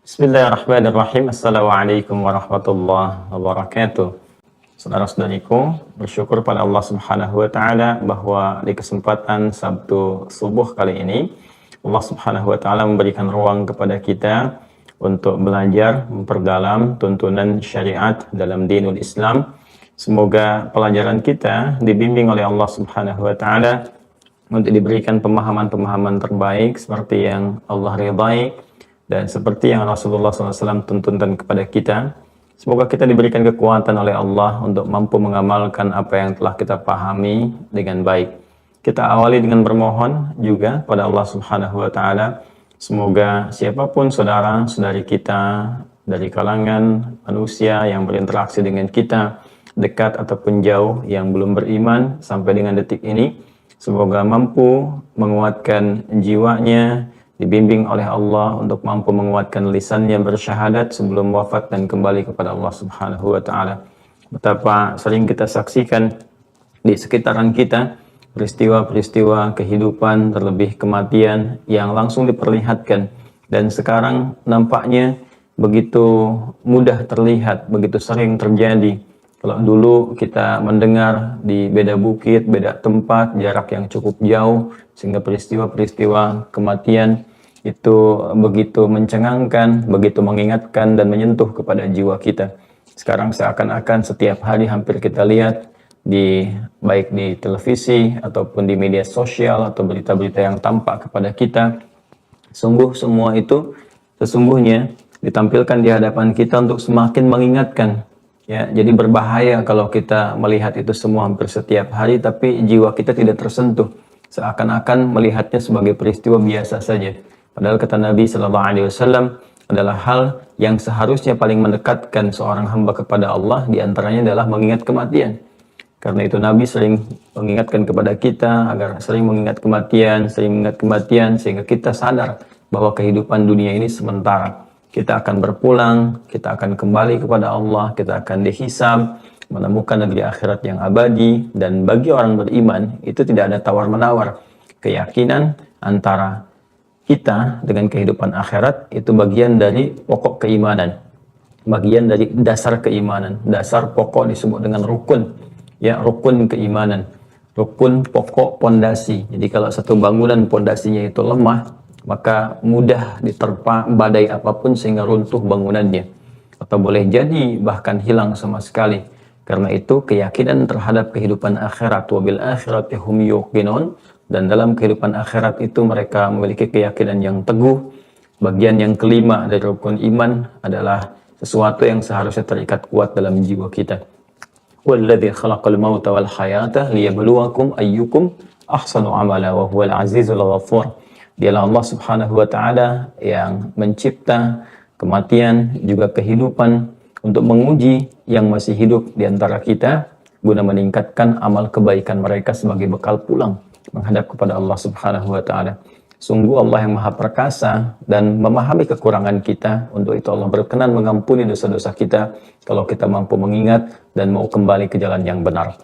Bismillahirrahmanirrahim. Assalamualaikum warahmatullahi wabarakatuh. Saudara-saudariku, bersyukur pada Allah Subhanahu wa taala bahwa di kesempatan Sabtu subuh kali ini Allah Subhanahu wa taala memberikan ruang kepada kita untuk belajar memperdalam tuntunan syariat dalam dinul Islam. Semoga pelajaran kita dibimbing oleh Allah Subhanahu wa taala untuk diberikan pemahaman-pemahaman terbaik seperti yang Allah ridhai dan seperti yang Rasulullah SAW tuntunkan kepada kita. Semoga kita diberikan kekuatan oleh Allah untuk mampu mengamalkan apa yang telah kita pahami dengan baik. Kita awali dengan bermohon juga pada Allah Subhanahu wa taala, semoga siapapun saudara-saudari kita dari kalangan manusia yang berinteraksi dengan kita, dekat ataupun jauh, yang belum beriman sampai dengan detik ini, semoga mampu menguatkan jiwanya, dibimbing oleh Allah untuk mampu menguatkan lisannya bersyahadat sebelum wafat dan kembali kepada Allah Subhanahu wa taala. Betapa sering kita saksikan di sekitaran kita peristiwa-peristiwa kehidupan, terlebih kematian yang langsung diperlihatkan, dan sekarang nampaknya begitu mudah terlihat, begitu sering terjadi. Kalau dulu kita mendengar di beda bukit, beda tempat, jarak yang cukup jauh, sehingga peristiwa-peristiwa kematian itu begitu mencengangkan, begitu mengingatkan dan menyentuh kepada jiwa kita. Sekarang seakan-akan setiap hari hampir kita lihat baik di televisi ataupun di media sosial atau berita-berita yang tampak kepada kita. Sungguh semua itu sesungguhnya ditampilkan di hadapan kita untuk semakin mengingatkan. Ya, jadi berbahaya kalau kita melihat itu semua hampir setiap hari, tapi jiwa kita tidak tersentuh, seakan-akan melihatnya sebagai peristiwa biasa saja. Padahal kata Nabi SAW adalah hal yang seharusnya paling mendekatkan seorang hamba kepada Allah, diantaranya adalah mengingat kematian. Karena itu Nabi sering mengingatkan kepada kita agar sering mengingat kematian, sehingga kita sadar bahwa kehidupan dunia ini sementara. Kita akan berpulang, kita akan kembali kepada Allah, kita akan dihisab, menemukan negeri akhirat yang abadi. Dan bagi orang beriman, itu tidak ada tawar-menawar. Keyakinan antara kita dengan kehidupan akhirat itu bagian dari pokok keimanan, bagian dari dasar keimanan. Dasar pokok disebut dengan rukun, ya, rukun keimanan, rukun pokok pondasi. Jadi kalau satu bangunan pondasinya itu lemah, maka mudah diterpa badai apapun sehingga runtuh bangunannya, atau boleh jadi bahkan hilang sama sekali. Karena itu keyakinan terhadap kehidupan akhirat, wabil akhirati hum yuqinun, dan dalam kehidupan akhirat itu mereka memiliki keyakinan yang teguh. Bagian yang kelima dari rukun iman adalah sesuatu yang seharusnya terikat kuat dalam jiwa kita. Walladzi khalaqal mauta wal hayata liyabluwakum ayyukum ahsanu amala wa huwal azizul ghafur. Dialah Allah Subhanahu wa taala yang mencipta kematian juga kehidupan untuk menguji yang masih hidup di antara kita guna meningkatkan amal kebaikan mereka sebagai bekal pulang menghadap kepada Allah Subhanahu wa taala. Sungguh Allah yang Maha Perkasa dan memahami kekurangan kita. Untuk itu Allah berkenan mengampuni dosa-dosa kita kalau kita mampu mengingat dan mau kembali ke jalan yang benar.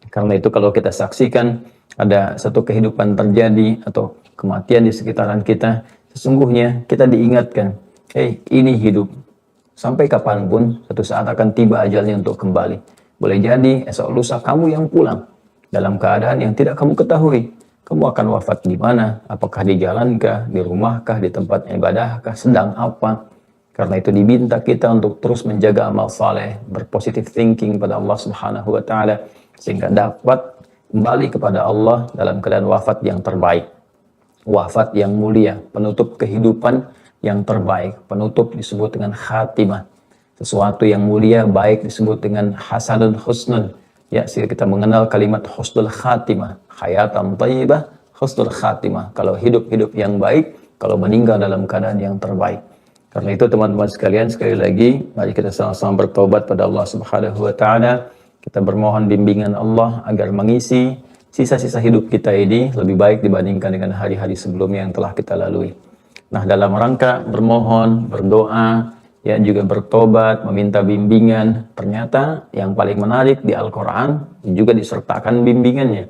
Karena itu kalau kita saksikan ada satu kehidupan terjadi atau kematian di sekitaran kita, sesungguhnya kita diingatkan, ini hidup. Sampai kapanpun, satu saat akan tiba ajalnya untuk kembali. Boleh jadi esok lusa kamu yang pulang dalam keadaan yang tidak kamu ketahui. Kamu akan wafat di mana? Apakah di jalankah, di rumahkah, di tempat ibadahkah, sedang apa? Karena itu diminta kita untuk terus menjaga amal saleh, berpositive thinking pada Allah Subhanahu wa taala, sehingga dapat kembali kepada Allah dalam keadaan wafat yang terbaik, wafat yang mulia, penutup kehidupan yang terbaik. Penutup disebut dengan khatimah, sesuatu yang mulia baik disebut dengan hasanun husnun. Ya, sehingga kita mengenal kalimat husnul khatimah, hayatan thayyibah, husnul khatimah. Kalau hidup yang baik, kalau meninggal dalam keadaan yang terbaik. Karena itu teman-teman sekalian, sekali lagi mari kita sama-sama bertobat pada Allah Subhanahu wa taala. Kita bermohon bimbingan Allah agar mengisi sisa-sisa hidup kita ini lebih baik dibandingkan dengan hari-hari sebelumnya yang telah kita lalui. Nah, dalam rangka bermohon, berdoa, ya, juga bertobat, meminta bimbingan, ternyata yang paling menarik di Al-Quran juga disertakan bimbingannya.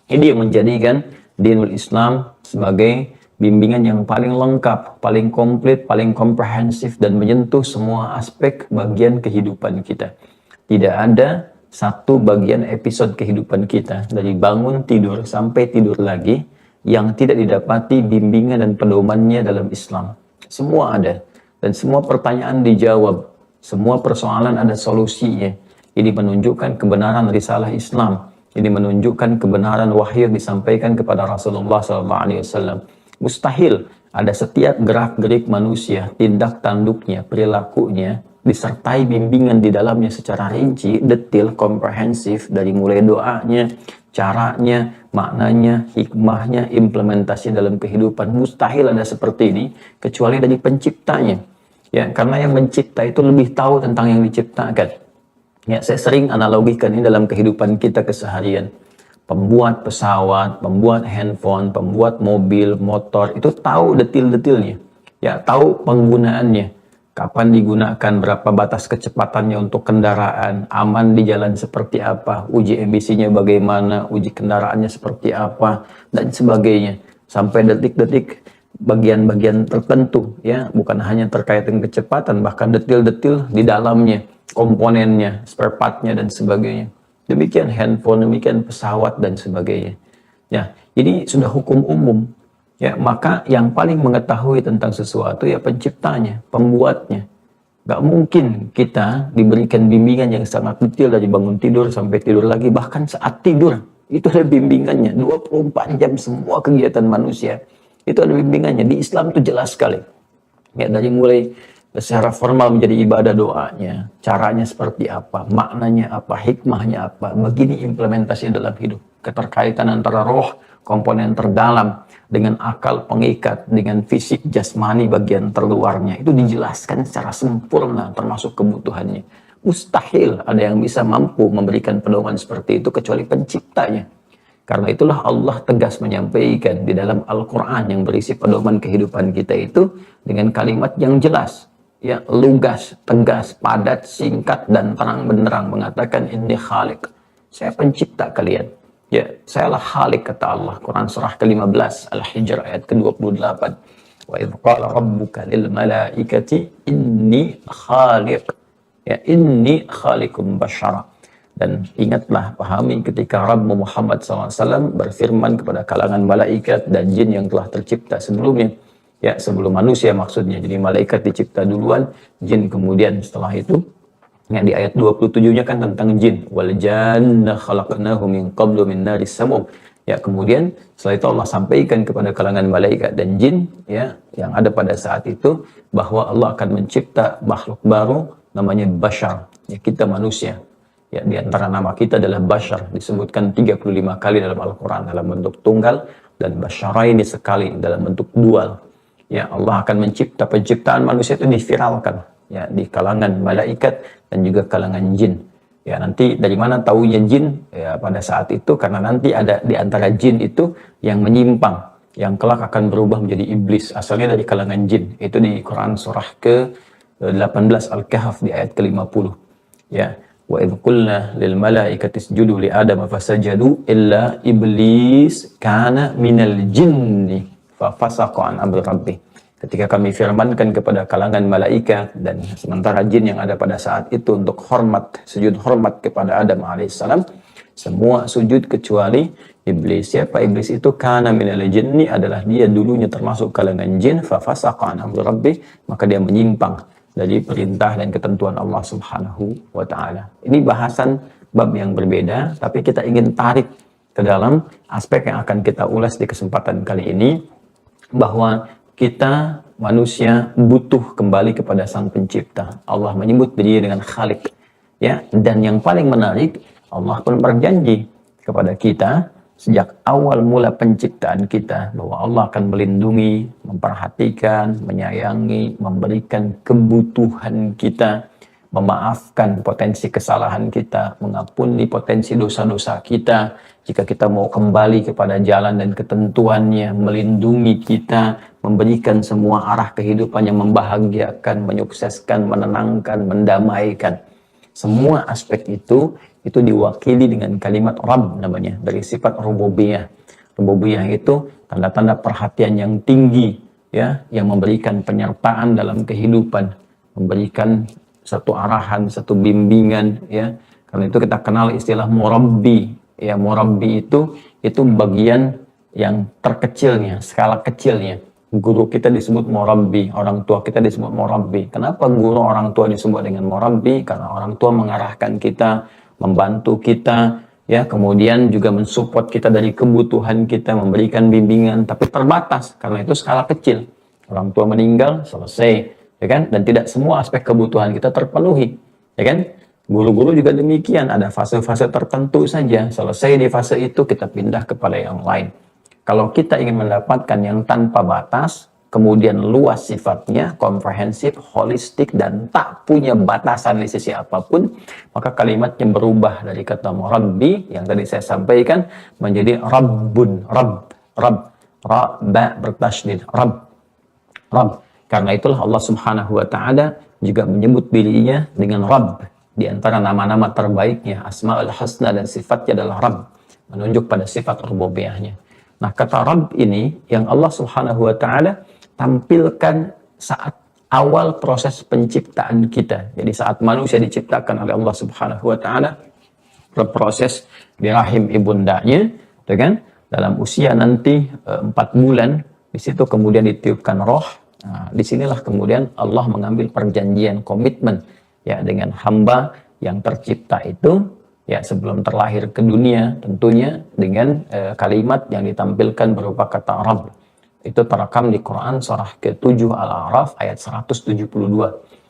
Ini yang menjadikan dinul Islam sebagai bimbingan yang paling lengkap, paling komplit, paling komprehensif, dan menyentuh semua aspek bagian kehidupan kita. Tidak ada satu bagian episode kehidupan kita, dari bangun tidur sampai tidur lagi, yang tidak didapati bimbingan dan pedomannya dalam Islam. Semua ada, dan semua pertanyaan dijawab, semua persoalan ada solusinya. Ini menunjukkan kebenaran risalah Islam. Ini menunjukkan kebenaran wahyu yang disampaikan kepada Rasulullah SAW. Mustahil ada setiap gerak-gerik manusia, tindak tanduknya, perilakunya, disertai bimbingan di dalamnya secara rinci, detil, komprehensif, dari mulai doanya, caranya, maknanya, hikmahnya, implementasi dalam kehidupan. Mustahil ada seperti ini, kecuali dari penciptanya. Ya, karena yang mencipta itu lebih tahu tentang yang diciptakan. Ya, saya sering analogikan ini dalam kehidupan kita keseharian. Pembuat pesawat, pembuat handphone, pembuat mobil, motor, itu tahu detil-detilnya. Ya, tahu penggunaannya. Kapan digunakan, berapa batas kecepatannya untuk kendaraan, aman di jalan seperti apa, uji emisinya bagaimana, uji kendaraannya seperti apa, dan sebagainya. Sampai detik-detik bagian-bagian tertentu, ya, bukan hanya terkait dengan kecepatan, bahkan detil-detil di dalamnya, komponennya, spare part-nya, dan sebagainya. Demikian handphone, demikian pesawat, dan sebagainya. Ya, ini sudah hukum umum. Ya, maka yang paling mengetahui tentang sesuatu ya penciptanya, pembuatnya. Gak mungkin kita diberikan bimbingan yang sangat detail dari bangun tidur sampai tidur lagi, bahkan saat tidur. Itu ada bimbingannya, 24 jam semua kegiatan manusia. Itu ada bimbingannya. Di Islam itu jelas sekali. Ya, dari mulai secara formal menjadi ibadah doanya, caranya seperti apa, maknanya apa, hikmahnya apa, begini implementasi dalam hidup. Keterkaitan antara roh, komponen terdalam, dengan akal pengikat, dengan fisik jasmani bagian terluarnya, itu dijelaskan secara sempurna termasuk kebutuhannya. Mustahil ada yang bisa mampu memberikan pedoman seperti itu kecuali penciptanya. Karena itulah Allah tegas menyampaikan di dalam Al-Quran yang berisi pedoman kehidupan kita itu dengan kalimat yang jelas, ya, lugas, tegas, padat, singkat, dan terang benderang mengatakan inni khaliq, saya pencipta kalian. Ya, sayalah khaliq, kata Allah. Quran surah ke-15 Al-Hijr ayat ke-28. Wa idh qala rabbuka lil malaikati inni khaliq. Ya, inni khaliqum basyara. Dan ingatlah, pahami ketika Rabb Muhammad SAW berfirman kepada kalangan malaikat dan jin yang telah tercipta sebelumnya. Ya, sebelum manusia maksudnya. Jadi malaikat dicipta duluan, jin kemudian setelah itu. Ya, di ayat 27-nya kan tentang jin. Wal janna khalaqnahu min qablu min naris samum. Ya, kemudian setelah itu Allah sampaikan kepada kalangan malaikat dan jin, ya, yang ada pada saat itu, bahwa Allah akan mencipta makhluk baru namanya bashar. Ya, kita manusia. Ya, di antara nama kita adalah bashar, disebutkan 35 kali dalam Al-Quran dalam bentuk tunggal, dan basyaraini sekali dalam bentuk dual. Ya, Allah akan mencipta, penciptaan manusia itu diviralkan, ya, di kalangan malaikat dan juga kalangan jin. Ya, nanti dari mana taunya jin? Ya, pada saat itu karena nanti ada di antara jin itu yang menyimpang, yang kelak akan berubah menjadi iblis, asalnya dari kalangan jin. Itu di Quran surah ke-18 Al-Kahf di ayat ke-50. Ya, wa idh qulna lil malaikati isjudu li adama fasajadu illa iblis kana minal jinni fa fasaqa an amri rabbih. Ketika kami firmankan kepada kalangan malaikat dan sementara jin yang ada pada saat itu untuk hormat, sujud hormat kepada Adam alaihissalam, semua sujud kecuali iblis. Siapa iblis itu? Kana minal jinni, adalah dia dulunya termasuk kalangan jin, fa fasaqa an amri rabbih, maka dia menyimpang dari perintah dan ketentuan Allah Subhanahu wa Ta'ala. Ini bahasan bab yang berbeda, tapi kita ingin tarik ke dalam aspek yang akan kita ulas di kesempatan kali ini, bahwa kita manusia butuh kembali kepada Sang Pencipta. Allah menyebut dirinya dengan Khalik, ya. Dan yang paling menarik, Allah pun berjanji kepada kita sejak awal mula penciptaan kita bahwa Allah akan melindungi, memperhatikan, menyayangi, memberikan kebutuhan kita, memaafkan potensi kesalahan kita, mengampuni potensi dosa-dosa kita jika kita mau kembali kepada jalan dan ketentuannya, melindungi kita, memberikan semua arah kehidupan yang membahagiakan, menyukseskan, menenangkan, mendamaikan. Semua aspek itu diwakili dengan kalimat Rabb namanya, dari sifat rububiyah. Rububiyah itu tanda-tanda perhatian yang tinggi, ya, yang memberikan penyertaan dalam kehidupan, memberikan satu arahan, satu bimbingan, ya. Karena itu kita kenal istilah murabbi, ya. Murabbi itu bagian yang terkecilnya, skala kecilnya. Guru kita disebut murabbi, orang tua kita disebut murabbi. Kenapa guru orang tua disebut dengan murabbi? Karena orang tua mengarahkan kita, membantu kita, ya, kemudian juga mensupport kita dari kebutuhan kita, memberikan bimbingan, tapi terbatas karena itu skala kecil. Orang tua meninggal, selesai, ya kan? Dan tidak semua aspek kebutuhan kita terpenuhi, ya kan? Guru-guru juga demikian, ada fase-fase tertentu saja. Selesai di fase itu, kita pindah kepada yang lain. Kalau kita ingin mendapatkan yang tanpa batas, kemudian luas sifatnya, komprehensif, holistik, dan tak punya batasan di sisi apapun, maka kalimatnya berubah dari kata murabbi yang tadi saya sampaikan menjadi rabbun, rabb, ba bertasydid, rabb. Karena itulah Allah Subhanahu wa taala juga menyebut dirinya dengan Rabb. Di antara nama-nama terbaiknya, Asmaul Husna, dan sifatnya adalah Rabb, menunjuk pada sifat rububiyahnya. Nah, kata Rabb ini yang Allah Subhanahu wa taala tampilkan saat awal proses penciptaan kita. Jadi saat manusia diciptakan oleh Allah Subhanahu wa taala, berproses di rahim ibundanya, ya kan? Dalam usia nanti 4 bulan, di situ kemudian ditiupkan roh. Nah, disinilah kemudian Allah mengambil perjanjian, komitmen, ya, dengan hamba yang tercipta itu, ya, sebelum terlahir ke dunia, tentunya dengan kalimat yang ditampilkan berupa kata Rabb. Itu terekam di Quran surah ke-7 Al-A'raf ayat 172.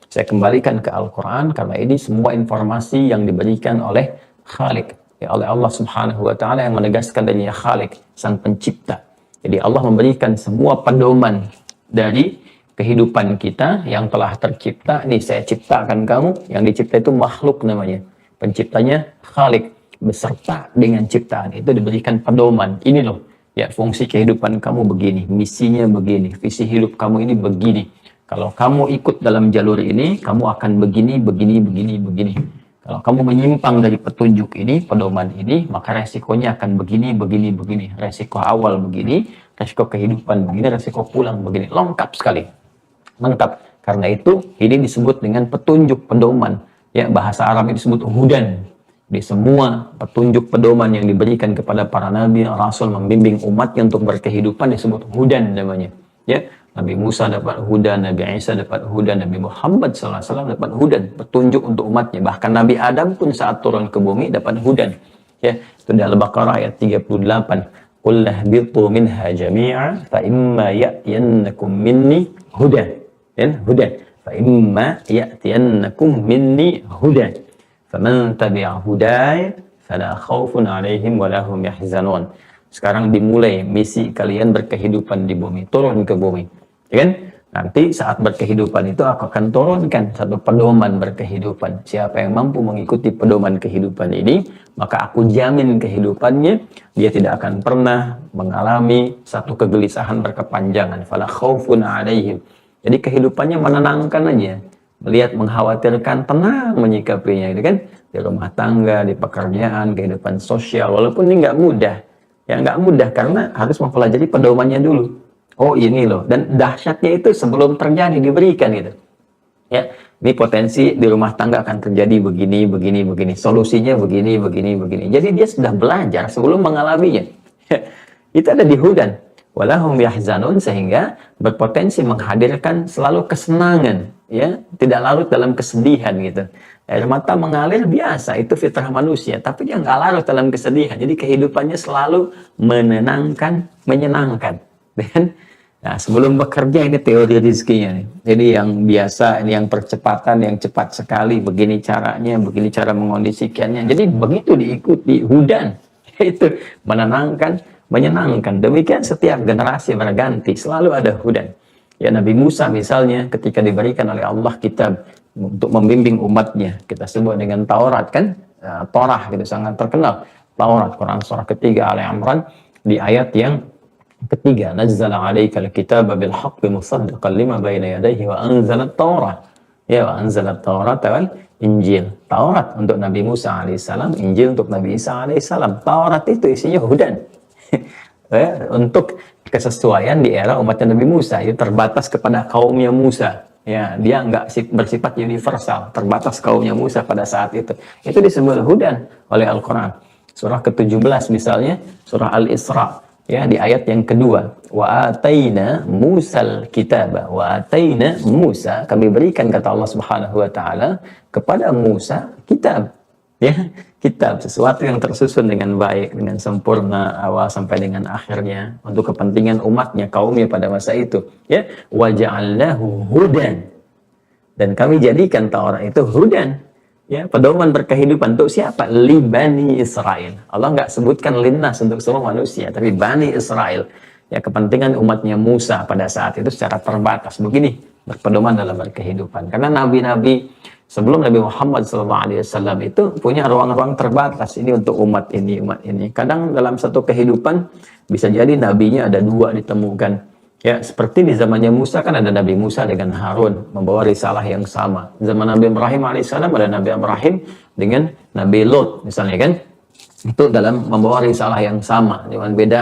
Saya kembalikan ke Al-Quran karena ini semua informasi yang diberikan oleh Khalik, ya, oleh Allah Subhanahu wa taala, yang menegaskan dirinya Khalik, sang pencipta. Jadi Allah memberikan semua pedoman dari kehidupan kita yang telah tercipta. Nih, saya ciptakan kamu, yang dicipta itu makhluk namanya. Penciptanya Khalik, beserta dengan ciptaan itu diberikan pedoman. Ini loh, ya, fungsi kehidupan kamu begini, misinya begini, visi hidup kamu ini begini. Kalau kamu ikut dalam jalur ini, kamu akan begini, begini. Kalau kamu menyimpang dari petunjuk ini, pedoman ini, maka resikonya akan begini. Resiko awal begini, resiko kehidupan begini, resiko pulang begini. Lengkap sekali. Lengkap. Karena itu, ini disebut dengan petunjuk, pedoman. Ya, bahasa Arab itu disebut hudan. Di semua petunjuk pedoman yang diberikan kepada para nabi, rasul, membimbing umatnya untuk berkehidupan disebut hudan namanya. Ya, Nabi Musa dapat hudan, Nabi Isa dapat hudan, Nabi Muhammad SAW dapat hudan, petunjuk untuk umatnya. Bahkan Nabi Adam pun saat turun ke bumi dapat hudan. Ya, itu di Al-Baqarah ayat 38. Qul lahbitu minha jami'a fa imma ya'tiyannakum minni hudan. Ya, hudan. فَإِمَّا يَأْتِيَنَّكُمْ مِنِّي هُدًى فَمَنْ تَبِعَ هُدَايَ فَلَا خَوْفٌ عَلَيْهِمْ وَلَا هُمْ يَحْزَنُونَ. Sekarang dimulai misi kalian berkehidupan di bumi, turun ke bumi, ya kan? Nanti saat berkehidupan itu aku akan turunkan satu pedoman berkehidupan. Siapa yang mampu mengikuti pedoman kehidupan ini, maka aku jamin kehidupannya dia tidak akan pernah mengalami satu kegelisahan berkepanjangan. فَلَا خَوْفٌ عَلَيْهِمْ. Jadi kehidupannya menenangkan aja, melihat mengkhawatirkan, tenang menyikapinya, gitu kan? Di rumah tangga, di pekerjaan, kehidupan sosial, walaupun ini nggak mudah, ya nggak mudah karena harus mempelajari pedomannya dulu. Oh ini loh, dan dahsyatnya itu sebelum terjadi diberikan gitu. Ya, ini potensi di rumah tangga akan terjadi begini, solusinya begini. Jadi dia sudah belajar sebelum mengalaminya. Itu ada di hudan. Walahum yahzanun, sehingga berpotensi menghadirkan selalu kesenangan, ya, tidak larut dalam kesedihan gitu. Air mata mengalir biasa, itu fitrah manusia, tapi dia nggak larut dalam kesedihan. Jadi kehidupannya selalu menenangkan, menyenangkan. Dan nah, sebelum bekerja ini teori rizkinya nih. Jadi yang biasa, ini yang percepatan, yang cepat sekali, begini caranya, begini cara mengondisikannya. Jadi begitu diikuti hudan, itu menenangkan, menyenangkan. Demikian setiap generasi berganti, selalu ada hudan. Ya, Nabi Musa misalnya ketika diberikan oleh Allah kitab untuk membimbing umatnya, kita sebut dengan Taurat kan, Torah gitu, sangat terkenal. Taurat, Quran surah ketiga Ali Imran di ayat yang ketiga, nazzala 'alaikal kitaba bil haqqi musaddiqan lima baina yadayhi wa anzalat Taurat. Ya, wa anzalat Taurat wal Injil. Taurat untuk Nabi Musa alaihissalam, Injil untuk Nabi Isa alaihissalam. Taurat itu isinya hudan. untuk kesesuaian di era umatnya Nabi Musa, itu terbatas kepada kaumnya Musa. Ya, dia nggak bersifat universal, terbatas kaumnya Musa pada saat itu. Itu disebut hudan oleh Al-Quran. Surah ke-17 misalnya, surah Al-Isra, ya, di ayat yang kedua. Wa ataina Musal kitaba, wa ataina Musa, kami berikan, kata Allah Subhanahu wa taala, kepada Musa kitab. Ya, kitab, sesuatu yang tersusun dengan baik, dengan sempurna awal sampai dengan akhirnya untuk kepentingan umatnya, kaumnya pada masa itu. Ya, wa ja'alnahu hudan, dan kami jadikan Taurat itu hudan, ya, pedoman berkehidupan untuk siapa? Li Bani Israel. Allah nggak sebutkan linnas untuk semua manusia, tapi Bani Israel, ya, kepentingan umatnya Musa pada saat itu secara terbatas begini, berpedoman dalam berkehidupan. Karena nabi-nabi sebelum Nabi Muhammad SAW itu punya ruang-ruang terbatas, ini untuk umat ini, umat ini. Kadang dalam satu kehidupan bisa jadi nabinya ada dua ditemukan. Ya, seperti di zamannya Musa kan ada Nabi Musa dengan Harun membawa risalah yang sama. Zaman Nabi Ibrahim alaihissalam ada Nabi Ibrahim dengan Nabi Lot misalnya kan. Itu dalam membawa risalah yang sama, dengan beda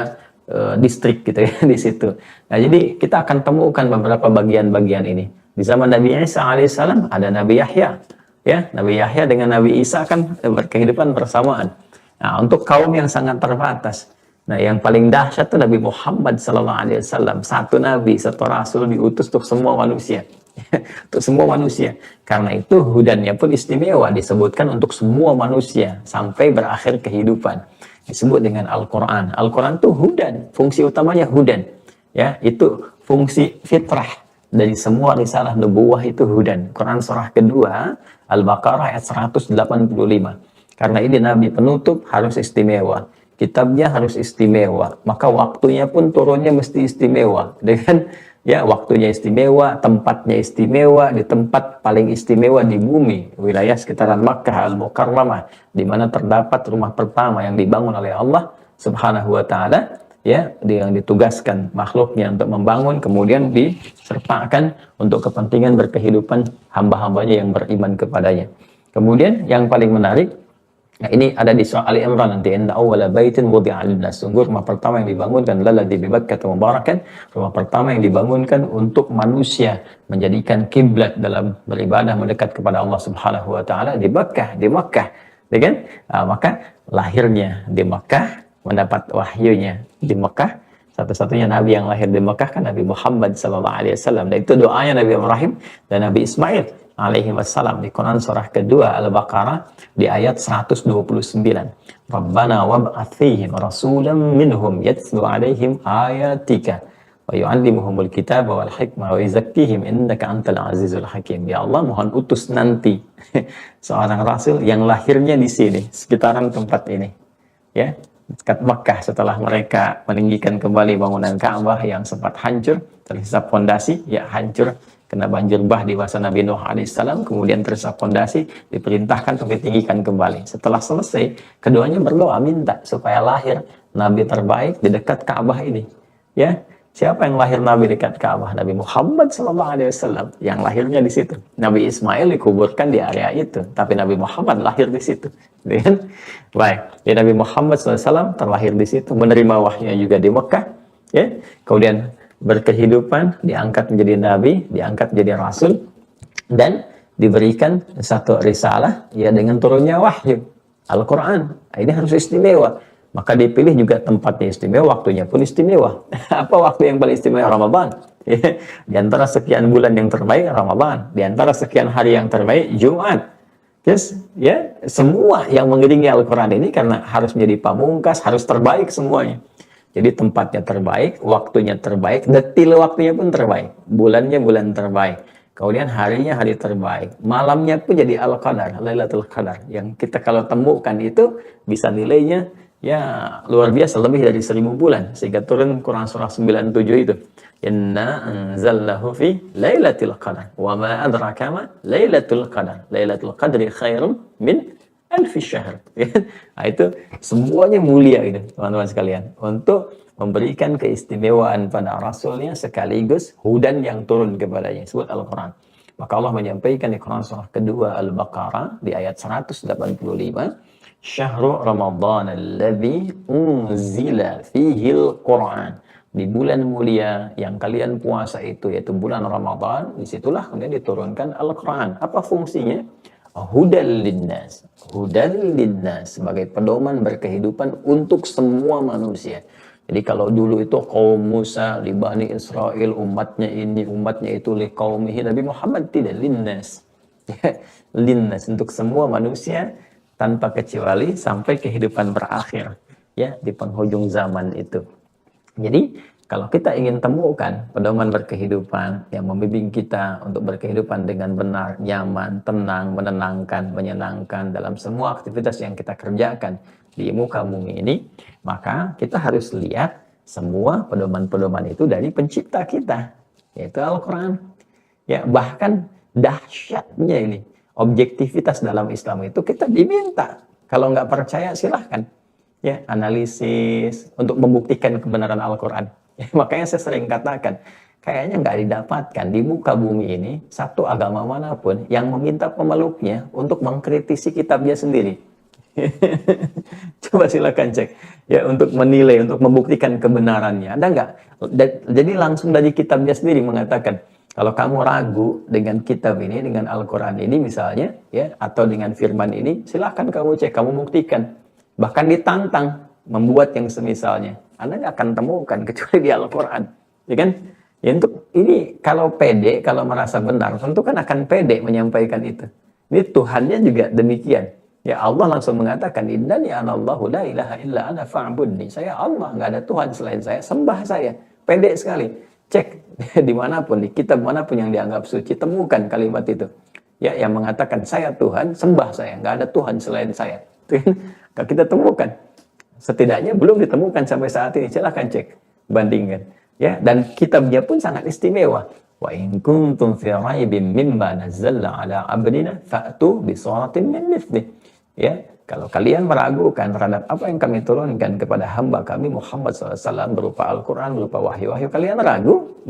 distrik gitu ya di situ. Nah, jadi kita akan temukan beberapa bagian-bagian ini. Di zaman Nabi Isa alaihissalam ada Nabi Yahya. Ya, Nabi Yahya dengan Nabi Isa kan berkehidupan bersamaan. Nah, untuk kaum yang sangat terbatas. Nah, yang paling dahsyat itu Nabi Muhammad SAW, satu nabi, satu rasul diutus untuk semua manusia, untuk semua manusia. Karena itu hudannya pun istimewa, disebutkan untuk semua manusia sampai berakhir kehidupan. Disebut dengan Al-Quran. Al-Quran itu hudan, fungsi utamanya hudan. Ya, itu fungsi fitrah dari semua risalah nubuwah itu hudan. Quran surah kedua Al-Baqarah ayat 185. Karena ini nabi penutup harus istimewa. Kitabnya harus istimewa, maka waktunya pun turunnya mesti istimewa. Dengan ya waktunya istimewa, tempatnya istimewa, di tempat paling istimewa di bumi, wilayah sekitaran Makkah Al-Mukarramah, di mana terdapat rumah pertama yang dibangun oleh Allah Subhanahu wa taala, ya, yang ditugaskan makhluknya untuk membangun, kemudian disertakan untuk kepentingan berkehidupan hamba-hambanya yang beriman kepadanya. Kemudian yang paling menarik, nah, ini ada di surah Ali Imran nanti, inna awwala baitin wudi'a lin-nas, sungguh rumah pertama yang dibangunkan lalladzi bi Bakkah mubarakan, rumah pertama yang dibangunkan untuk manusia, menjadikan kiblat dalam beribadah mendekat kepada Allah Subhanahu wa taala di Bakkah, di Makkah, ya kan? Nah, maka lahirnya di Makkah, mendapat wahyunya di Makkah. Satu-satunya nabi yang lahir di Makkah kan Nabi Muhammad SAW, dan itu doanya Nabi Ibrahim dan Nabi Ismail alaihi wassalam di Quran surah kedua Al-Baqarah di ayat 129. Rabbana wab'ats fihim rasulan minhum yatlu alaihim ayatika wa yu'allimuhumul kitaba wal hikmah wa yuzakkihim innaka antal azizul hakim. Ya Allah, mohon utus nanti seorang rasul yang lahirnya di sini, sekitaran tempat ini, ya, dekat Makkah, setelah mereka meninggikan kembali bangunan Ka'bah yang sempat hancur, tersisa fondasi, ya hancur kena banjir bah di masa Nabi Nuh alaihissalam, kemudian tersisa fondasi, diperintahkan untuk ditinggikan kembali. Setelah selesai, keduanya berdoa minta supaya lahir nabi terbaik di dekat Ka'bah ini. Ya, siapa yang lahir nabi dekat Ka'bah? Nabi Muhammad SAW yang lahirnya di situ. Nabi Ismail dikuburkan di area itu, tapi Nabi Muhammad lahir di situ. Kan? Baik, ya, Nabi Muhammad SAW terlahir di situ, menerima wahyunya juga di Mekah, ya, kemudian berkehidupan, diangkat menjadi nabi, diangkat menjadi rasul, dan diberikan satu risalah, ya, dengan turunnya wahyu Al-Quran. Ini harus istimewa, maka dipilih juga tempatnya istimewa, waktunya pun istimewa. Apa waktu yang paling istimewa? Ramadan. Ya, di antara sekian bulan yang terbaik Ramadan, di antara sekian hari yang terbaik Jumat. Yes, ya, semua yang mengiringi Al-Quran ini karena harus menjadi pamungkas, harus terbaik semuanya. Jadi tempatnya terbaik, waktunya terbaik, detil waktunya pun terbaik, bulannya bulan terbaik, kemudian harinya hari terbaik, malamnya pun jadi Al-Qadar, Lailatul Qadar, yang kita kalau temukan itu bisa nilainya ya luar biasa, lebih dari 1000 bulan, sehingga turun Quran surah 97 itu. Inna anzalnahu fi Lailatul Qadar wa ma adraka ma Lailatul Qadar. Lailatul Qadri khairum min alfi syahr. Nah, itu semuanya mulia itu, teman-teman sekalian, untuk memberikan keistimewaan pada rasulnya sekaligus hudan yang turun kepadanya, disebut Al-Quran. Maka Allah menyampaikan di Quran surah kedua Al-Baqarah di ayat 185, Syahrul Ramadan alladzi unzila fihil Qur'an. Di bulan mulia yang kalian puasa itu, yaitu bulan Ramadan, disitulah kemudian diturunkan Al-Quran. Apa fungsinya? Hudal linnas. Hudal linnas, sebagai pedoman berkehidupan untuk semua manusia. Jadi kalau dulu itu kaum Musa, di Bani Israel, umatnya ini, umatnya itu, li qaumihi, Nabi Muhammad tidak, linnas. Linnas, untuk semua manusia, tanpa kecuali sampai kehidupan berakhir, ya, di penghujung zaman itu. Jadi kalau kita ingin temukan pedoman berkehidupan yang membimbing kita untuk berkehidupan dengan benar, nyaman, tenang, menenangkan, menyenangkan dalam semua aktivitas yang kita kerjakan di muka bumi ini, maka kita harus lihat semua pedoman-pedoman itu dari pencipta kita, yaitu Al-Quran. Ya, bahkan dahsyatnya ini, objektivitas dalam Islam itu kita diminta. Kalau nggak percaya silahkan ya analisis untuk membuktikan kebenaran Al-Quran. Ya, makanya saya sering katakan, kayaknya nggak didapatkan di muka bumi ini satu agama manapun yang meminta pemeluknya untuk mengkritisi kitabnya sendiri. Coba silakan cek ya, untuk menilai, untuk membuktikan kebenarannya. Ada nggak? Jadi langsung dari kitabnya sendiri mengatakan, kalau kamu ragu dengan kitab ini, dengan Al-Quran ini misalnya, ya, atau dengan firman ini, silahkan kamu cek, kamu buktikan. Bahkan ditantang membuat yang semisalnya. Anda nggak akan temukan kecuali di Al-Quran. Ya kan? Ya, untuk ini kalau pede, kalau merasa benar, tentu kan akan pede menyampaikan itu. Ini Tuhannya juga demikian. Ya, Allah langsung mengatakan, Innani anallahu la ilaha illa ana fa'budni. Saya Allah, nggak ada Tuhan selain saya, sembah saya. Pede sekali. Cek dimanapun, di kitab manapun yang dianggap suci, temukan kalimat itu. Ya, yang mengatakan saya Tuhan, sembah saya, nggak ada Tuhan selain saya. Itu kan kita temukan. Setidaknya belum ditemukan sampai saat ini. Silahkan cek, bandingkan. Ya, dan kitabnya pun sangat istimewa. Wa in kuntum fi raibin mimma nazzalna ala abdina fa'tu bi suratin min mithlihi. Ya, kalau kalian meragukan terhadap apa yang kami turunkan kepada hamba kami Muhammad SAW berupa Al-Quran, berupa wahyu-wahyu, kalian ragu?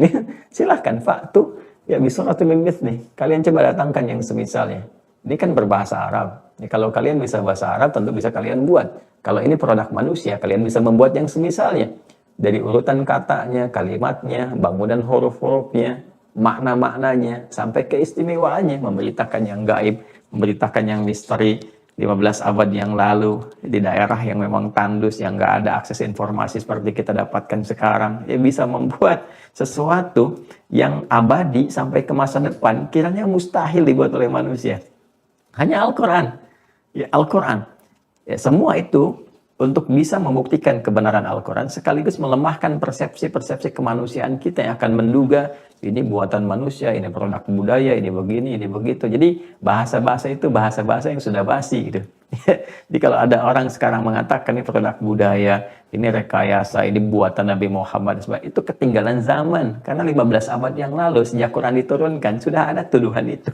Silahkan, fa'tu ya bisuratin min mithlihi. Kalian coba datangkan yang semisalnya. Ini kan berbahasa Arab. Ya, kalau kalian bisa bahasa Arab, tentu bisa kalian buat. Kalau ini produk manusia, kalian bisa membuat yang semisalnya. Dari urutan katanya, kalimatnya, bangunan huruf-hurufnya, makna-maknanya, sampai keistimewaannya, memberitakan yang gaib, memberitakan yang misteri, 15 abad yang lalu, di daerah yang memang tandus, yang nggak ada akses informasi seperti kita dapatkan sekarang, ya bisa membuat sesuatu yang abadi sampai ke masa depan, kiranya mustahil dibuat oleh manusia. Hanya Al-Quran. Ya, Al-Quran. Ya, semua itu untuk bisa membuktikan kebenaran Al-Quran, sekaligus melemahkan persepsi-persepsi kemanusiaan kita yang akan menduga ini buatan manusia, ini produk budaya, ini begini, ini begitu. Jadi bahasa-bahasa itu bahasa-bahasa yang sudah basi gitu. Jadi kalau ada orang sekarang mengatakan ini produk budaya, ini rekayasa, ini buatan Nabi Muhammad, itu ketinggalan zaman. Karena 15 abad yang lalu sejak Quran diturunkan sudah ada tuduhan itu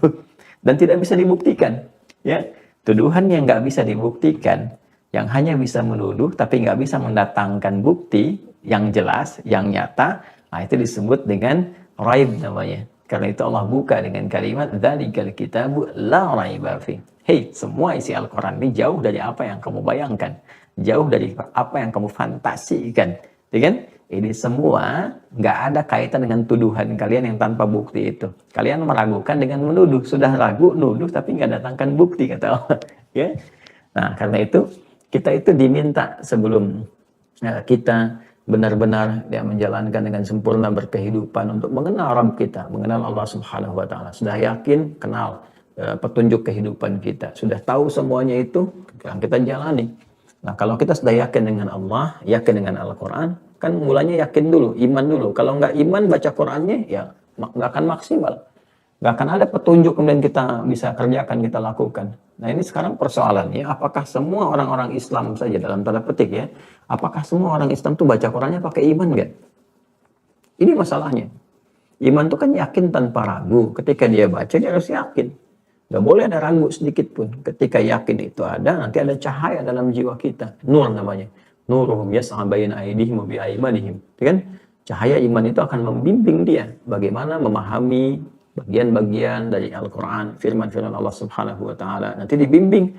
dan tidak bisa dibuktikan. Ya, tuduhan yang nggak bisa dibuktikan, yang hanya bisa menuduh tapi nggak bisa mendatangkan bukti yang jelas, yang nyata, nah itu disebut dengan raib namanya. Karena itu Allah buka dengan kalimat dzalikal kitabu la raiba fi. Hei, semua isi Al-Quran ini jauh dari apa yang kamu bayangkan, jauh dari apa yang kamu fantasikan, ya kan? Ini semua nggak ada kaitan dengan tuduhan kalian yang tanpa bukti itu. Kalian meragukan dengan menuduh, sudah ragu, nuduh tapi nggak datangkan bukti, kata Allah. Ya? Nah, karena itu kita itu diminta sebelum kita benar-benar ya, menjalankan dengan sempurna berkehidupan untuk mengenal Rabb kita, mengenal Allah Subhanahu wa taala. Sudah yakin kenal petunjuk kehidupan kita, sudah tahu semuanya itu, yang kita jalani. Nah, kalau kita sudah yakin dengan Allah, yakin dengan Al-Quran, kan mulanya yakin dulu, iman dulu. Kalau nggak iman baca Qurannya, ya nggak akan maksimal. Nggak akan ada petunjuk kemudian kita bisa kerjakan, kita lakukan. Nah, ini sekarang persoalannya, apakah semua orang-orang Islam saja dalam tanda petik ya, apakah semua orang Islam tuh baca Qurannya pakai iman nggak? Ini masalahnya. Iman itu kan yakin tanpa ragu. Ketika dia baca, dia harus yakin. Nggak boleh ada ragu sedikit pun. Ketika yakin itu ada, nanti ada cahaya dalam jiwa kita. Nur namanya. Nuruhum yas'a baina aydihim wa bi aymanihim. Kan? Cahaya iman itu akan membimbing dia bagaimana memahami bagian-bagian dari Al-Quran, firman-firman Allah Subhanahu wa taala. Nanti dibimbing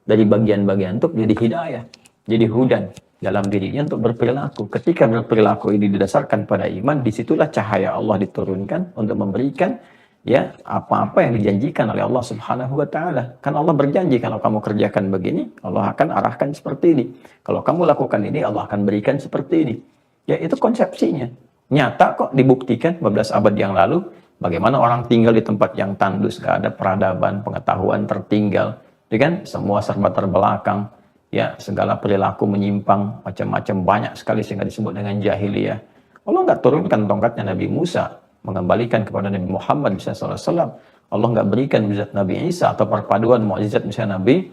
dari bagian-bagian untuk jadi hidayah, jadi hudan dalam dirinya untuk berperilaku. Ketika berperilaku ini didasarkan pada iman, disitulah cahaya Allah diturunkan untuk memberikan ya apa-apa yang dijanjikan oleh Allah Subhanahu wa taala. Kan Allah berjanji kalau kamu kerjakan begini, Allah akan arahkan seperti ini. Kalau kamu lakukan ini, Allah akan berikan seperti ini. Ya, itu konsepsinya. Nyata kok dibuktikan 15 abad yang lalu bagaimana orang tinggal di tempat yang tandus, gak ada peradaban, pengetahuan tertinggal, ya kan? Semua serba terbelakang. Ya, segala perilaku menyimpang, macam-macam banyak sekali sehingga disebut dengan jahiliyah. Allah nggak turunkan tongkatnya Nabi Musa, mengembalikan kepada Nabi Muhammad SAW. Allah nggak berikan mukjizat Nabi Isa atau perpaduan mukjizat misalnya Nabi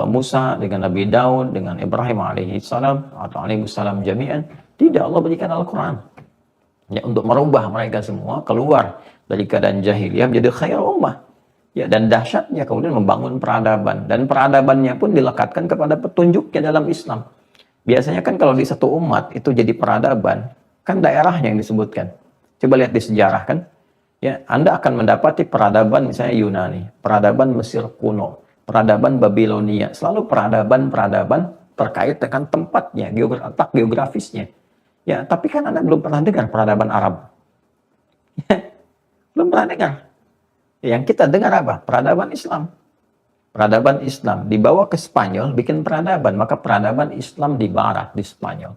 Musa dengan Nabi Daud, dengan Ibrahim alaihissalam atau alaihissalam jami'an. Tidak, Allah berikan Al-Quran. Ya, untuk merubah mereka semua keluar dari keadaan jahiliyah menjadi khair ummah. Ya, dan dahsyatnya kemudian membangun peradaban, dan peradabannya pun dilekatkan kepada petunjuknya dalam Islam. Biasanya kan kalau di satu umat itu jadi peradaban, kan daerahnya yang disebutkan. Coba lihat di sejarah kan, ya, Anda akan mendapati peradaban misalnya Yunani, peradaban Mesir kuno, peradaban Babilonia, selalu peradaban-peradaban terkait dengan tempatnya, letak geografisnya. Ya, tapi kan Anda belum pernah dengar peradaban Arab. Ya, belum pernah dengar. Yang kita dengar apa? Peradaban Islam. Peradaban Islam dibawa ke Spanyol, bikin peradaban. Maka peradaban Islam di barat, di Spanyol.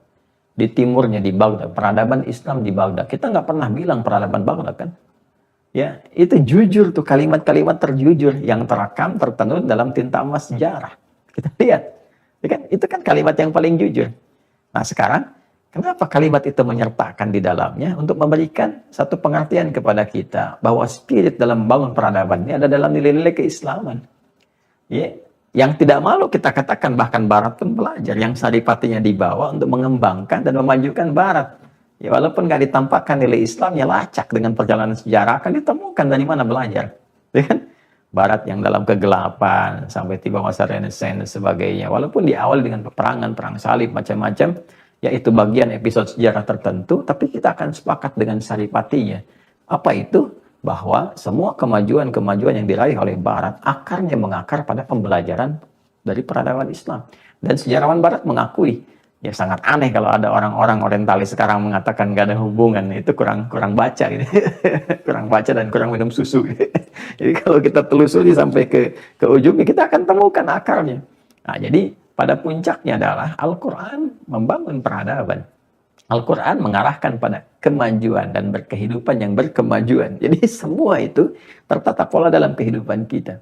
Di timurnya, di Baghdad. Peradaban Islam di Baghdad. Kita nggak pernah bilang peradaban Baghdad kan? Ya, itu jujur tuh, kalimat-kalimat terjujur yang terekam, tertenun dalam tinta emas sejarah. Kita lihat. Ya kan? Itu kan kalimat yang paling jujur. Nah sekarang, kenapa kalimat itu menyertakan di dalamnya untuk memberikan satu pengertian kepada kita bahwa spirit dalam membangun peradaban ini ada dalam nilai-nilai keislaman. Ya, yang tidak malu kita katakan, bahkan Barat pun belajar, yang saripatinya dibawa untuk mengembangkan dan memajukan Barat. Ya, walaupun nggak ditampakkan nilai Islamnya, lacak dengan perjalanan sejarah akan ditemukan dari mana belajar. Ya kan? Barat yang dalam kegelapan sampai tiba masa Renaissance dan sebagainya. Walaupun diawali dengan peperangan, perang salib, macam-macam. Yaitu bagian episode sejarah tertentu, tapi kita akan sepakat dengan saripatinya. Apa itu? Bahwa semua kemajuan-kemajuan yang diraih oleh Barat, akarnya mengakar pada pembelajaran dari peradaban Islam. Dan sejarawan Barat mengakui, ya sangat aneh kalau ada orang-orang orientalis sekarang mengatakan gak ada hubungan, itu kurang baca gitu. Kurang baca dan kurang minum susu. Jadi kalau kita telusuri sampai ke ujungnya, kita akan temukan akarnya. Nah, jadi pada puncaknya adalah Al-Quran membangun peradaban. Al-Quran mengarahkan pada kemajuan dan berkehidupan yang berkemajuan. Jadi semua itu tertata pola dalam kehidupan kita.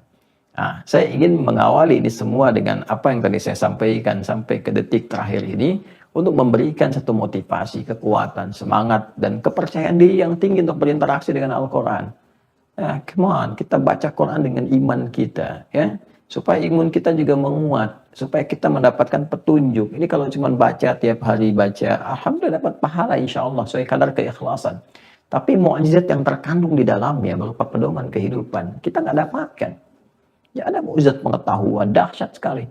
Nah, saya ingin mengawali ini semua dengan apa yang tadi saya sampaikan sampai ke detik terakhir ini untuk memberikan satu motivasi, kekuatan, semangat, dan kepercayaan diri yang tinggi untuk berinteraksi dengan Al-Quran. Nah, come on, kita baca Quran dengan iman kita, ya. Supaya imun kita juga menguat, supaya kita mendapatkan petunjuk. Ini kalau cuma baca tiap hari baca, alhamdulillah dapat pahala insya Allah sesuai kadar keikhlasan. Tapi mukjizat yang terkandung di dalamnya berupa pedoman kehidupan kita nggak dapatkan. Ya, ada mukjizat pengetahuan dahsyat sekali.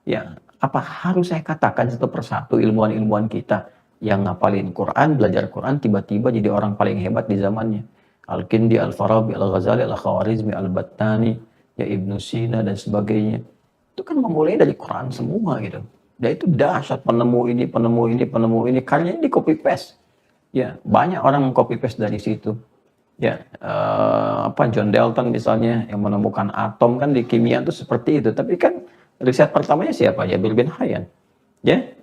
Ya, apa harus saya katakan satu persatu ilmuwan-ilmuwan kita yang ngapalin Quran, belajar Quran, tiba-tiba jadi orang paling hebat di zamannya. Al-Kindi, Al-Farabi, Al-Ghazali, Al-Khawarizmi, Al-Battani, ya Ibnu Sina dan sebagainya. Itu kan memulai dari Quran semua gitu. Dan itu dahsyat, penemu ini, karyanya di copy paste. Ya, banyak orang copy paste dari situ. Ya, John Dalton misalnya yang menemukan atom kan di kimia itu seperti itu. Tapi kan riset pertamanya siapa? Jabir bin Hayyan. Ya,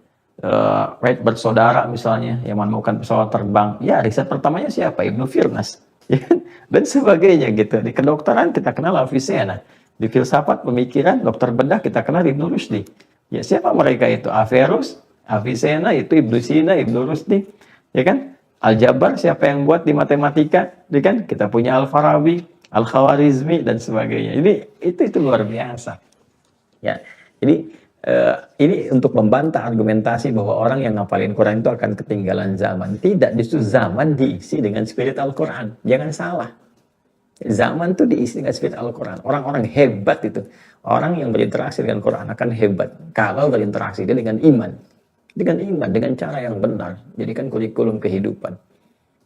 Wright bersaudara misalnya yang menemukan pesawat terbang. Ya, riset pertamanya siapa? Ibnu Firnas. Ya, dan sebagainya gitu. Di kedokteran kita kenal Avicenna. Di filsafat pemikiran dokter bedah kita kenal Ibnu Rushdi. Ya, siapa mereka itu? Averroes, Avicenna, itu Ibnu Sina, Ibnu Rushdi. Ya kan? Aljabar siapa yang buat di matematika? Ya kan? Kita punya Al-Farabi, Al-Khawarizmi dan sebagainya. Itu luar biasa. Ya. Jadi ini untuk membantah argumentasi bahwa orang yang ngapalin Quran itu akan ketinggalan zaman. Tidak, justru zaman diisi dengan spirit Al-Quran. Jangan salah. Zaman itu diisi dengan spirit Al-Quran. Orang-orang hebat itu. Orang yang berinteraksi dengan Quran akan hebat. Kalau berinteraksi dia dengan iman. Dengan iman, dengan cara yang benar. Jadikan kurikulum kehidupan.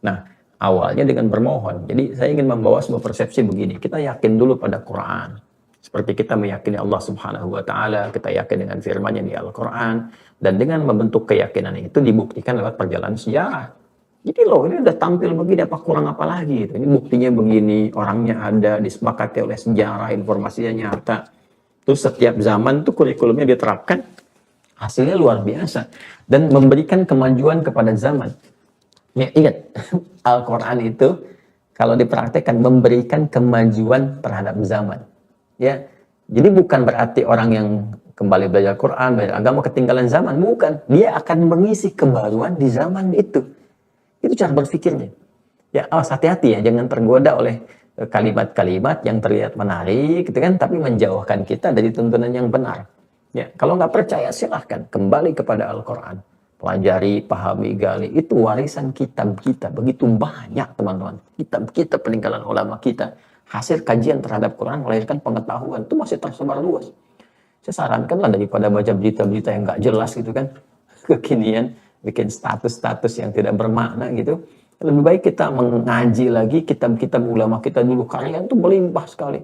Nah, awalnya dengan bermohon. Jadi saya ingin membawa sebuah persepsi begini. Kita yakin dulu pada Quran. Seperti kita meyakini Allah Subhanahu wa taala, kita yakin dengan firman-Nya di Al-Qur'an, dan dengan membentuk keyakinan itu dibuktikan lewat perjalanan sejarah. Jadi loh, ini udah tampil begini, apa kurang apa lagi gitu. Ini buktinya begini, orangnya ada, disepakati oleh sejarah, informasinya nyata. Terus setiap zaman tuh kurikulumnya diterapkan, hasilnya luar biasa dan memberikan kemajuan kepada zaman. Ya, ingat, Al-Qur'an itu kalau dipraktekkan memberikan kemajuan terhadap zaman. Ya. Jadi bukan berarti orang yang kembali belajar Quran, belajar agama ketinggalan zaman, bukan. Dia akan mengisi kebaruan di zaman itu. Itu cara berpikirnya. Ya, hati-hati ya, jangan tergoda oleh kalimat-kalimat yang terlihat menarik, gitu kan, tapi menjauhkan kita dari tuntunan yang benar. Ya, kalau nggak percaya silahkan kembali kepada Al-Quran, pelajari, pahami, gali. Itu warisan kitab kita begitu banyak, teman-teman. Kitab kita, peninggalan ulama kita, hasil kajian terhadap Quran melahirkan pengetahuan itu masih tersebar luas. Saya sarankanlah daripada baca berita-berita yang nggak jelas gitu kan, kekinian, bikin status-status yang tidak bermakna gitu. Lebih baik kita mengaji lagi kitab-kitab ulama kita dulu. Karya itu melimpah sekali.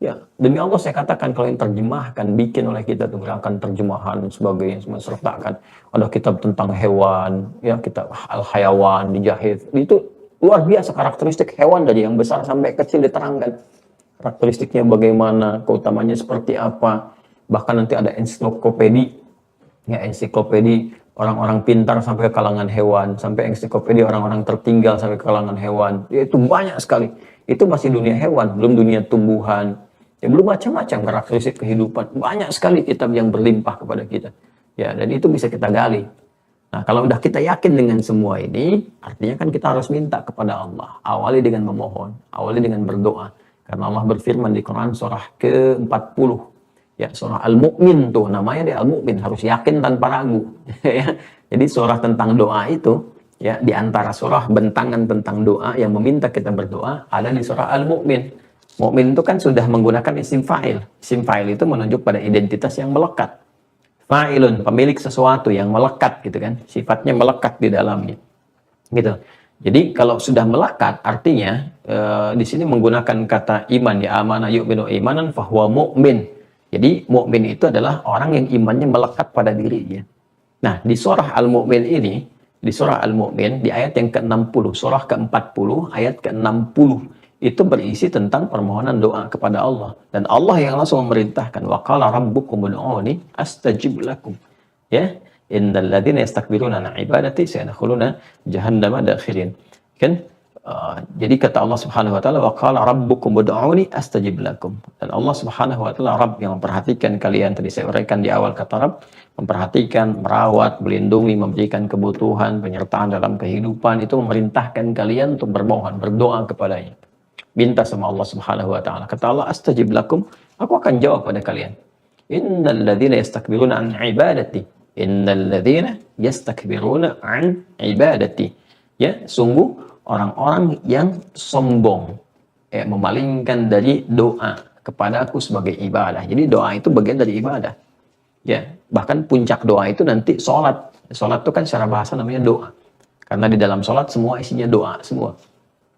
Ya, demi Allah saya katakan kalau yang terjemahkan, bikin oleh kita tuh gerakan terjemahan dan sebagainya, semua sertakan. Ada kitab tentang hewan, ya kitab Al-Hayawan dijahit. Itu luar biasa karakteristik hewan dari yang besar sampai kecil diterangkan. Karakteristiknya bagaimana, keutamanya seperti apa. Bahkan nanti ada ensiklopedi, ya ensiklopedi orang-orang pintar sampai ke kalangan hewan, sampai ensiklopedi orang-orang tertinggal sampai ke kalangan hewan. Ya, itu banyak sekali. Itu masih dunia hewan, belum dunia tumbuhan. Ya, belum macam-macam karakteristik kehidupan. Banyak sekali kitab yang berlimpah kepada kita. Ya, dan itu bisa kita gali. Nah, kalau udah kita yakin dengan semua ini, artinya kan kita harus minta kepada Allah. Awali dengan memohon, awali dengan berdoa. Karena Allah berfirman di Quran surah ke-40. Ya, surah Al-Mu'min tuh namanya dia Al-Mu'min, harus yakin tanpa ragu. Ya. Jadi surah tentang doa itu, ya, di antara surah bentangan tentang doa yang meminta kita berdoa ada di surah Al-Mu'min. Mu'min itu kan sudah menggunakan isim fa'il. Isim fa'il itu menunjuk pada identitas yang melekat. Fa'ilun, pemilik sesuatu yang melekat gitu kan, sifatnya melekat di dalamnya. Gitu. Jadi kalau sudah melekat artinya di sini menggunakan kata iman, ya amana yu'minu imanan fahuwa mu'min. Jadi mukmin itu adalah orang yang imannya melekat pada dirinya. Nah, di surah Al-Mu'min ini, di surah Al-Mu'min, di ayat yang ke-60, surah ke-40, ayat ke-60, itu berisi tentang permohonan doa kepada Allah. Dan Allah yang langsung memerintahkan, wa qala rabbukum ud'uni astajib lakum. Ya, innal ladzina yastakbiruna an ibadati sayadkhuluna jahannama dakhirin. Kan? Jadi kata Allah Subhanahu wa taala, wa qala rabbukum ud'uni astajib lakum. Dan Allah Subhanahu wa taala Rabb yang memperhatikan kalian, tadi saya uraikan di awal kata Rabb, memperhatikan, merawat, melindungi, memberikan kebutuhan, penyertaan dalam kehidupan, itu memerintahkan kalian untuk bermohon, berdoa kepadanya. Minta sama Allah Subhanahu wa taala. Kata Allah, astajib lakum, aku akan jawab pada kalian. Innal ladzina yastakbiruna an ibadati. Innal ladzina yastakbiruna an ibadati. Ya, sungguh orang-orang yang sombong, ya, memalingkan dari doa kepada aku sebagai ibadah. Jadi doa itu bagian dari ibadah. Ya, bahkan puncak doa itu nanti sholat. Sholat itu kan secara bahasa namanya doa. Karena di dalam sholat semua isinya doa semua.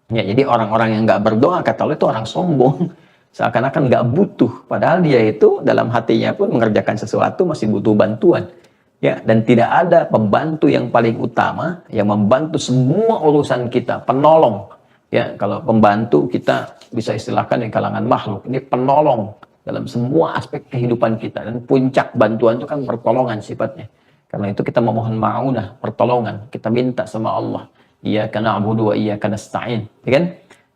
Ya, jadi orang-orang yang nggak berdoa kata Allah itu orang sombong. Seakan-akan nggak butuh. Padahal dia itu dalam hatinya pun mengerjakan sesuatu masih butuh bantuan. Ya, dan tidak ada pembantu yang paling utama yang membantu semua urusan kita, penolong. Ya, kalau pembantu kita bisa istilahkan di kalangan makhluk, ini penolong dalam semua aspek kehidupan kita. Dan puncak bantuan itu kan pertolongan sifatnya. Karena itu kita memohon ma'unah, pertolongan. Kita minta sama Allah. Iyyaka na'budu wa iyyaka nasta'in. Ya kan?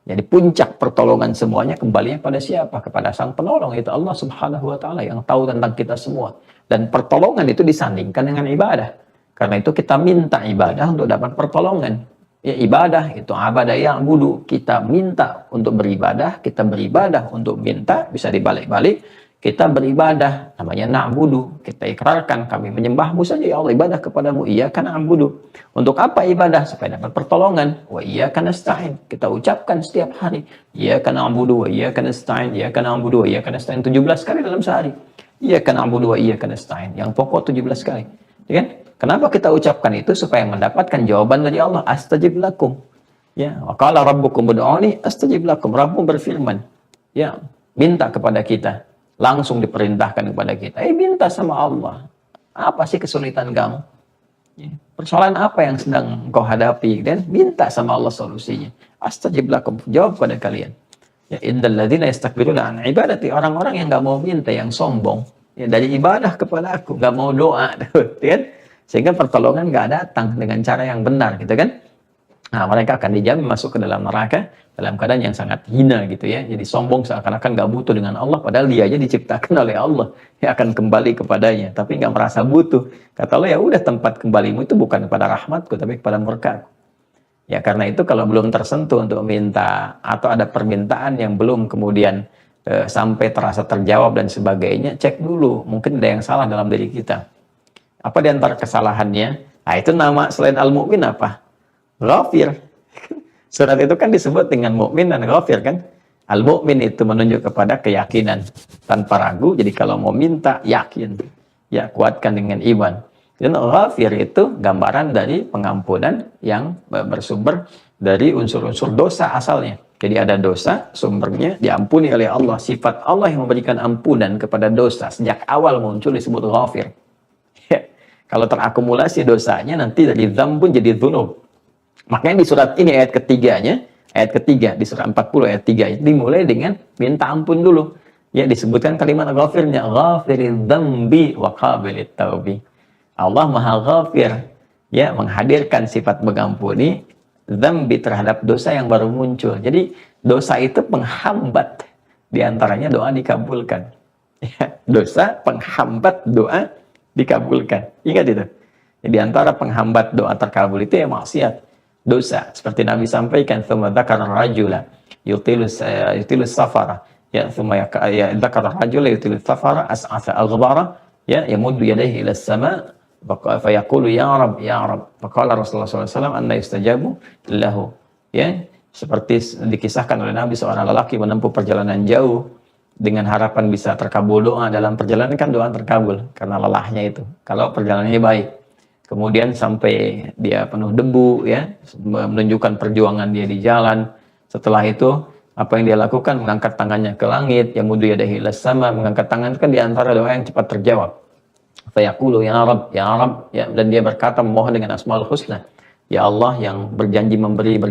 Jadi puncak pertolongan semuanya kembalinya pada siapa? Kepada sang penolong, yaitu Allah Subhanahu wa taala yang tahu tentang kita semua. Dan pertolongan itu disandingkan dengan ibadah. Karena itu kita minta ibadah untuk dapat pertolongan. Ya, ibadah itu abadah yang budu. Kita minta untuk beribadah, kita beribadah untuk minta, bisa dibalik-balik. Kita beribadah, namanya na'budu. Kita ikrarkan, kami menyembahmu saja ya Allah, ibadah kepadamu. Iyyaka na'budu. Untuk apa ibadah? Supaya dapat pertolongan. Wa iyyaka nasta'in. Kita ucapkan setiap hari. Iyyaka na'budu wa iyyaka nasta'in. Iyyaka na'budu wa iyyaka nasta'in. 17 kali dalam sehari. Iyyaka na'budu wa iyyaka nasta'in. Yang pokok 17 kali. Ya kan? Kenapa kita ucapkan itu? Supaya mendapatkan jawaban dari Allah. Astajib lakum. Ya, wa qala rabbukum ud'uni astajib lakum. Rabbmu berfirman. Ya, minta kepada kita. langsung diperintahkan kepada kita, minta sama Allah. Apa sih kesulitan kamu? Ya, persoalan apa yang sedang kau hadapi? Dan minta sama Allah solusinya. Astajib lakum, jawab pada kalian. Ya, innal ladzina yastakbiruna an ibadati, orang-orang yang nggak mau minta, yang sombong, ya, dari ibadah kepada aku, nggak mau doa, kan? Sehingga pertolongan nggak datang dengan cara yang benar, gitu kan? Nah, mereka akan dijamin masuk ke dalam neraka dalam keadaan yang sangat hina, gitu ya. Jadi sombong seakan-akan nggak butuh dengan Allah, padahal dia aja diciptakan oleh Allah, yang akan kembali kepadanya, tapi nggak merasa butuh. Kata Allah, ya udah, tempat kembalimu itu bukan kepada rahmatku, tapi kepada murkaku. Ya, karena itu kalau belum tersentuh untuk minta, atau ada permintaan yang belum kemudian sampai terasa terjawab dan sebagainya, cek dulu, mungkin ada yang salah dalam diri kita. Apa di antara kesalahannya? Nah, itu nama selain Al-Mu'min apa? Ghafir. Surat itu kan disebut dengan Mu'min dan Ghafir, kan? Al-Mu'min itu menunjuk kepada keyakinan tanpa ragu, jadi kalau mau minta, yakin. Ya, kuatkan dengan iman. Dan Ghafir itu gambaran dari pengampunan yang bersumber dari unsur-unsur dosa asalnya. Jadi ada dosa, sumbernya diampuni oleh Allah. Sifat Allah yang memberikan ampunan kepada dosa sejak awal muncul disebut Ghafir. Ya. Kalau terakumulasi dosanya, nanti dari dzambun jadi dzunub. Makanya di surat ini ayat ketiganya, ayat ketiga di surat 40 ayat 3 itu dimulai dengan minta ampun dulu. Ya, disebutkan kalimat ghafirnya, ghafiriz dzambi wa qabilit taubi. Allah Maha Ghafir, ya, menghadirkan sifat mengampuni dzambi terhadap dosa yang baru muncul. Jadi dosa itu penghambat di antaranya doa dikabulkan. Ya, dosa penghambat doa dikabulkan. Ingat itu. Di antara penghambat doa terkabul itu ya maksiat, dosa. Seperti Nabi sampaikan, tsumma dzakara rajula yutilus safara, ya, tsumma ya dzakara rajula yutilus safara as'asa aghbara, ya, yamuddu yadayhi ila as-sama' fa yaqulu ya rab ya rab. Faqala Rasulullah sallallahu alaihi wasallam, anna yustajabu lahu. Ya, seperti dikisahkan oleh Nabi, seorang lelaki menempuh perjalanan jauh dengan harapan bisa terkabul doa. Dalam perjalanan kan doa terkabul karena lelahnya itu, kalau perjalanannya baik. Kemudian sampai dia penuh debu, ya, menunjukkan perjuangan dia di jalan. Setelah itu, apa yang dia lakukan? Mengangkat tangannya ke langit, ya mudu yadahi ilas sama. Mengangkat tangan itu kan di antara doa yang cepat terjawab. Fayaqulu ya Rab, ya Rab, ya, dan dia berkata memohon dengan Asmaul Husna. Ya Allah yang berjanji memberi,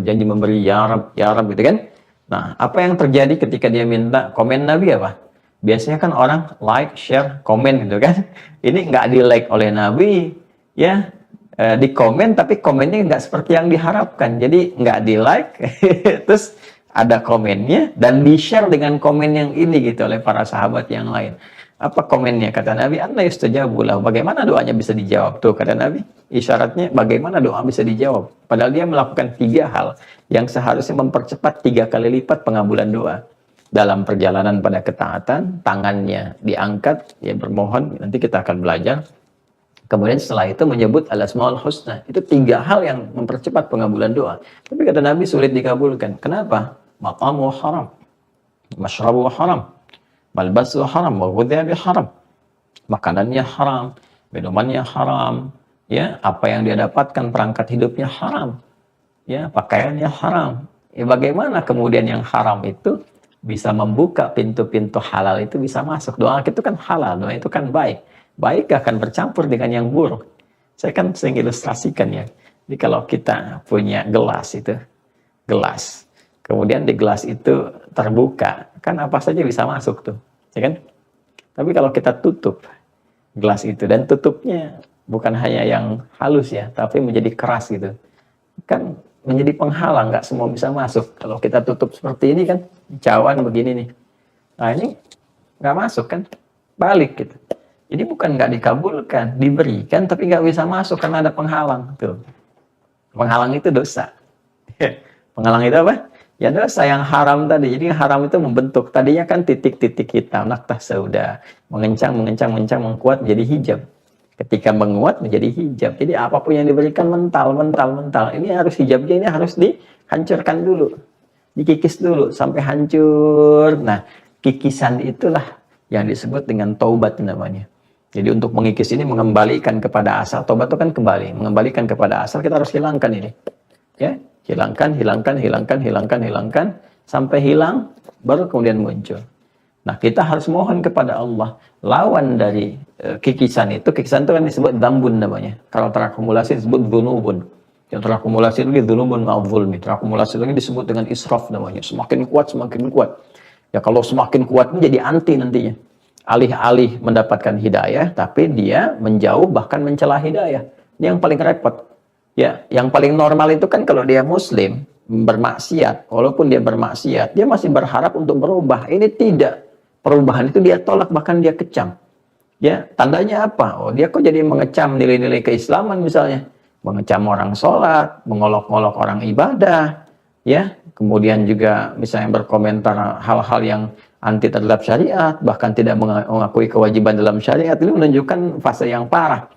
ya Rab, gitu kan? Nah, apa yang terjadi ketika dia minta? Komen Nabi apa? Biasanya kan orang like, share, komen, gitu kan? Ini nggak di like oleh Nabi, ya, di komen, tapi komennya nggak seperti yang diharapkan. Jadi nggak di like, terus ada komennya, dan di share dengan komen yang ini gitu oleh para sahabat yang lain. Apa komennya? Kata Nabi, anna yustajabu lahu. Bagaimana doanya bisa dijawab? Tuh, kata Nabi, isyaratnya bagaimana doa bisa dijawab. Padahal dia melakukan 3 hal yang seharusnya mempercepat 3 kali lipat pengabulan doa. Dalam perjalanan pada ketaatan, tangannya diangkat, ya, bermohon. Nanti kita akan belajar. Kemudian setelah itu menyebut al-asmaul husna. Itu 3 hal yang mempercepat pengabulan doa. Tapi kata Nabi sulit dikabulkan. Kenapa? Maqamu haram, mashrabu haram, malbasu haram, wa ghudhiya bi haram. Makanannya haram, minumannya haram, ya, apa yang dia dapatkan perangkat hidupnya haram, ya, pakaiannya haram. Ya, bagaimana kemudian yang haram itu bisa membuka pintu-pintu halal itu bisa masuk? Doa itu kan halal, doa itu kan baik. Baik akan bercampur dengan yang buruk. Saya kan sering ilustrasikan, ya. Jadi kalau kita punya gelas itu, gelas, kemudian di gelas itu terbuka, kan apa saja bisa masuk tuh, ya kan? Tapi kalau kita tutup gelas itu, dan tutupnya bukan hanya yang halus, ya, tapi menjadi keras gitu, kan menjadi penghalang, nggak semua bisa masuk. Kalau kita tutup seperti ini kan, cawan begini nih, nah ini nggak masuk kan, balik gitu. Jadi bukan nggak dikabulkan, diberikan, tapi nggak bisa masuk karena ada penghalang. Tuh. Penghalang itu dosa. Penghalang itu apa? Ya dosa yang haram tadi. Jadi haram itu membentuk. Tadinya kan titik-titik hitam, naktah sauda, mengencang, mengkuat menjadi hijab. Ketika menguat menjadi hijab. Jadi apapun yang diberikan mental. Ini harus hijabnya, ini harus dihancurkan dulu. Dikikis dulu sampai hancur. Nah, kikisan itulah yang disebut dengan taubat namanya. Jadi untuk mengikis ini mengembalikan kepada asal. Taubat itu kan kembali, mengembalikan kepada asal. Kita harus hilangkan ini. Ya, hilangkan sampai hilang, baru kemudian muncul. Nah, kita harus mohon kepada Allah. Lawan dari kikisan itu kan disebut dambun namanya. Kalau terakumulasi disebut dzunubun. Yang terakumulasi lagi dzunubun ma'dzulmi. Terakumulasi lagi disebut dengan israf namanya. Semakin kuat, semakin kuat. Ya kalau semakin kuat ini jadi anti nantinya. Alih-alih mendapatkan hidayah, tapi dia menjauh bahkan mencela hidayah. Ini yang paling repot. Ya, yang paling normal itu kan kalau dia muslim, bermaksiat, walaupun dia bermaksiat, dia masih berharap untuk berubah. Ini tidak. Perubahan itu dia tolak, bahkan dia kecam. Ya, tandanya apa? Oh, dia kok jadi mengecam nilai-nilai keislaman misalnya. Mengecam orang sholat, mengolok-olok orang ibadah, ya. Kemudian juga misalnya berkomentar hal-hal yang anti terhadap syariat, bahkan tidak mengakui kewajiban dalam syariat. Ini menunjukkan fase yang parah.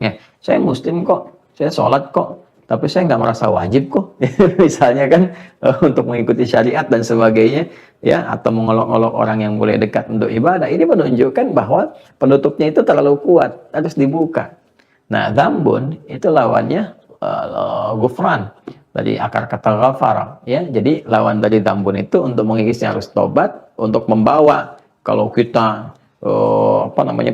Ya, saya muslim kok, saya sholat kok, tapi saya nggak merasa wajib kok. Misalnya kan untuk mengikuti syariat dan sebagainya, ya, atau mengolok-olok orang yang boleh dekat untuk ibadah. Ini menunjukkan bahwa penutupnya itu terlalu kuat, harus dibuka. Nah, dzambun itu lawannya ghufran, dari akar kata ghafara, ya. Jadi lawan dari dzambun itu untuk mengikisnya harus tobat, untuk membawa kalau kita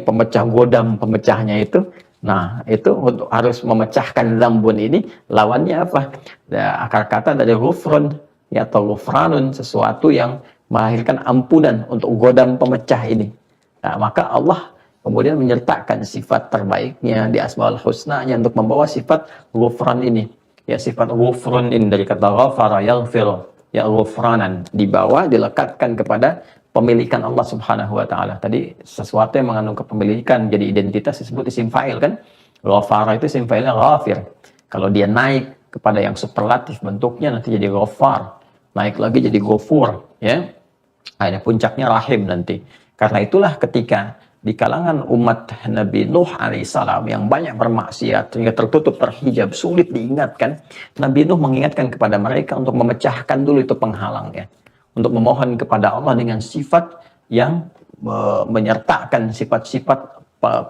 pemecah godam pemecahnya itu. Nah, itu untuk harus memecahkan dzambun ini, lawannya apa? Akar kata dari ghufran, ya, atau ghufranun, sesuatu yang melahirkan ampunan untuk godam pemecah ini. Nah, maka Allah kemudian menyertakan sifat terbaiknya di Asmaul Husna-Nya untuk membawa sifat ghufran ini. Ya, sifat ghufran ini dari kata ghafara yaghfiru, ya, ghufranan, dibawa dilekatkan kepada pemilikan Allah Subhanahu wa taala. Tadi sesuatu yang mengandung kepemilikan jadi identitas disebut isim fa'il kan? Ghafara itu isim fa'ilnya ghafir. Kalau dia naik kepada yang superlatif bentuknya nanti jadi ghafar. Naik lagi jadi ghafur, ya. Ada puncaknya rahim nanti. Karena itulah ketika di kalangan umat Nabi Nuh alaihissalam yang banyak bermaksiat sehingga tertutup terhijab, sulit diingatkan, Nabi Nuh mengingatkan kepada mereka untuk memecahkan dulu itu penghalangnya. Untuk memohon kepada Allah dengan sifat yang menyertakan sifat-sifat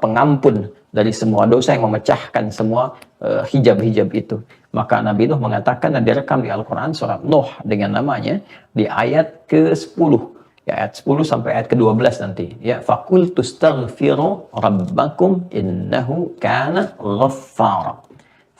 pengampun dari semua dosa, yang memecahkan semua hijab-hijab itu. Maka Nabi Nuh mengatakan dan direkam di Al-Quran surat Nuh dengan namanya di ayat ke-10. Ya, ayat 10 sampai ayat ke-12 nanti. Ya, faqultu astaghfiru rabbakum innahu kana ghaffara.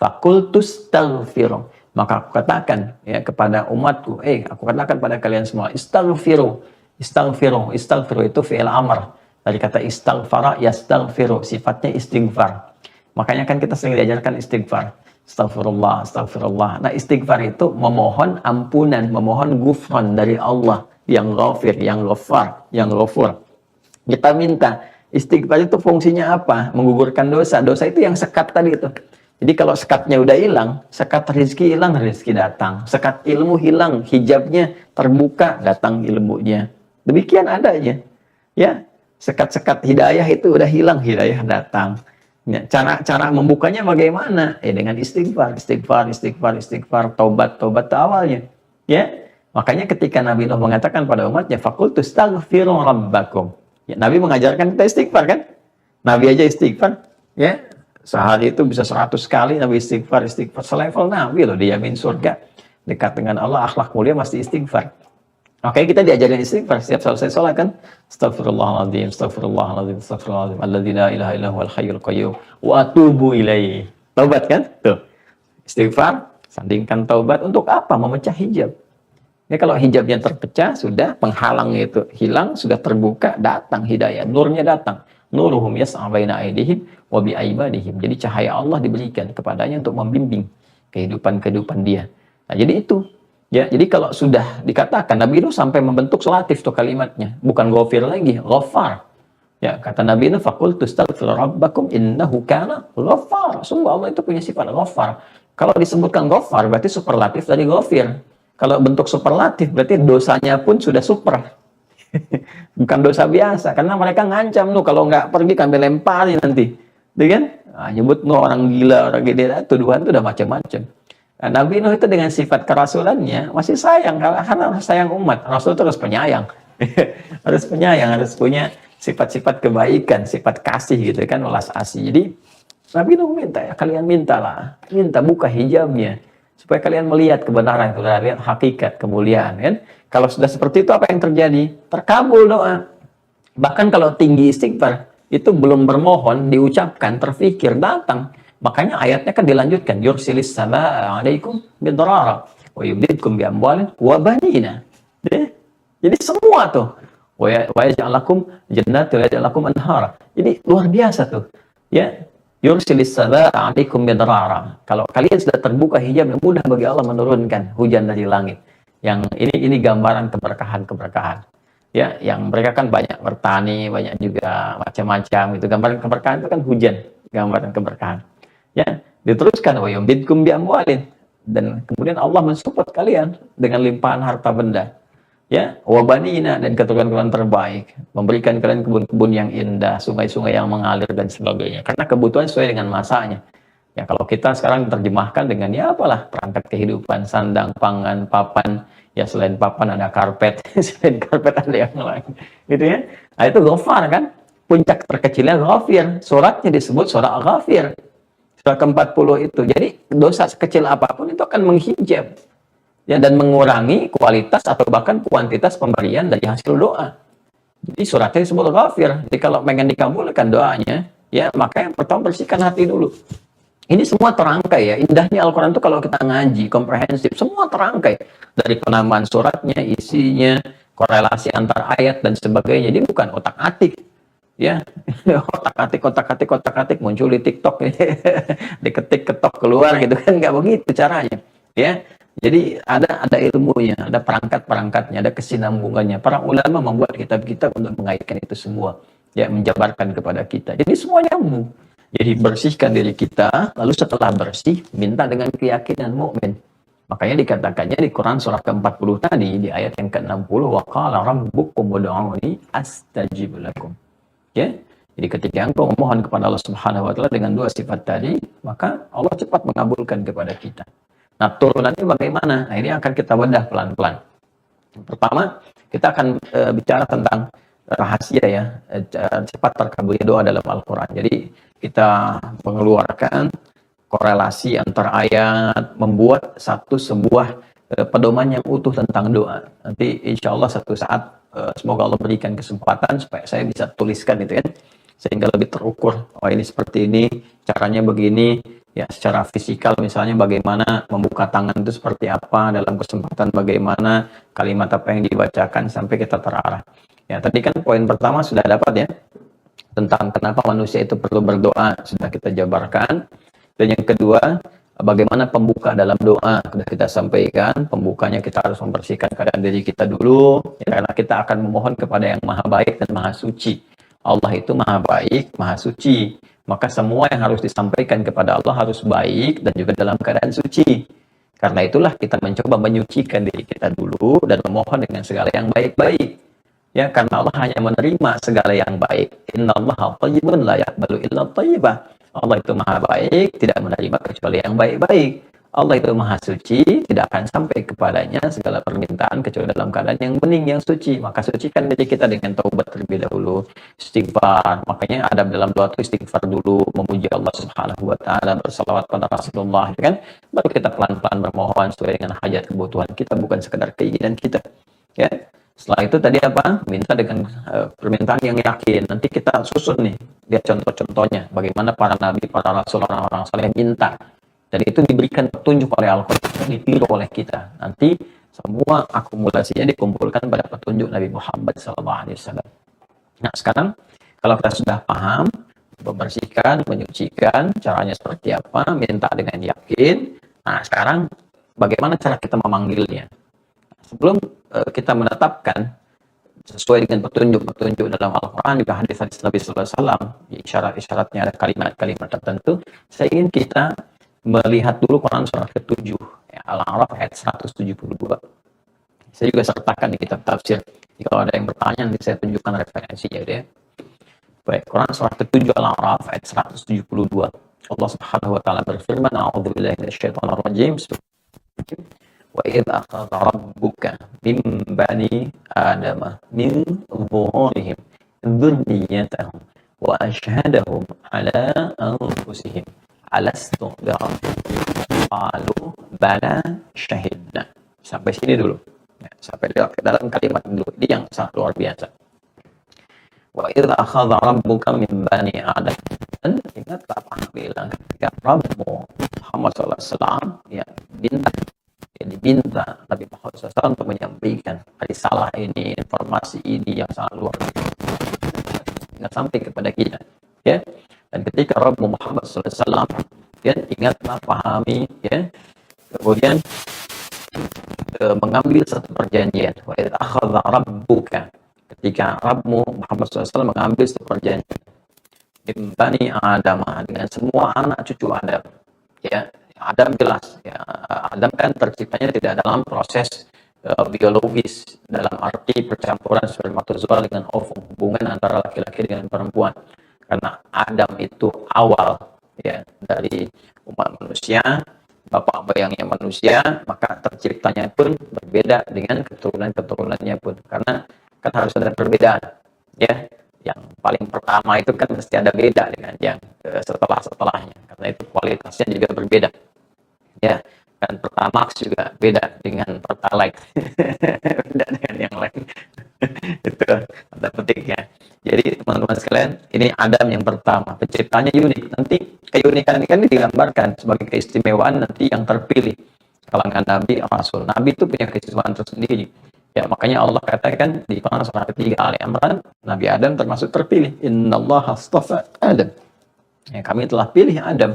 Faqultu astaghfiru. Maka aku katakan, ya, kepada umatku, aku katakan pada kalian semua, istaghfiru. Istaghfiru. Istaghfiru itu fi'il amr. Dari kata istaghfara, yastaghfiru. Sifatnya istighfar. Makanya kan kita sering diajarkan istighfar. Astaghfirullah, astaghfirullah. Nah, istighfar itu memohon ampunan, memohon ghufran dari Allah yang ghafir, yang ghafar, yang ghafur. Kita minta. Istighfar itu fungsinya apa? Menggugurkan dosa. Dosa itu yang sekat tadi itu. Jadi kalau sekatnya udah hilang, sekat rezeki hilang, rezeki datang. Sekat ilmu hilang, hijabnya terbuka, datang ilmunya. Demikian adanya. Ya, sekat-sekat hidayah itu udah hilang, hidayah datang. Ya, cara membukanya bagaimana? Dengan istighfar, istighfar, istighfar, istighfar, taubat awalnya. Ya, makanya ketika Nabi Nuh mengatakan pada umatnya, faqultu astaghfiru rabbakum. Ya, Nabi mengajarkan kita istighfar kan? Nabi aja istighfar, ya. Sehari itu bisa 100 kali Nabi istighfar. Selevel Nabi loh, dijamin surga. Dekat dengan Allah, akhlak mulia mesti istighfar. Oke, kita diajarin istighfar setiap selesai sholat kan? Astagfirullahaladzim, astagfirullahaladzim, astagfirullahaladzim, alladzi la ilaha illa huwal hayyul qayyum, wa atubu ilaihi. Taubat kan? Tuh. Istighfar, sandingkan taubat untuk apa? Memecah hijab. Ya, kalau hijabnya terpecah, sudah penghalangnya itu hilang, sudah terbuka, datang hidayah, nurnya datang. Nuruhum yas'a baina aydihim wa bi aymanihim. Jadi cahaya Allah diberikan kepadanya untuk membimbing kehidupan dia. Nah, jadi itu. Ya, jadi kalau sudah dikatakan, Nabi Nuh sampai membentuk solatif tuh kalimatnya, bukan ghafir lagi, ghafar. Ya, kata Nabi Nuh, faqultu astaghfiru rabbakum innahu kana ghaffar. Sungguh Allah itu punya sifat ghafar. Kalau disebutkan ghafar berarti superlatif dari ghafir. Kalau bentuk superlatif berarti dosanya pun sudah super. Bukan dosa biasa, karena mereka ngancam tuh kalau nggak pergi kami lemparin nanti, gitu kan? Nah, nyebut orang gila, orang gila, tuduhan itu udah macam-macam. Nah, Nabi Nuh itu dengan sifat kerasulannya masih sayang, karena sayang umat. Rasul itu harus penyayang, harus penyayang, harus punya sifat-sifat kebaikan, sifat kasih gitu kan, welas asih. Jadi Nabi Nuh minta, ya kalian mintalah, minta buka hijabnya supaya kalian melihat kebenaran, kalian lihat hakikat kemuliaan kan. Kalau sudah seperti itu apa yang terjadi? Terkabul doa. Bahkan kalau tinggi istighfar, itu belum bermohon, diucapkan, terfikir, datang. Makanya ayatnya kan dilanjutkan. Yursilis sama alaikum bidarara. Wa yubdidkum bi amwalin wa banina. Jadi semua tuh. Wa yaj'alakum jannati wa yaj'alakum anhara. Jadi luar biasa tuh. Ya. Yursilis sama alaikum bidarara. Kalau kalian sudah terbuka hijab, mudah bagi Allah menurunkan hujan dari langit. Yang ini gambaran keberkahan. Ya, yang mereka kan banyak bertani, banyak juga macam-macam itu. Gambaran keberkahan itu kan hujan, gambaran keberkahan. Ya, diteruskan wa yumdidkum bi amwalin, dan kemudian Allah mensupport kalian dengan limpahan harta benda. Ya, wa banina, dan keturunan terbaik, memberikan kalian kebun-kebun yang indah, sungai-sungai yang mengalir dan sebagainya. Karena kebutuhan sesuai dengan masanya. Ya, kalau kita sekarang terjemahkan dengan ya apalah perangkat kehidupan, sandang, pangan, papan, ya selain papan ada karpet, selain karpet ada yang lain, gitu ya. Nah, itu ghafar kan, puncak terkecilnya ghafir, suratnya disebut surat ghafir, surat ke-40 itu. Jadi dosa sekecil apapun itu akan menghijab ya, dan mengurangi kualitas atau bahkan kuantitas pemberian dari hasil doa. Jadi suratnya disebut ghafir. Jadi kalau pengen dikabulkan doanya, ya maka yang pertama bersihkan hati dulu. Ini semua terangkai ya. Indahnya Al-Quran itu kalau kita ngaji, komprehensif, semua terangkai. Dari penamaan suratnya, isinya, korelasi antar ayat, dan sebagainya. Jadi bukan otak-atik. Ya, otak-atik, muncul di TikTok. Diketik, ketok, keluar gitu kan. Nggak begitu caranya. Ya, jadi ada ilmunya, ada perangkat-perangkatnya, ada kesinambungannya. Para ulama membuat kitab-kitab untuk mengaitkan itu semua. Ya, menjabarkan kepada kita. Jadi semua nyambung. Jadi bersihkan diri kita, lalu setelah bersih, minta dengan keyakinan mukmin. Makanya dikatakannya di Quran surah ke-40 tadi, di ayat yang ke-60, wa qala rabbukum ud'uni astajib lakum. Ya, jadi ketika engkau memohon kepada Allah Subhanahu wa taala dengan dua sifat tadi, maka Allah cepat mengabulkan kepada kita. Nah, turunannya bagaimana? Nah, ini akan kita bedah pelan-pelan. Pertama, kita akan bicara tentang rahasia ya, cepat terkabulnya doa dalam Al-Quran. Jadi kita mengeluarkan korelasi antar ayat, membuat sebuah pedoman yang utuh tentang doa. Nanti insya Allah satu saat semoga Allah berikan kesempatan supaya saya bisa tuliskan itu ya, sehingga lebih terukur. Oh ini seperti ini, caranya begini. Ya, secara fisikal misalnya bagaimana membuka tangan itu seperti apa, dalam kesempatan bagaimana, kalimat apa yang dibacakan sampai kita terarah. Ya, tadi kan poin pertama sudah dapat ya, tentang kenapa manusia itu perlu berdoa, sudah kita jabarkan. Dan yang kedua, bagaimana pembuka dalam doa, sudah kita sampaikan. Pembukanya kita harus membersihkan keadaan diri kita dulu, ya, karena kita akan memohon kepada yang maha baik dan maha suci. Allah itu maha baik, maha suci. Maka semua yang harus disampaikan kepada Allah harus baik dan juga dalam keadaan suci. Karena itulah kita mencoba menyucikan diri kita dulu dan memohon dengan segala yang baik-baik. Ya, karena Allah hanya menerima segala yang baik. Innallaha thayyibun la yaqbalu illa thayyibah. Allah itu maha baik, tidak menerima kecuali yang baik-baik. Allah itu maha suci, tidak akan sampai kepadanya segala permintaan kecuali dalam keadaan yang bening, yang suci. Maka sucikan diri kita dengan taubat terlebih dahulu, istighfar. Makanya ada dalam doa itu istighfar dulu, memuji Allah Subhanahu wa taala, bersalawat pada Rasulullah, kan? Baru kita pelan-pelan bermohon sesuai dengan hajat kebutuhan kita, bukan sekedar keinginan kita. Ya. Setelah itu tadi apa? Minta dengan permintaan yang yakin. Nanti kita susun nih, lihat contoh-contohnya. Bagaimana para nabi, para rasul, orang-orang saleh minta. Dan itu diberikan petunjuk oleh Al-Quran, ditiru oleh kita. Nanti semua akumulasinya dikumpulkan pada petunjuk Nabi Muhammad SAW. Nah sekarang, kalau kita sudah paham, membersihkan, menyucikan, caranya seperti apa, minta dengan yakin. Nah sekarang, bagaimana cara kita memanggilnya? Sebelum kita menetapkan sesuai dengan petunjuk-petunjuk dalam Al-Quran, juga hadis-hadis Nabi SAW, isyarat-isyaratnya ada kalimat-kalimat tertentu, saya ingin kita melihat dulu Quran surah ke-7, ya, Al-A'raf ayat 172. Saya juga sertakan di kitab tafsir. Jadi kalau ada yang bertanya, nanti saya tunjukkan referensinya deh. Baik, Quran surah ke-7 Al-A'raf ayat 172. Allah Subhanahu wa taala berfirman, "A'udzubillahi minasyaitonir rajim. Wa idz akhadha rabbuka min bani adama min dhuhurihim dzurriyyatahum wa asyhadahum ala anfusihim alastu birabbikum qalu bala syahidna." Sampai sini dulu. Ya, sampai ke dalam kalimat dulu ini yang sangat luar biasa. Wa idza akhadha rabbuka min bani Adam. Dan ingatlah apabila ketika Rabbimu Muhammad SAW ya diminta Nabi Muhammad SAW untuk menyampaikan risalah ini, informasi ini yang sangat luar biasa sampai kepada kita, ya. Dan ketika Rabbimu Muhammad SAW ya ingatlah, pahami, ya, kemudian mengambil satu perjanjian. Wa idza akhadha rabbuka, ketika Rabbmu Muhammad SAW mengambil satu perjanjian min bani Adam, dengan semua anak cucu Adam, ya. Adam jelas, ya, Adam kan terciptanya tidak dalam proses biologis, dalam arti percampuran spermatozoa dengan ovum, hubungan antara laki-laki dengan perempuan, karena Adam itu awal, ya, dari umat manusia, bapak bayangnya manusia, maka terciptanya pun berbeda dengan keturunan-keturunannya pun, karena kan harus ada perbedaan, ya. Yang paling pertama itu kan mesti ada beda dengan yang setelahnya, karena itu kualitasnya juga berbeda, ya. Dan Pertamax juga beda dengan Pertalite, beda dengan yang lain. Itu ada petiknya. Jadi teman-teman sekalian, ini Adam yang pertama, penciptanya unik. Nanti keunikan ini digambarkan sebagai keistimewaan nanti yang terpilih kalangan Nabi Rasul. Nabi itu punya keistimewaan tersendiri. Ya, makanya Allah katakan di Quran surah ketiga Ali Imran, Nabi Adam termasuk terpilih. Innallaha astafa Adam. Ya, kami telah pilih Adam,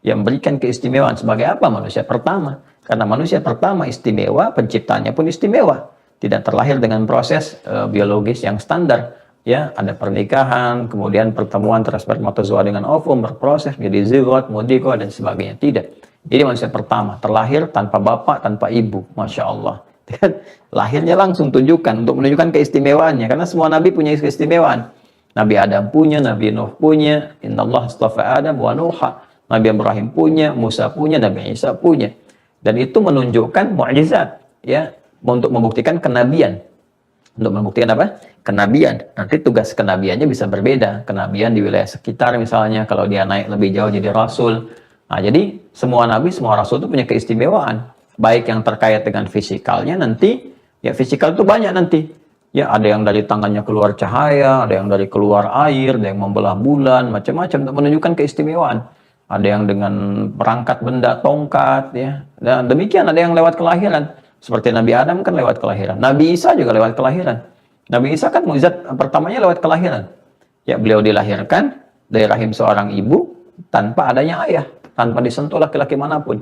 yang berikan keistimewaan sebagai apa? Manusia pertama. Karena manusia pertama istimewa, penciptanya pun istimewa. Tidak terlahir dengan proses biologis yang standar. Ya, ada pernikahan, kemudian pertemuan antara spermatozoa dengan ovum, berproses menjadi zigot, mudiko, dan sebagainya. Tidak. Jadi manusia pertama terlahir tanpa bapak, tanpa ibu. Masya Allah. Lahirnya langsung tunjukkan, untuk menunjukkan keistimewaannya, karena semua nabi punya keistimewaan. Nabi Adam punya, Nabi Nuh punya, Innallaha astafa Adam wa Nuha. Nabi Ibrahim punya, Musa punya, Nabi Isa punya. Dan itu menunjukkan mukjizat, ya, untuk membuktikan kenabian. Untuk membuktikan apa? Kenabian. Nanti tugas kenabiannya bisa berbeda. Kenabian di wilayah sekitar misalnya, kalau dia naik lebih jauh jadi rasul. Nah, jadi semua nabi, semua rasul itu punya keistimewaan. Baik yang terkait dengan fisikalnya nanti, ya fisikal itu banyak nanti. Ya, ada yang dari tangannya keluar cahaya, ada yang dari keluar air, ada yang membelah bulan, macam-macam untuk menunjukkan keistimewaan. Ada yang dengan perangkat benda, tongkat, ya. Dan demikian ada yang lewat kelahiran. Seperti Nabi Adam kan lewat kelahiran. Nabi Isa juga lewat kelahiran. Nabi Isa kan mukjizat pertamanya lewat kelahiran. Ya, beliau dilahirkan dari rahim seorang ibu tanpa adanya ayah, tanpa disentuh laki-laki manapun.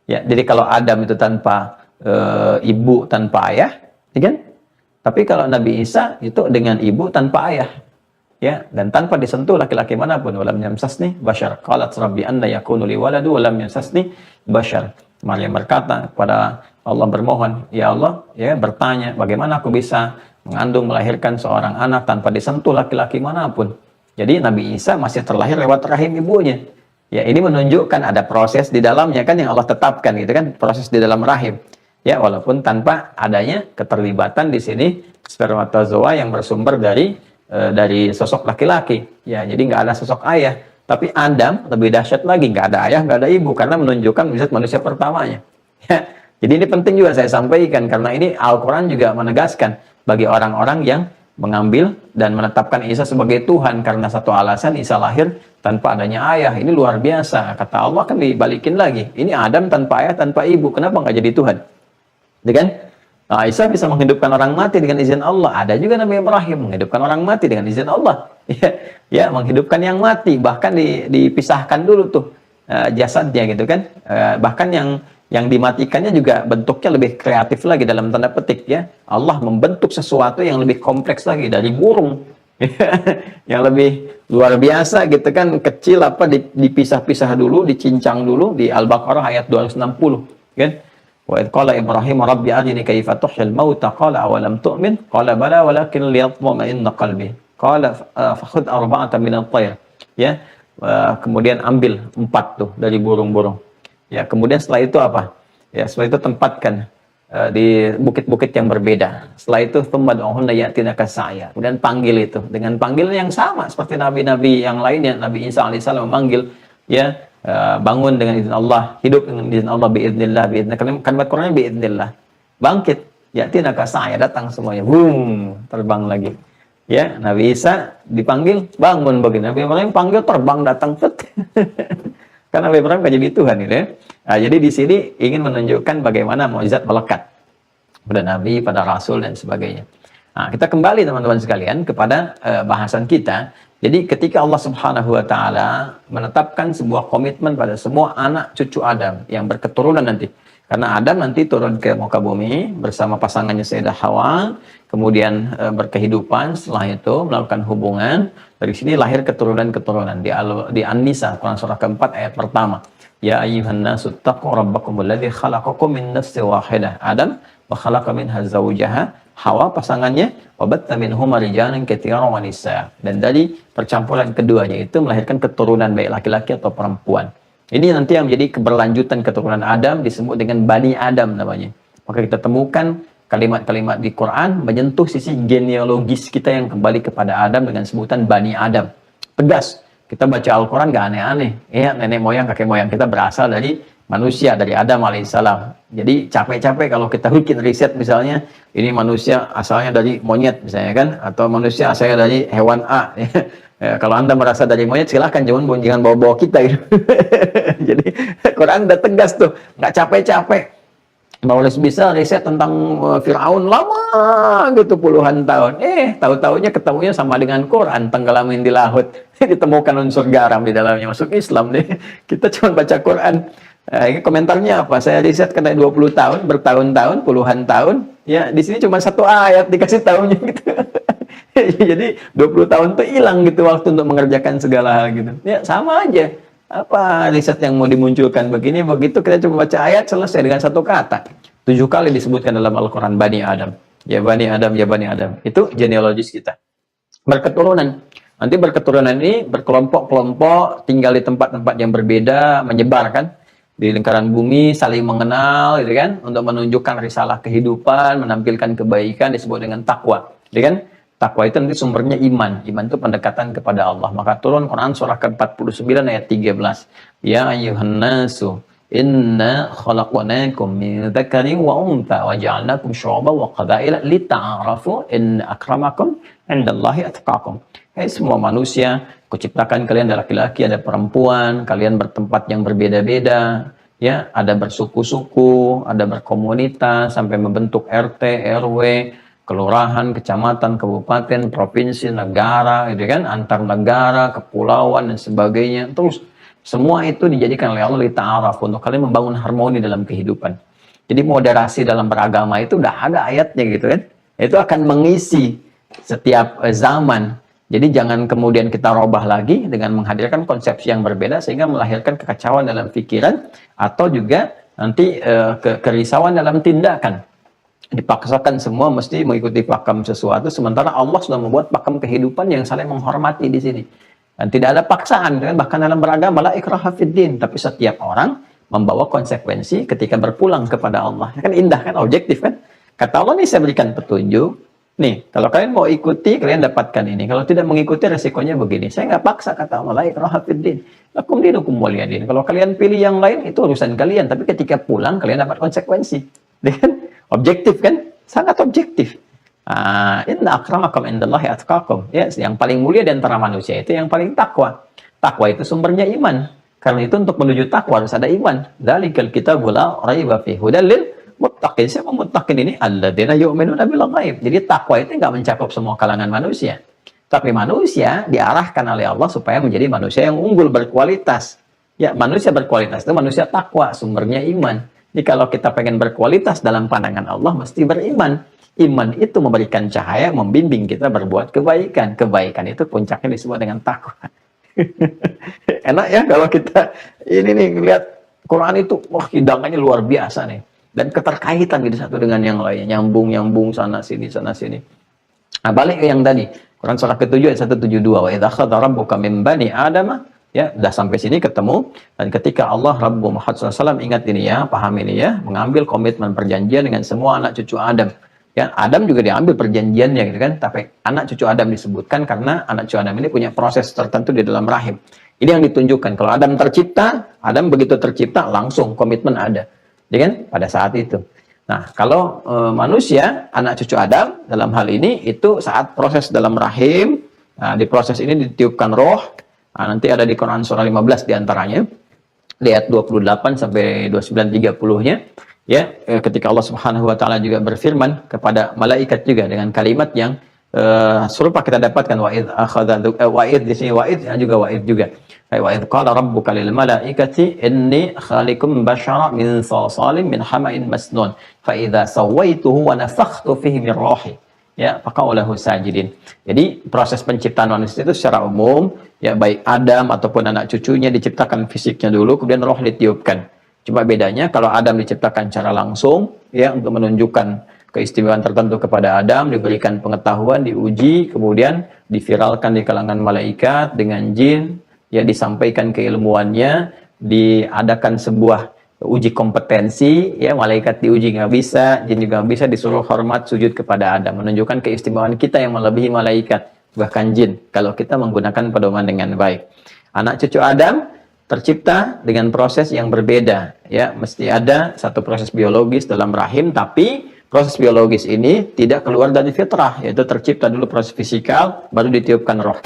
Ya, jadi kalau Adam itu tanpa ibu, tanpa ayah, ya kan? Tapi kalau Nabi Isa itu dengan ibu tanpa ayah, ya, dan tanpa disentuh laki-laki manapun. Walam yamsasni bashar. Qalat rabbi anna yakunu li waladu walam yamsasni bashar. Maryam berkata kepada Allah, bermohon, ya Allah, ya, bertanya, bagaimana aku bisa mengandung, melahirkan seorang anak tanpa disentuh laki-laki manapun. Jadi Nabi Isa masih terlahir lewat rahim ibunya. Ya, ini menunjukkan ada proses di dalamnya kan yang Allah tetapkan, gitu kan, proses di dalam rahim. Ya, walaupun tanpa adanya keterlibatan di sini spermatozoa yang bersumber dari sosok laki-laki. Ya, jadi nggak ada sosok ayah. Tapi Adam lebih dahsyat lagi, nggak ada ayah, nggak ada ibu, karena menunjukkan mujizat manusia pertamanya. Ya, jadi ini penting juga saya sampaikan, karena ini Al-Quran juga menegaskan bagi orang-orang yang mengambil dan menetapkan Isa sebagai Tuhan karena satu alasan, Isa lahir tanpa adanya ayah. Ini luar biasa. Kata Allah kan dibalikin lagi. Ini Adam tanpa ayah, tanpa ibu. Kenapa nggak jadi Tuhan? Kan? Nah, Isa bisa menghidupkan orang mati dengan izin Allah. Ada juga Nabi Ibrahim menghidupkan orang mati dengan izin Allah. Ya, menghidupkan yang mati. Bahkan dipisahkan dulu tuh jasadnya, gitu kan. Bahkan yang dimatikannya juga bentuknya lebih kreatif lagi, dalam tanda petik, ya. Allah membentuk sesuatu yang lebih kompleks lagi dari burung. Yang lebih luar biasa, gitu kan, kecil apa dipisah-pisah dulu, dicincang dulu di Al-Baqarah ayat 260, kan? Wa idh qala Ibrahim rabbi arini kaifa tuhyil mauta qala awalam tu'min qala bala walakin liyatma'inna qalbi qala fakhudh arba'atan min at-tayr, ya. Kemudian ambil 4 tuh dari burung-burung. Ya, kemudian setelah itu apa? Ya, setelah itu tempatkan di bukit-bukit yang berbeda. Setelah itu thummad'uhunna ya'tinaka sa'ya. Kemudian panggil itu dengan panggilan yang sama seperti nabi-nabi yang lainnya. Nabi Isa alaihissalam memanggil, ya, bangun dengan izin Allah, hidup dengan izin Allah, biiznillah, biiznillah. Kalimat Qur'annya biiznillah. Bangkit yatinaka sa'ya, datang semuanya, boom, terbang lagi. Ya, Nabi Isa dipanggil, bangun begini. Nabi Ibrahim panggil, terbang, datang, pet. Karena Nabi Ibrahim kan jadi Tuhan gitu ya. Nah, jadi di sini ingin menunjukkan bagaimana mukjizat melekat pada Nabi, pada Rasul dan sebagainya. Nah, kita kembali teman-teman sekalian kepada bahasan kita. Jadi ketika Allah Subhanahu wa taala menetapkan sebuah komitmen pada semua anak cucu Adam yang berketurunan nanti. Karena Adam nanti turun ke muka bumi bersama pasangannya Sayyidah Hawa, kemudian berkehidupan, setelah itu melakukan hubungan. Dari sini lahir keturunan-keturunan di An-Nisa, Quran surah keempat ayat pertama. Ya ayyuhan nasu taqu rabbakumul ladzi khalaqakum min nafsin wahidah. Adam wa khalaqa minha zawjaha, Hawa pasangannya, wa batta minhuma rijalan katsiran wa nisaa. Dan dari percampuran keduanya itu melahirkan keturunan baik laki-laki atau perempuan. Ini nanti yang menjadi keberlanjutan keturunan Adam disebut dengan Bani Adam namanya. Maka kita temukan kalimat-kalimat di Quran menyentuh sisi genealogis kita yang kembali kepada Adam dengan sebutan Bani Adam. Tegas. Kita baca Al-Quran gak aneh-aneh. Ya, nenek moyang, kakek moyang kita berasal dari manusia, dari Adam alaihissalam. Jadi capek-capek kalau kita bikin riset misalnya, ini manusia asalnya dari monyet misalnya kan, atau manusia asalnya dari hewan A. Ya, kalau Anda merasa dari monyet, silahkan, jangan bawa-bawa kita gitu. Jadi Quran udah tegas tuh, nggak capek-capek. Mau bisa riset tentang Fir'aun lama gitu puluhan tahun. Tahu-tahunya ketemunya sama dengan Quran, tenggelamin di laut. Ditemukan unsur garam di dalamnya, masuk Islam deh. Kita cuma baca Quran. Ini komentarnya apa? Saya riset kena 20 tahun, bertahun-tahun, puluhan tahun. Ya, di sini cuma satu ayat dikasih tahunya gitu. Jadi 20 tahun tuh hilang gitu waktu untuk mengerjakan segala hal gitu. Ya sama aja. Apa riset yang mau dimunculkan begini begitu, kita cuma baca ayat selesai dengan satu kata. 7 kali disebutkan dalam Al-Quran Bani Adam. Ya Bani Adam, ya Bani Adam. Itu genealogis kita. Berketurunan. Nanti berketurunan ini berkelompok-kelompok, tinggal di tempat-tempat yang berbeda, menyebar kan di lingkaran bumi, saling mengenal gitu kan, untuk menunjukkan risalah kehidupan, menampilkan kebaikan, disebut dengan takwa. Gitu kan? Takwa itu nanti sumbernya iman. Iman itu pendekatan kepada Allah. Maka turun Quran surah ke-49 ayat 13. Ya ayyuhan nasu inna khalaqnakum min dzakarin wa untha wa ja'alnakum syu'uban wa qabaila lita'arafu inna akramakum 'indallahi atqakum. Hai semua manusia, kuciptakan kalian ada laki-laki, ada perempuan, kalian bertempat yang berbeda-beda. Ya, ada bersuku-suku, ada berkomunitas sampai membentuk RT, RW, kelurahan, kecamatan, kabupaten, provinsi, negara, gitu kan, antar negara, kepulauan dan sebagainya. Terus semua itu dijadikan oleh Allah li ta'araf, untuk kalian membangun harmoni dalam kehidupan. Jadi moderasi dalam beragama itu udah ada ayatnya gitu kan. Itu akan mengisi setiap zaman. Jadi jangan kemudian kita robah lagi dengan menghadirkan konsepsi yang berbeda sehingga melahirkan kekacauan dalam pikiran atau juga nanti kerisauan dalam tindakan. Dipaksakan semua mesti mengikuti pakem sesuatu, sementara Allah sudah membuat pakem kehidupan yang saling menghormati di sini. Dan tidak ada paksaan, kan? Bahkan dalam beragama la ikraha fid din, tapi setiap orang membawa konsekuensi ketika berpulang kepada Allah. Kan indah kan, objektif kan? Kata Allah nih, saya berikan petunjuk. Nih, kalau kalian mau ikuti, kalian dapatkan ini. Kalau tidak mengikuti, resikonya begini. Saya nggak paksa, kata Allah, la ikraha fid din. Lakum dinukum waliyadin. Kalau kalian pilih yang lain, itu urusan kalian. Tapi ketika pulang, kalian dapat konsekuensi. Kan? Objektif kan? Sangat objektif. Inna akramakum indallahi atqakum. Ya, yang paling mulia di antara manusia itu yang paling takwa. Takwa itu sumbernya iman. Karena itu untuk menuju takwa harus ada iman. Dzalikal kitabul la raiba fihi hudal lil muttaqin. Siapa muttaqin ini? Alladzina yu'minuna bil ghaib. Jadi takwa itu enggak mencakup semua kalangan manusia. Tapi manusia diarahkan oleh Allah supaya menjadi manusia yang unggul, berkualitas. Ya, manusia berkualitas itu manusia takwa, sumbernya iman. Jadi kalau kita pengen berkualitas dalam pandangan Allah, mesti beriman. Iman itu memberikan cahaya, membimbing kita berbuat kebaikan. Kebaikan itu puncaknya disebut dengan takwa. Enak ya kalau kita ini nih lihat Quran itu, wah hidangannya luar biasa nih. Dan keterkaitan gitu satu dengan yang lain, nyambung sana sini. Nah, balik ke yang tadi, Quran surah ke-7 ayat 172. Wa idza akhadha rabbuka min bani adama. Ya, udah sampai sini ketemu. Dan ketika Allah Rabbu Muhammad SAW, ingat ini ya, paham ini ya, mengambil komitmen perjanjian dengan semua anak cucu Adam. Ya, Adam juga diambil perjanjiannya gitu kan, tapi anak cucu Adam disebutkan karena anak cucu Adam ini punya proses tertentu di dalam rahim. Ini yang ditunjukkan. Kalau Adam tercipta, Adam begitu tercipta langsung komitmen ada. Ya kan? Pada saat itu. Nah, kalau manusia, anak cucu Adam, dalam hal ini, itu saat proses dalam rahim, nah, di proses ini ditiupkan roh, nah, nanti ada di Quran surah 15 diantaranya, di ayat 28 sampai 29 30-nya, ya, ketika Allah Subhanahu wa taala juga berfirman kepada malaikat juga dengan kalimat yang serupa kita dapatkan wa'id di sini wa'id juga wa'id juga. Wa'id qala rabbuka lil malaikati inni khaliqum bashara min salsalin min hama'in masnun fa idza sawaituhu wa nafakhtu fihi min ruhi ya faqaulahu sajidin. Jadi proses penciptaan manusia itu secara umum ya baik Adam ataupun anak cucunya diciptakan fisiknya dulu kemudian roh ditiupkan. Cuma bedanya kalau Adam diciptakan secara langsung ya untuk menunjukkan keistimewaan tertentu kepada Adam, diberikan pengetahuan, diuji, kemudian diviralkan di kalangan malaikat dengan jin, ya disampaikan keilmuannya, diadakan sebuah uji kompetensi, ya malaikat diuji nggak bisa, jin juga nggak bisa, disuruh hormat sujud kepada Adam, menunjukkan keistimewaan kita yang melebihi malaikat, bahkan jin, kalau kita menggunakan pedoman dengan baik. Anak cucu Adam tercipta dengan proses yang berbeda, ya mesti ada satu proses biologis dalam rahim, tapi proses biologis ini tidak keluar dari fitrah, yaitu tercipta dulu proses fisikal, baru ditiupkan roh.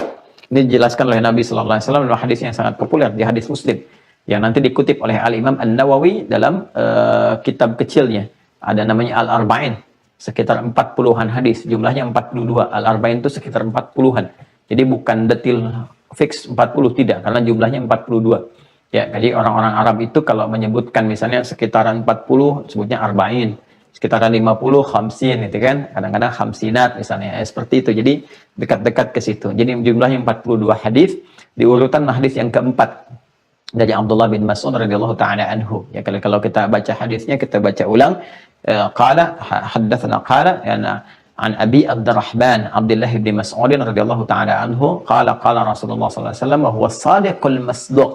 Ini dijelaskan oleh Nabi Sallallahu Alaihi Wasallam dalam hadis yang sangat populer di hadis Muslim, yang nanti dikutip oleh Al Imam An Nawawi dalam kitab kecilnya, ada namanya Al Arba'in, sekitar 40-an hadis, jumlahnya 42. Al Arba'in itu sekitar 40-an, jadi bukan detil fix 40 tidak, karena jumlahnya 42. Ya, jadi orang-orang Arab itu kalau menyebutkan misalnya sekitaran 40 sebutnya Arba'in, sekitaran 50 khamsin itu kan, kadang-kadang khamsinat misalnya, seperti itu. Jadi dekat-dekat ke situ. Jadi jumlahnya 42 hadis, di urutan hadis yang keempat dari Abdullah bin Mas'ud radhiyallahu taala anhu. Ya kalau kita baca hadisnya kita baca ulang. Qala haddatsana qala yana an Abi Abdurrahman Abdullah bin Mas'ud radhiyallahu taala anhu qala qala Rasulullah sallallahu alaihi wasallam huwa as-sadiqul masduq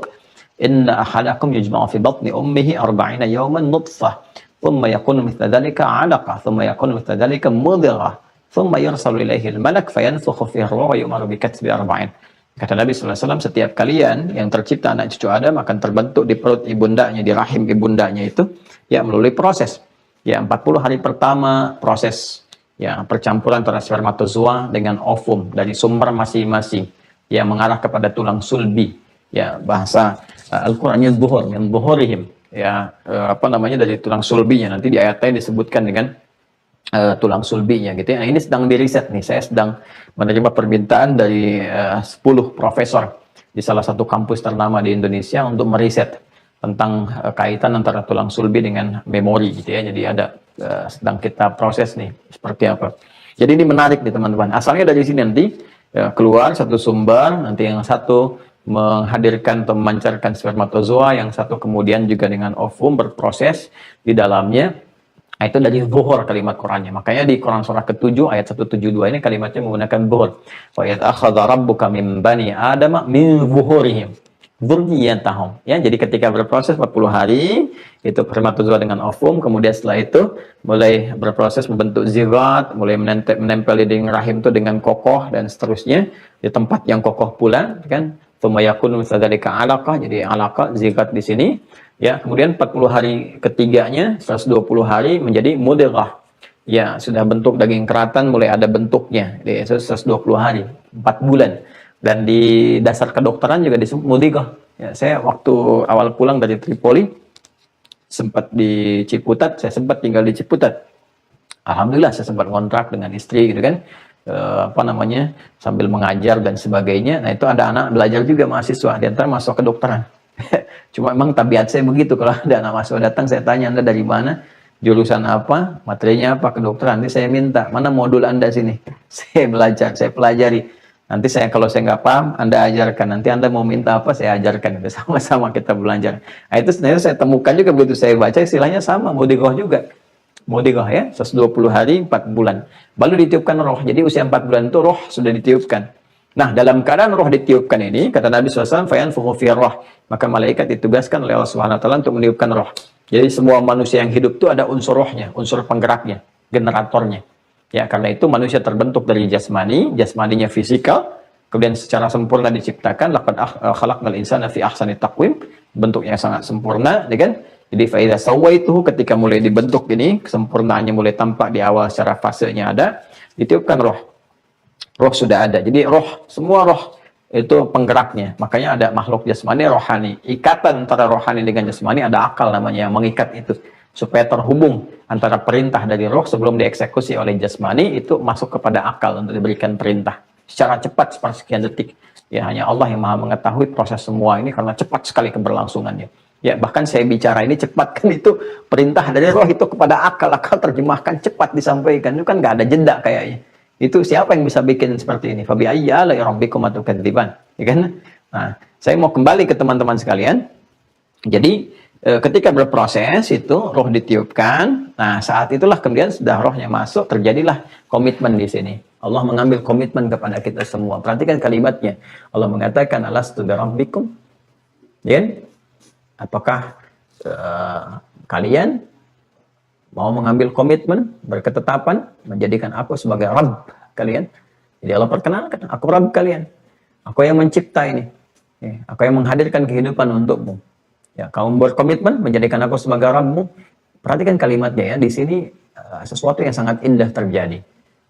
inna ahadakum yujma'u fi batni ummihi 40 yawman nutfah thumma yakunu mithla dhalika 'alaqah thumma yakunu mithla dhalika mudghah thumma yursalu ilaihi al-malak fayanfukhu fihi ar-ruh wa yu'maru bi katbi 40. Kata Nabi SAW, setiap kalian yang tercipta anak cucu Adam akan terbentuk di perut ibundanya, di rahim ibundanya itu, ya melalui proses. Ya 40 hari pertama proses ya percampuran antara spermatozoa dengan ovum dari sumber masing-masing, yang mengarah kepada tulang sulbi. Ya bahasa Al-Qur'annya zuhur, min zuhurihim. Ya dari tulang sulbinya, nanti di ayat lain disebutkan dengan tulang sulbinya gitu ya. Nah, ini sedang diriset nih, saya sedang menerima permintaan dari 10 profesor di salah satu kampus ternama di Indonesia untuk meriset tentang kaitan antara tulang sulbi dengan memori gitu ya. Jadi ada sedang kita proses nih seperti apa. Jadi ini menarik nih teman-teman. Asalnya dari sini nanti keluar satu sumber, nanti yang satu menghadirkan atau memancarkan spermatozoa, yang satu kemudian juga dengan ovum berproses di dalamnya. Nah, itu dari zuhur kalimat Qur'annya. Makanya di Quran surah ke-7 ayat 172 ini kalimatnya menggunakan zuhur. Wa idh akhadha rabbuka min bani adama min zuhurihim dzurriyyatahum. Ya, jadi ketika berproses 40 hari itu spermatozoa dengan ovum, kemudian setelah itu mulai berproses membentuk zigot, mulai menempel di dinding rahim itu dengan kokoh dan seterusnya di tempat yang kokoh pula kan. Tsumma yakunu mithla 'alaqah, jadi 'alaqah zigot di sini. Ya, kemudian 40 hari ketiganya, 120 hari menjadi mudghah. Ya, sudah bentuk daging keratan, mulai ada bentuknya. Di 120 hari, 4 bulan. Dan di dasar kedokteran juga disebut mudghah. Ya, saya waktu awal pulang dari Tripoli, sempat di Ciputat, saya sempat tinggal di Ciputat. Alhamdulillah, saya sempat kontrak dengan istri gitu kan. Sambil mengajar dan sebagainya. Nah, itu ada anak belajar juga mahasiswa, di antara masuk kedokteran. Cuma emang tabiat saya begitu, kalau ada anak mahasiswa datang saya tanya, Anda dari mana, jurusan apa, materinya apa, kedokteran. Nanti saya minta, mana modul Anda sini, saya belajar, saya pelajari. Nanti kalau saya nggak paham, Anda ajarkan. Nanti Anda mau minta apa, saya ajarkan. Sama-sama kita belajar. Nah, itu sebenarnya saya temukan juga begitu saya baca, istilahnya sama, mudghah juga. Mudghah ya, 120 hari, 4 bulan. Baru ditiupkan roh. Jadi usia 4 bulan itu roh sudah ditiupkan. Nah, dalam keadaan roh ditiupkan ini, kata Nabi SAW, fayanfukhu fihi roh, maka malaikat ditugaskan oleh Allah SWT untuk meniupkan roh. Jadi semua manusia yang hidup itu ada unsur rohnya, unsur penggeraknya, generatornya. Ya, karena itu manusia terbentuk dari jasmani, jasmaninya fisikal, kemudian secara sempurna diciptakan, laqad khalaqnal insana fi ahsani taqwim, bentuknya sangat sempurna, ya kan? Jadi faida sawaituhu, ketika mulai dibentuk ini, kesempurnaannya mulai tampak di awal secara fasenya ada, ditiupkan roh. Roh sudah ada. Jadi roh, semua roh itu penggeraknya. Makanya ada makhluk jasmani, rohani. Ikatan antara rohani dengan jasmani, ada akal namanya yang mengikat itu. Supaya terhubung antara perintah dari roh sebelum dieksekusi oleh jasmani, itu masuk kepada akal untuk diberikan perintah. Secara cepat, sepersekian detik. Ya, hanya Allah yang maha mengetahui proses semua ini karena cepat sekali keberlangsungannya. Ya, bahkan saya bicara ini cepat kan, itu perintah dari roh itu kepada akal. Akal terjemahkan cepat disampaikan. Itu kan nggak ada jeda kayaknya. Itu siapa yang bisa bikin seperti ini? Fabi ayyi ala'i rabbikum tukadziban, ya kan? Nah, saya mau kembali ke teman-teman sekalian. Jadi, ketika berproses itu roh ditiupkan. Nah, saat itulah kemudian sudah rohnya masuk, terjadilah komitmen di sini. Allah mengambil komitmen kepada kita semua. Perhatikan kalimatnya. Allah mengatakan, alastu bi rabbikum? Ya? Apakah kalian mau mengambil komitmen, berketetapan, menjadikan aku sebagai Rabb kalian? Jadi Allah perkenalkan, aku Rabb kalian. Aku yang mencipta ini. Ya, aku yang menghadirkan kehidupan untukmu. Ya, kamu berkomitmen menjadikan aku sebagai Rabbmu. Perhatikan kalimatnya ya, di sini sesuatu yang sangat indah terjadi.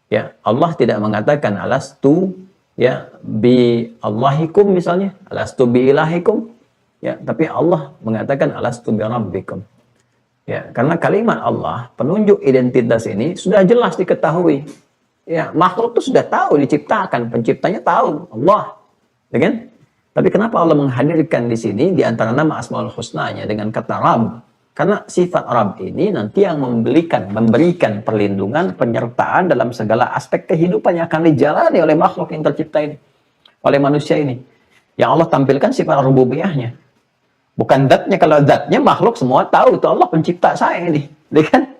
Ya, Allah tidak mengatakan alastu ya bi Allahikum misalnya, alastu bi ilahikum. Ya, tapi Allah mengatakan alastu bi rabbikum. Ya, karena kalimat Allah, penunjuk identitas ini sudah jelas diketahui. Ya, makhluk itu sudah tahu diciptakan, penciptanya tahu, Allah. Ya kan? Tapi kenapa Allah menghadirkan di sini di antara nama Asmaul Husna-Nya dengan kata Rabb? Karena sifat Rabb ini nanti yang memberikan perlindungan, penyertaan dalam segala aspek kehidupan yang akan dijalani oleh makhluk yang tercipta ini, oleh manusia ini. Yang Allah tampilkan sifat rububiyahnya. Bukan zatnya, kalau zatnya makhluk semua tahu itu Allah pencipta saya ini, kan?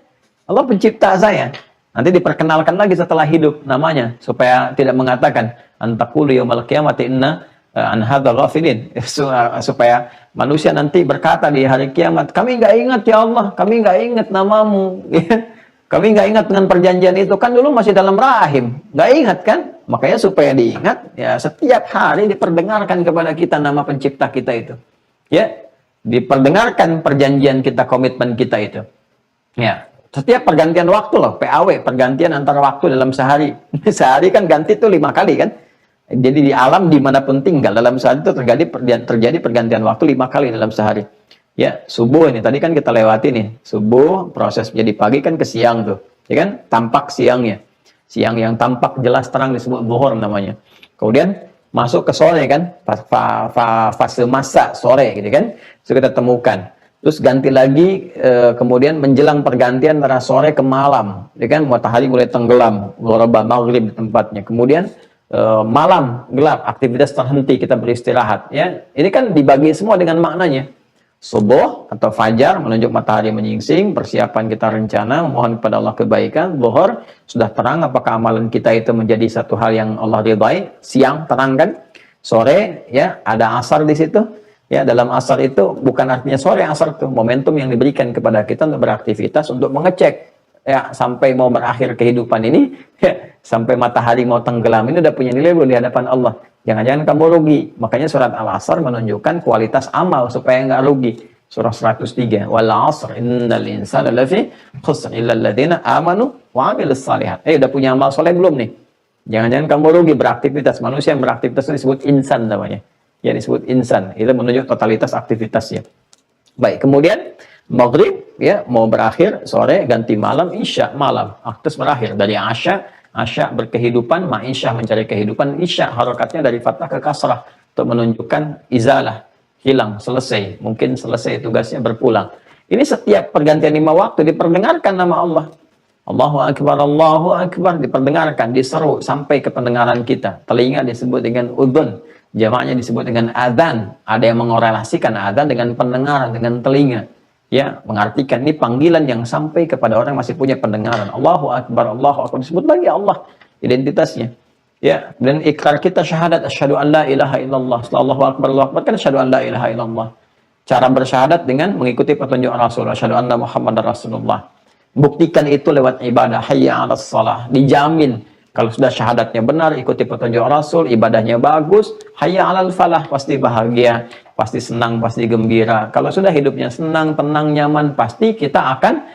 Allah pencipta saya. Nanti diperkenalkan lagi setelah hidup namanya, supaya tidak mengatakan antaqulu yaumal qiyamati inna an hadzal ghafilin, supaya manusia nanti berkata di hari kiamat, kami nggak ingat ya Allah, kami nggak ingat namamu, kami nggak ingat dengan perjanjian itu, kan dulu masih dalam rahim, nggak ingat kan? Makanya supaya diingat, ya setiap hari diperdengarkan kepada kita nama pencipta kita itu, ya. Diperdengarkan perjanjian kita, komitmen kita itu. Ya, setiap pergantian waktu loh, PAW, pergantian antara waktu dalam sehari. Sehari kan ganti tuh 5 kali kan. Jadi di alam dimanapun tinggal, dalam sehari itu terjadi pergantian waktu 5 kali dalam sehari. Ya, subuh ini, tadi kan kita lewati nih. Subuh, proses menjadi pagi kan ke siang tuh. Ya kan, tampak siangnya. Siang yang tampak jelas terang disebut zuhur namanya. Kemudian, masuk ke sore kan, fase masa sore gitu kan, so kita temukan. Terus ganti lagi, kemudian menjelang pergantian antara sore ke malam, ya kan, matahari mulai tenggelam, ghoraba maghrib di tempatnya. Kemudian malam gelap, aktivitas terhenti, kita beristirahat. Ya, ini kan dibagi semua dengan maknanya. Subuh atau fajar menunjuk matahari menyingsing, persiapan kita rencana, mohon kepada Allah kebaikan. Zuhur sudah terang, apakah amalan kita itu menjadi satu hal yang Allah ridai. Siang terang kan, sore ya ada asar di situ. Ya, dalam asar itu bukan artinya sore, asar itu momentum yang diberikan kepada kita untuk beraktivitas, untuk mengecek ya sampai mau berakhir kehidupan ini, ya, sampai matahari mau tenggelam ini udah punya nilai belum di hadapan Allah. Jangan-jangan kamu rugi. Makanya surat Al-Asr menunjukkan kualitas amal supaya nggak rugi. Surah 103. Wal 'asr innal insana lafi khusr illa alladziina amanu wa 'amilus shalihat. Udah punya amal soleh belum nih? Jangan-jangan kamu rugi beraktivitas. Manusia yang beraktivitas itu disebut insan namanya. Ya, disebut insan. Itu menunjuk totalitas aktivitasnya. Baik, kemudian maghrib ya mau berakhir, sore ganti malam, isya malam. Terus berakhir dari Asya berkehidupan, ma'isyah mencari kehidupan, isya harokatnya dari fathah ke kasrah untuk menunjukkan izalah, hilang, selesai. Mungkin selesai tugasnya berpulang. Ini setiap pergantian 5 waktu diperdengarkan nama Allah. Allahu Akbar, diperdengarkan, diseru sampai ke pendengaran kita. Telinga disebut dengan udhun, jamaknya disebut dengan adzan. Ada yang mengorelasikan adzan dengan pendengaran, dengan telinga. Ya, mengartikan ini panggilan yang sampai kepada orang yang masih punya pendengaran. Allahu Akbar, disebut lagi Allah identitasnya. Ya, dan ikrar kita syahadat asyhadu an la ilaha illallah. Setelah Allahu Akbar kan asyhadu an la ilaha illallah. Cara bersyahadat dengan mengikuti petunjuk Rasul, asyhadu anna Muhammadar Rasulullah. Buktikan itu lewat ibadah, hayya 'alas shalah. Dijamin Kalau sudah syahadatnya benar, ikuti petunjuk Rasul, ibadahnya bagus, hayya 'alal falah, pasti bahagia, pasti senang, pasti gembira. Kalau sudah hidupnya senang, tenang, nyaman, pasti kita akan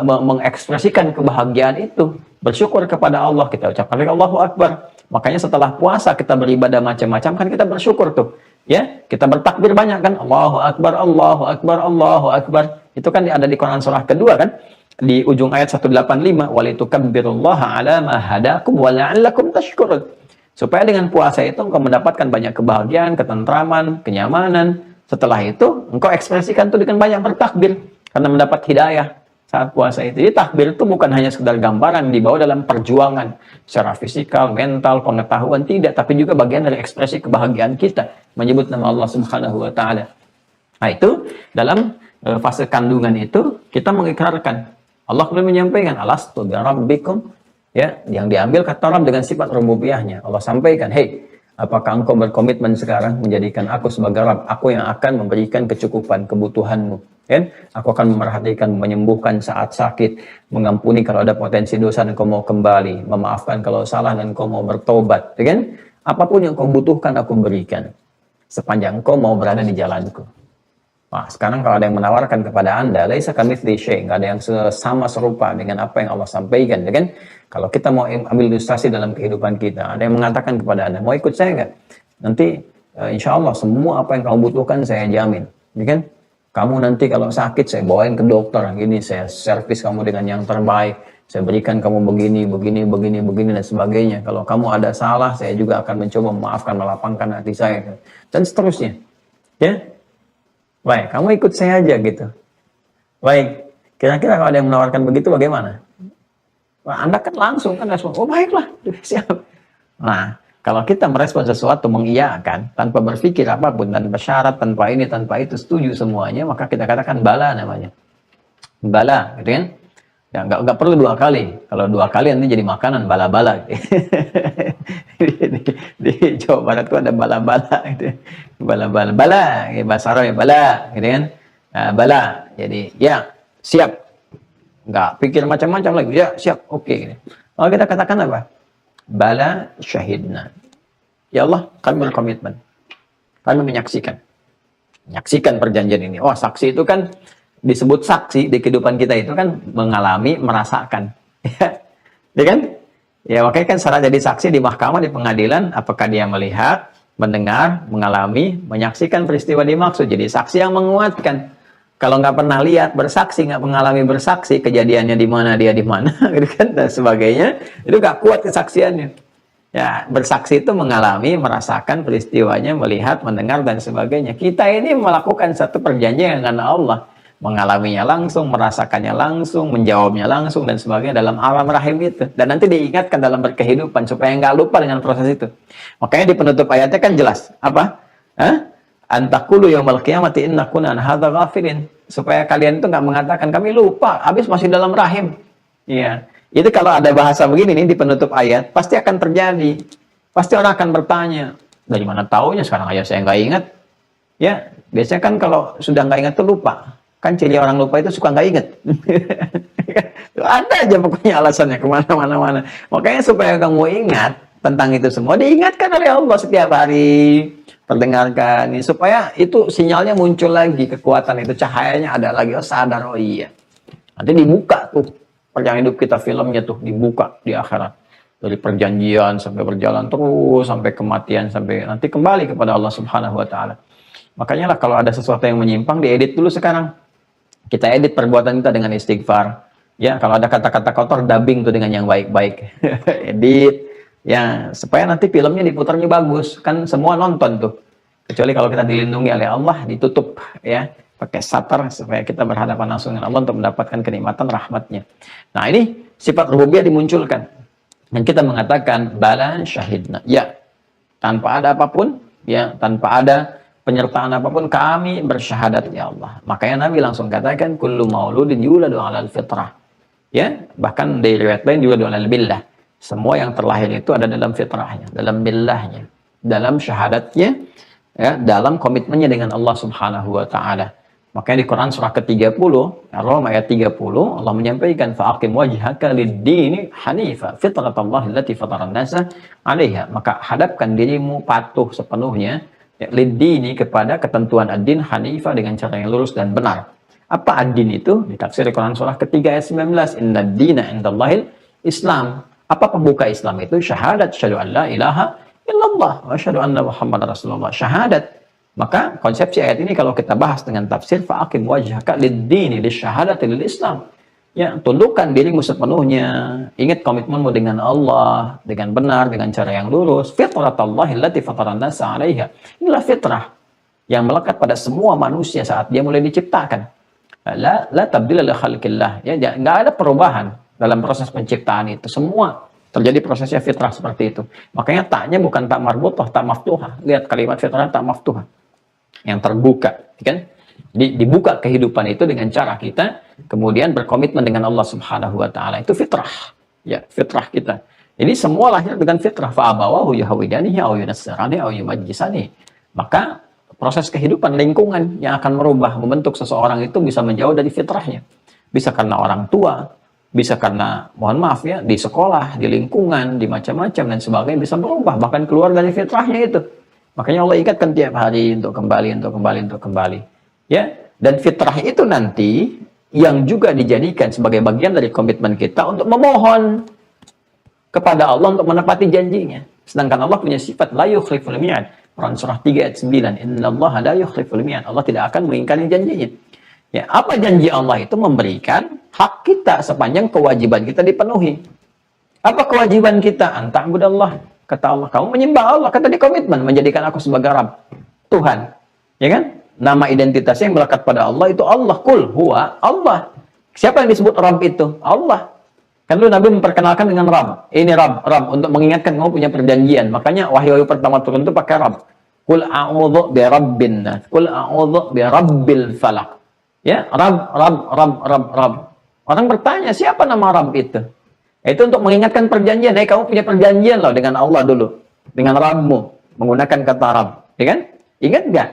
mengekspresikan kebahagiaan itu. Bersyukur kepada Allah, kita ucapkan Allahu Akbar. Makanya setelah puasa kita beribadah macam-macam, kan kita bersyukur tuh. Ya, kita bertakbir banyak kan, Allahu Akbar, Allahu Akbar, Allahu Akbar. Itu kan ada di Quran surah kedua kan, di ujung ayat 185, walitukabbirullaha ala ma hadakum wa la'allakum tashkurun. Supaya dengan puasa itu engkau mendapatkan banyak kebahagiaan, ketentraman, kenyamanan. Setelah itu engkau ekspresikan itu dengan banyak bertakbir karena mendapat hidayah saat puasa itu. Jadi takbir itu bukan hanya sekedar gambaran dibawa dalam perjuangan secara fisikal, mental, pengetahuan, tidak, tapi juga bagian dari ekspresi kebahagiaan kita menyebut nama Allah Subhanahu wa taala. Nah, itu dalam fase kandungan itu kita mengikrarkan. Allah kemudian menyampaikan, alastu bi rabbikum, ya, yang diambil kata Rabb dengan sifat rububiyahnya. Allah sampaikan, hey, apakah engkau berkomitmen sekarang menjadikan aku sebagai Rabb? Aku yang akan memberikan kecukupan kebutuhanmu. Kan? Aku akan memerhatikan, menyembuhkan saat sakit, mengampuni kalau ada potensi dosa dan kau mau kembali, memaafkan kalau salah dan kau mau bertobat. Kan? Apapun yang kau butuhkan aku berikan, sepanjang kau mau berada di jalanku. Nah, sekarang kalau ada yang menawarkan kepada Anda, laisa kamitsli syai', enggak ada yang sama serupa dengan apa yang Allah sampaikan, ya kan? Kalau kita mau ambil ilustrasi dalam kehidupan kita, ada yang mengatakan kepada Anda, mau ikut saya enggak? Nanti insya Allah semua apa yang kamu butuhkan saya jamin, ya kan? Kamu nanti kalau sakit saya bawain ke dokter, gini saya servis kamu dengan yang terbaik, saya berikan kamu begini dan sebagainya. Kalau kamu ada salah, saya juga akan mencoba memaafkan, melapangkan hati saya, dan seterusnya, ya. Baik, kamu ikut saya aja gitu. Baik, kira-kira kalau ada yang menawarkan begitu bagaimana? Wah, Anda kan langsung, oh baiklah, siap. Nah, kalau kita merespon sesuatu, mengiyakan, tanpa berpikir apapun, tanpa syarat, tanpa ini, tanpa itu, setuju semuanya, maka kita katakan bala namanya. Bala, gitu kan? Ya, nggak perlu 2 kali. Kalau 2 kali nanti jadi makanan bala-bala. Di Jawa Barat itu ada bala-bala. Gitu. Bala-bala. Bala, bahasa Arab ya, bala. Gitu kan? Nah, bala. Jadi, ya, siap. Nggak pikir macam-macam lagi. Ya, siap. Oke. Gitu. Kalau kita katakan apa? Bala syahidna. Ya Allah, kami berkomitmen. Kami menyaksikan. Menyaksikan perjanjian ini. Oh, saksi itu kan disebut saksi di kehidupan kita itu kan mengalami, merasakan. Ya kan? Ya makanya kan syarat jadi saksi di mahkamah, di pengadilan, apakah dia melihat, mendengar, mengalami, menyaksikan peristiwa dimaksud. Jadi saksi yang menguatkan. Kalau nggak pernah lihat, bersaksi, nggak mengalami bersaksi, kejadiannya di mana, dia di mana, gitu kan, dan sebagainya, itu nggak kuat kesaksiannya. Ya, bersaksi itu mengalami, merasakan peristiwanya, melihat, mendengar, dan sebagainya. Kita ini melakukan satu perjanjian dengan Allah. Mengalaminya langsung, merasakannya langsung, menjawabnya langsung, dan sebagainya dalam alam rahim itu. Dan nanti diingatkan dalam berkehidupan, supaya nggak lupa dengan proses itu. Makanya di penutup ayatnya kan jelas. Apa? Antakulu yaumal qiyamati inna kunna an hadza ghafilin. Supaya kalian itu nggak mengatakan, kami lupa, habis masih dalam rahim. Iya. Itu kalau ada bahasa begini nih di penutup ayat, pasti akan terjadi. Pasti orang akan bertanya, dari mana taunya sekarang ayat saya nggak ingat? Ya, biasanya kan kalau sudah nggak ingat tuh lupa. Kan ciri orang lupa itu suka nggak inget. Ada aja pokoknya alasannya kemana-mana. Makanya supaya kamu ingat tentang itu semua, diingatkan oleh Allah setiap hari. Perdengarkan, supaya itu sinyalnya muncul lagi, kekuatan itu, cahayanya ada lagi. Oh sadar, oh iya. Nanti dibuka tuh, perjalanan hidup kita, filmnya tuh dibuka di akhirat. Dari perjanjian sampai berjalan terus, sampai kematian, sampai nanti kembali kepada Allah Subhanahu wa Ta'ala. Makanya lah kalau ada sesuatu yang menyimpang, diedit dulu sekarang. Kita edit perbuatan kita dengan istighfar. Ya, kalau ada kata-kata kotor, dubbing tuh dengan yang baik-baik. Edit. Ya, supaya nanti filmnya diputarnya bagus. Kan semua nonton tuh. Kecuali kalau kita dilindungi oleh Allah, ditutup. Ya, pakai satar supaya kita berhadapan langsung dengan Allah untuk mendapatkan kenikmatan rahmatnya. Nah, ini sifat rububiyah dimunculkan. Dan kita mengatakan, bala syahidna. Ya, tanpa ada apapun. Ya, tanpa ada penyertaan apapun, kami bersyahadat ya Allah. Makanya Nabi langsung katakan, kullu mauludin yuladu 'alal fitrah. Ya, bahkan di riwayat lain yuladu 'alal billah. Semua yang terlahir itu ada dalam fitrahnya, dalam billahnya, dalam syahadatnya, ya, dalam komitmennya dengan Allah Subhanahu wa Ta'ala. Makanya di Quran surah ke-30, Ar-Rum ayat 30, Allah menyampaikan fa'aqim wajhaka lid-dini hanifa fitratallahi allati fataran nasa 'alaiha. Maka hadapkan dirimu patuh sepenuhnya lid-dini kepada ketentuan ad-din hanifa dengan cara yang lurus dan benar. Apa ad-din itu? Ditafsir di Quran surah ke-3 ayat 19, innad dina indallahil Islam. Apa pembuka Islam itu? Syahadat syahadu an la ilaha illallah wa syahadu anna Muhammadar Rasulullah. Syahadat. Maka konsepsi ayat ini kalau kita bahas dengan tafsir fa'aqim wajhaka lid-dini lisyahadati lil Islam. Ya, tundukkan dirimu sepenuhnya, ingat komitmenmu dengan Allah dengan benar, dengan cara yang lurus. Fitratallahi allati fataran nasa 'alaiha. Inilah fitrah yang melekat pada semua manusia saat dia mulai diciptakan. La tabdila li khalqillah. Ya, enggak ada perubahan dalam proses penciptaan itu. Semua terjadi prosesnya fitrah seperti itu. Makanya taknya bukan tak marbutah, tak maftuhah. Lihat kalimat fitrah tak maftuhah. Yang terbuka, kan? Dibuka kehidupan itu dengan cara kita kemudian berkomitmen dengan Allah Subhanahu wa taala. Itu fitrah. Ya, fitrah kita. Ini semua lahir dengan fitrah. Fa abawahu yahwidanihi aw yunassirani aw yumajjisani. Maka proses kehidupan lingkungan yang akan merubah, membentuk seseorang itu bisa menjauh dari fitrahnya. Bisa karena orang tua, bisa karena, mohon maaf ya, di sekolah, di lingkungan, di macam-macam dan sebagainya, bisa berubah, bahkan keluar dari fitrahnya itu. Makanya Allah ingatkan tiap hari untuk kembali. Ya, dan fitrah itu nanti yang juga dijadikan sebagai bagian dari komitmen kita untuk memohon kepada Allah untuk menepati janjinya. Sedangkan Allah punya sifat la yukhliful mi'ad. Quran surah 3 ayat 9. Innallaha la yukhliful mi'ad. Allah tidak akan mengingkari janjinya. Ya, apa janji Allah itu? Memberikan hak kita sepanjang kewajiban kita dipenuhi. Apa kewajiban kita? Anta'budallah. Kata Allah, kamu menyembah Allah. Kata di komitmen, menjadikan aku sebagai Rabb, Tuhan. Ya kan? Nama identitasnya yang melekat pada Allah itu Allah. Kul huwa Allah. Siapa yang disebut Rabb itu? Allah. Kan dulu Nabi memperkenalkan dengan Rabb. Ini Rabb, untuk mengingatkan kamu punya perjanjian. Makanya wahyu pertama turun itu pakai Rabb. Kul a'udhu bi rabbin nas. Kul a'udhu bi rabbil falaq. Ya, Rabb. Orang bertanya, siapa nama Rabb itu? Itu untuk mengingatkan perjanjian. Kamu punya perjanjian loh dengan Allah dulu. Dengan Rabbmu. Menggunakan kata Rabb. Ya kan? Ingat nggak?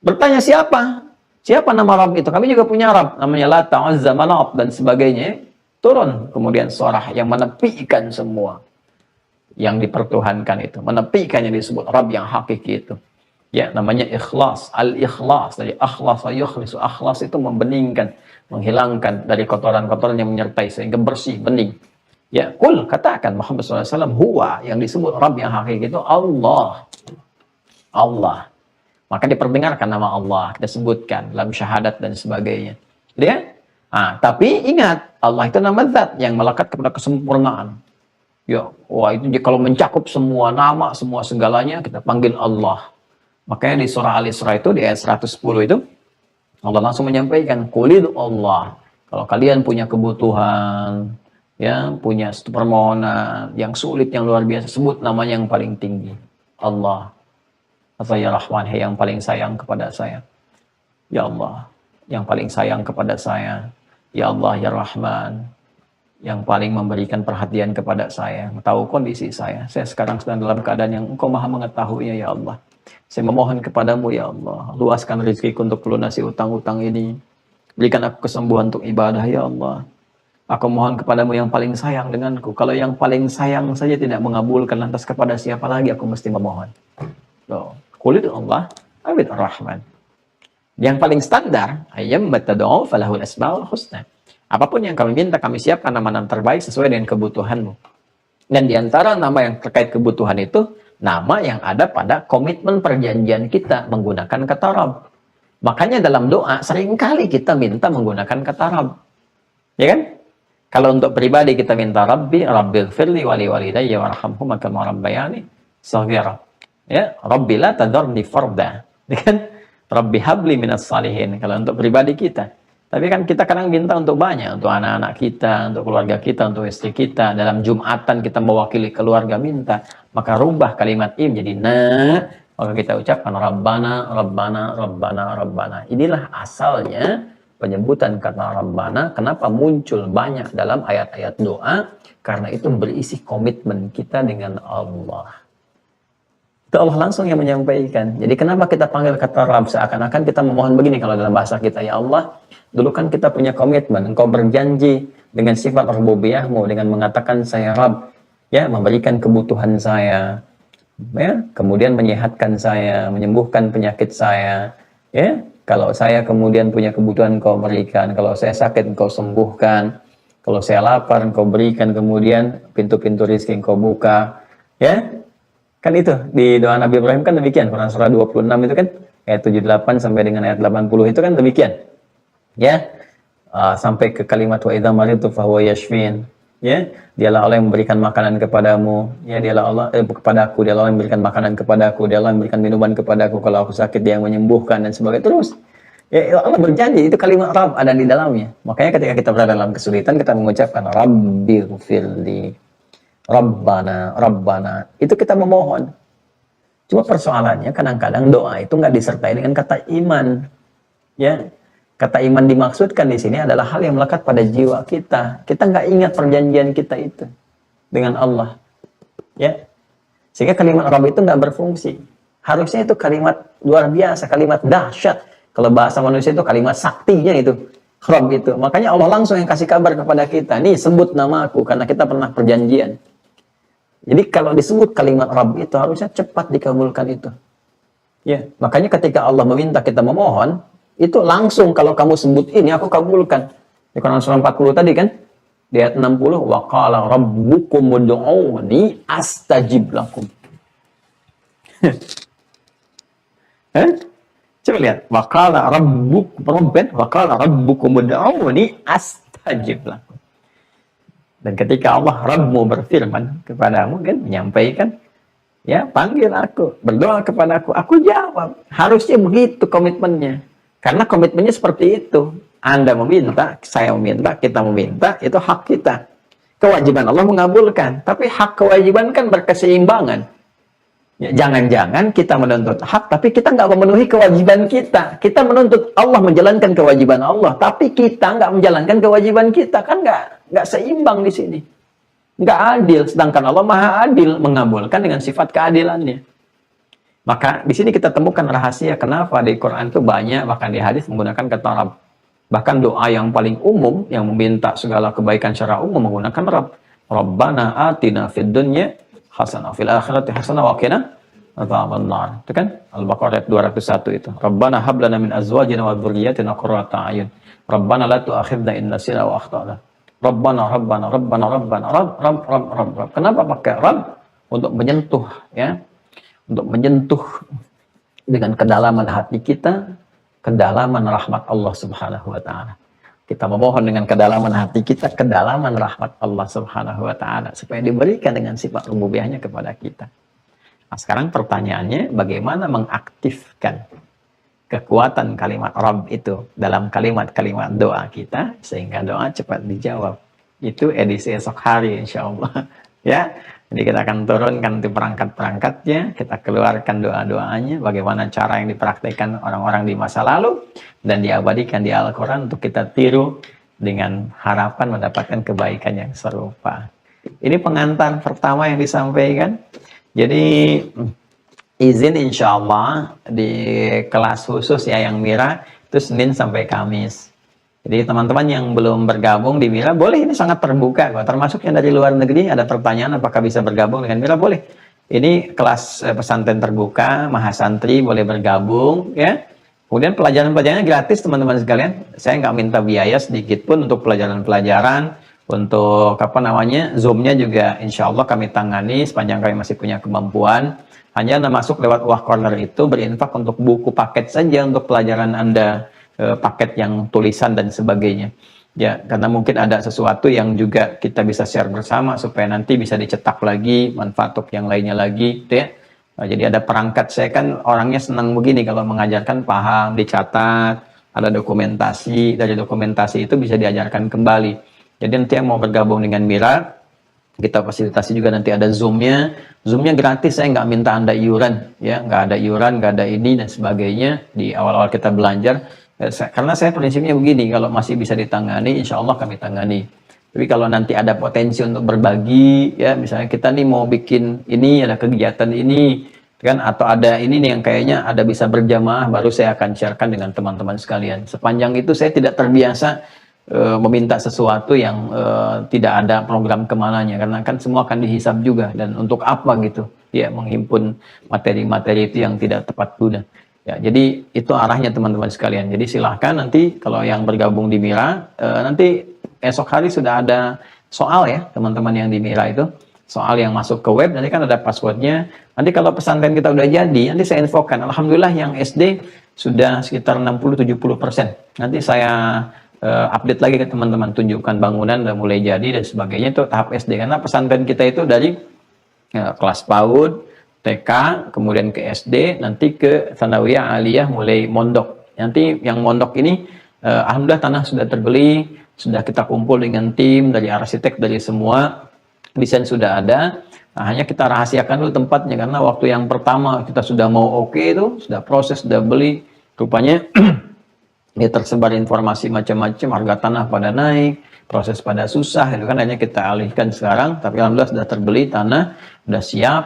Bertanya siapa? Siapa nama Rabb itu? Kami juga punya Rabb. Namanya Lata, Uzza, Manat, dan sebagainya. Turun. Kemudian surah yang menepikan semua. Yang dipertuhankan itu. Menepikan yang disebut Rabb yang hakiki itu. Ya, namanya ikhlas. Al-ikhlas. Dari akhlas wa yukhlisu. Akhlas itu membeningkan. Menghilangkan dari kotoran-kotoran yang menyertai. Sehingga bersih, bening. Ya, kul, katakan Muhammad SAW, huwa, yang disebut Rabb yang hakiki itu Allah. Allah. Maka diperdengarkan nama Allah, kita sebutkan dalam syahadat dan sebagainya. Ya? Tapi ingat, Allah itu nama zat yang melekat kepada kesempurnaan. Ya, wah itu kalau mencakup semua nama, semua segalanya, kita panggil Allah. Makanya di surah Al-Isra itu, di ayat 110 itu, Allah langsung menyampaikan, Qulid Allah. Kalau kalian punya kebutuhan, ya, punya permohonan yang sulit, yang luar biasa, sebut namanya yang paling tinggi, Allah. Atau ya Rahman, yang paling sayang kepada saya. Ya Allah, yang paling sayang kepada saya. Ya Allah, ya Rahman, yang paling memberikan perhatian kepada saya, tahu kondisi saya. Saya sekarang sedang dalam keadaan yang Engkau maha mengetahuinya, ya Allah. Saya memohon kepadamu, ya Allah, luaskan rezekiku untuk melunasi utang-utang ini. Berikan aku kesembuhan untuk ibadah, ya Allah. Aku mohon kepadamu yang paling sayang denganku. Kalau yang paling sayang saja tidak mengabulkan, lantas kepada siapa lagi aku mesti memohon? Qulid Allah, awid ar-Rahman. Yang paling standar, ayyam matad'u falahul asmaul husna. Apapun yang kami minta, kami siapkan nama-nama terbaik sesuai dengan kebutuhanmu. Dan diantara nama yang terkait kebutuhan itu, nama yang ada pada komitmen perjanjian kita menggunakan kata Rabb. Makanya dalam doa, seringkali kita minta menggunakan kata Rabb. Ya kan? Kalau untuk pribadi kita minta Rabbighfirli wali walidayya warhamhuma kama rabbayani shaghira. Ya, Rabbi la tadharni farda. Ya kan? Rabbi habli minas salihin. Kalau untuk pribadi kita. Tapi kan kita kadang minta untuk banyak, untuk anak-anak kita, untuk keluarga kita, untuk istri kita. Dalam Jumatan kita mewakili keluarga minta, maka rubah kalimat im jadi maka kita ucapkan Rabbana, Rabbana, Rabbana, Rabbana. Inilah asalnya penyebutan kata Rabbana, kenapa muncul banyak dalam ayat-ayat doa? Karena itu berisi komitmen kita dengan Allah. Itu Allah langsung yang menyampaikan. Jadi kenapa kita panggil kata Rabb? Seakan-akan kita memohon begini kalau dalam bahasa kita, ya Allah, dulu kan kita punya komitmen, Engkau berjanji dengan sifat rububiyahmu dengan mengatakan saya Rabb, ya, memberikan kebutuhan saya, ya, kemudian menyehatkan saya, menyembuhkan penyakit saya, ya. Kalau saya kemudian punya kebutuhan Engkau berikan, kalau saya sakit Engkau sembuhkan, kalau saya lapar Engkau berikan, kemudian pintu-pintu rezeki Engkau buka, ya. Kan itu di doa Nabi Ibrahim kan demikian. Quran surah 26 itu kan ayat 78 sampai dengan ayat 80 itu kan demikian. Ya. Sampai ke kalimat wa idza maritu fahuwa yashfin. Ya, dialah Allah yang memberikan makanan kepadamu. Ya, dialah Allah kepadaku, dialah Allah yang memberikan makanan kepadaku, dialah Allah yang memberikan minuman kepadaku, kalau aku sakit dia yang menyembuhkan dan sebagainya. Terus ya Allah berjanji, itu kalimat Rabb ada di dalamnya. Makanya ketika kita berada dalam kesulitan kita mengucapkan Rabbighfirli. Rabbana, itu kita memohon. Cuma persoalannya kadang-kadang doa itu nggak disertai dengan kata iman. Ya, kata iman dimaksudkan di sini adalah hal yang melekat pada jiwa kita. Kita nggak ingat perjanjian kita itu dengan Allah. Ya, sehingga kalimat Rabb itu nggak berfungsi. Harusnya itu kalimat luar biasa, kalimat dahsyat. Kalau bahasa manusia itu kalimat saktinya itu. Rabb itu. Makanya Allah langsung yang kasih kabar kepada kita. Nih, sebut nama aku karena kita pernah perjanjian. Jadi kalau disebut kalimat Rabb itu harusnya cepat dikabulkan itu. Ya, makanya ketika Allah meminta kita memohon, itu langsung kalau kamu sebut ini aku kabulkan. Di Quran surah 40 tadi kan, di ayat 60, wa qala rabbukum ud'uni astajib lakum. Coba lihat, wa qala rabbukum ud'uni astajib lakum. Dan ketika Allah Rabbmu berfirman kepadamu kan, menyampaikan, ya panggil aku, berdoa kepadaku, aku jawab. Harusnya begitu komitmennya. Karena komitmennya seperti itu. Anda meminta, saya meminta, kita meminta, itu hak kita. Kewajiban Allah mengabulkan. Tapi hak kewajiban kan berkeseimbangan. Ya, jangan-jangan kita menuntut hak, tapi kita nggak memenuhi kewajiban kita. Kita menuntut Allah menjalankan kewajiban Allah, tapi kita nggak menjalankan kewajiban kita. Kan nggak seimbang di sini. Nggak adil. Sedangkan Allah Maha Adil, mengabulkan dengan sifat keadilannya. Maka di sini kita temukan rahasia kenapa di Quran itu banyak, bahkan di hadis menggunakan kata Rabb. Bahkan doa yang paling umum, yang meminta segala kebaikan secara umum menggunakan Rabb. Rabbana atina fid dunya hasanah fil akhirati hasanah wa qina adzabannar. Itu kan Al-Baqarah ayat 201 itu. Rabbana hab lana min azwajina wa dzurriyyatina qurrata a'yun. Rabbana la tu'akhidna in nasina wa akhtana. Rabbana. Kenapa pakai Rabb? Untuk menyentuh, ya. Untuk menyentuh dengan kedalaman hati kita, kedalaman rahmat Allah Subhanahu wa taala. Kita memohon dengan kedalaman hati kita, kedalaman rahmat Allah Subhanahu wa taala supaya diberikan dengan sifat rububiyahnya kepada kita. Nah, sekarang pertanyaannya bagaimana mengaktifkan kekuatan kalimat Rabb itu dalam kalimat-kalimat doa kita sehingga doa cepat dijawab. Itu edisi esok hari insyaallah. Ya. Jadi kita akan turunkan di perangkat-perangkatnya, kita keluarkan doa-doanya, bagaimana cara yang dipraktikkan orang-orang di masa lalu, dan diabadikan di Al-Quran untuk kita tiru dengan harapan mendapatkan kebaikan yang serupa. Ini pengantar pertama yang disampaikan. Jadi izin insya Allah di kelas khusus ya yang Mira itu Senin sampai Kamis. Jadi teman-teman yang belum bergabung di Mira, boleh, ini sangat terbuka kok. Termasuk yang dari luar negeri, ada pertanyaan apakah bisa bergabung dengan Mira, boleh. Ini kelas pesantren terbuka, mahasantri boleh bergabung, ya. Kemudian pelajaran-pelajarannya gratis teman-teman sekalian. Saya nggak minta biaya sedikit pun untuk pelajaran-pelajaran. Untuk Zoom-nya juga insya Allah kami tangani sepanjang kami masih punya kemampuan. Hanya Anda masuk lewat Wah Corner itu, berinfak untuk buku paket saja untuk pelajaran Anda. Paket yang tulisan dan sebagainya ya, karena mungkin ada sesuatu yang juga kita bisa share bersama supaya nanti bisa dicetak lagi, manfaat untuk yang lainnya lagi gitu ya. Jadi ada perangkat, saya kan orangnya senang begini kalau mengajarkan, paham, dicatat, ada dokumentasi, dari dokumentasi itu bisa diajarkan kembali. Jadi nanti yang mau bergabung dengan Mira, kita fasilitasi juga, nanti ada Zoom-nya gratis, saya nggak minta Anda iuran ya, nggak ada iuran, nggak ada ini dan sebagainya di awal-awal kita belajar. Karena saya prinsipnya begini, kalau masih bisa ditangani, insya Allah kami tangani. Tapi kalau nanti ada potensi untuk berbagi, ya misalnya kita nih mau bikin ini, ada kegiatan ini, kan, atau ada ini nih yang kayaknya ada bisa berjamaah, baru saya akan sharekan dengan teman-teman sekalian. Sepanjang itu saya tidak terbiasa meminta sesuatu yang tidak ada program kemananya, karena kan semua akan dihisap juga, dan untuk apa gitu ya menghimpun materi-materi itu yang tidak tepat guna ya. Jadi itu arahnya teman-teman sekalian. Jadi silahkan nanti kalau yang bergabung di Mira, nanti esok hari sudah ada soal ya teman-teman yang di Mira itu, soal yang masuk ke web, nanti kan ada passwordnya. Nanti kalau pesantren kita udah jadi, nanti saya infokan. Alhamdulillah yang SD sudah sekitar 60-70%. Nanti saya update lagi ke teman-teman, tunjukkan bangunan udah mulai jadi dan sebagainya. Itu tahap SD, karena pesantren kita itu dari kelas PAUD, TK, kemudian ke SD, nanti ke Tsanawiyah Aliyah mulai mondok. Nanti yang mondok ini alhamdulillah tanah sudah terbeli, sudah kita kumpul dengan tim dari arsitek, dari semua, desain sudah ada. Nah, hanya kita rahasiakan dulu tempatnya, karena waktu yang pertama kita sudah mau oke itu, sudah proses, sudah beli, rupanya ya tersebar informasi macam-macam, harga tanah pada naik, proses pada susah, itu kan hanya kita alihkan sekarang. Tapi alhamdulillah sudah terbeli tanah, sudah siap.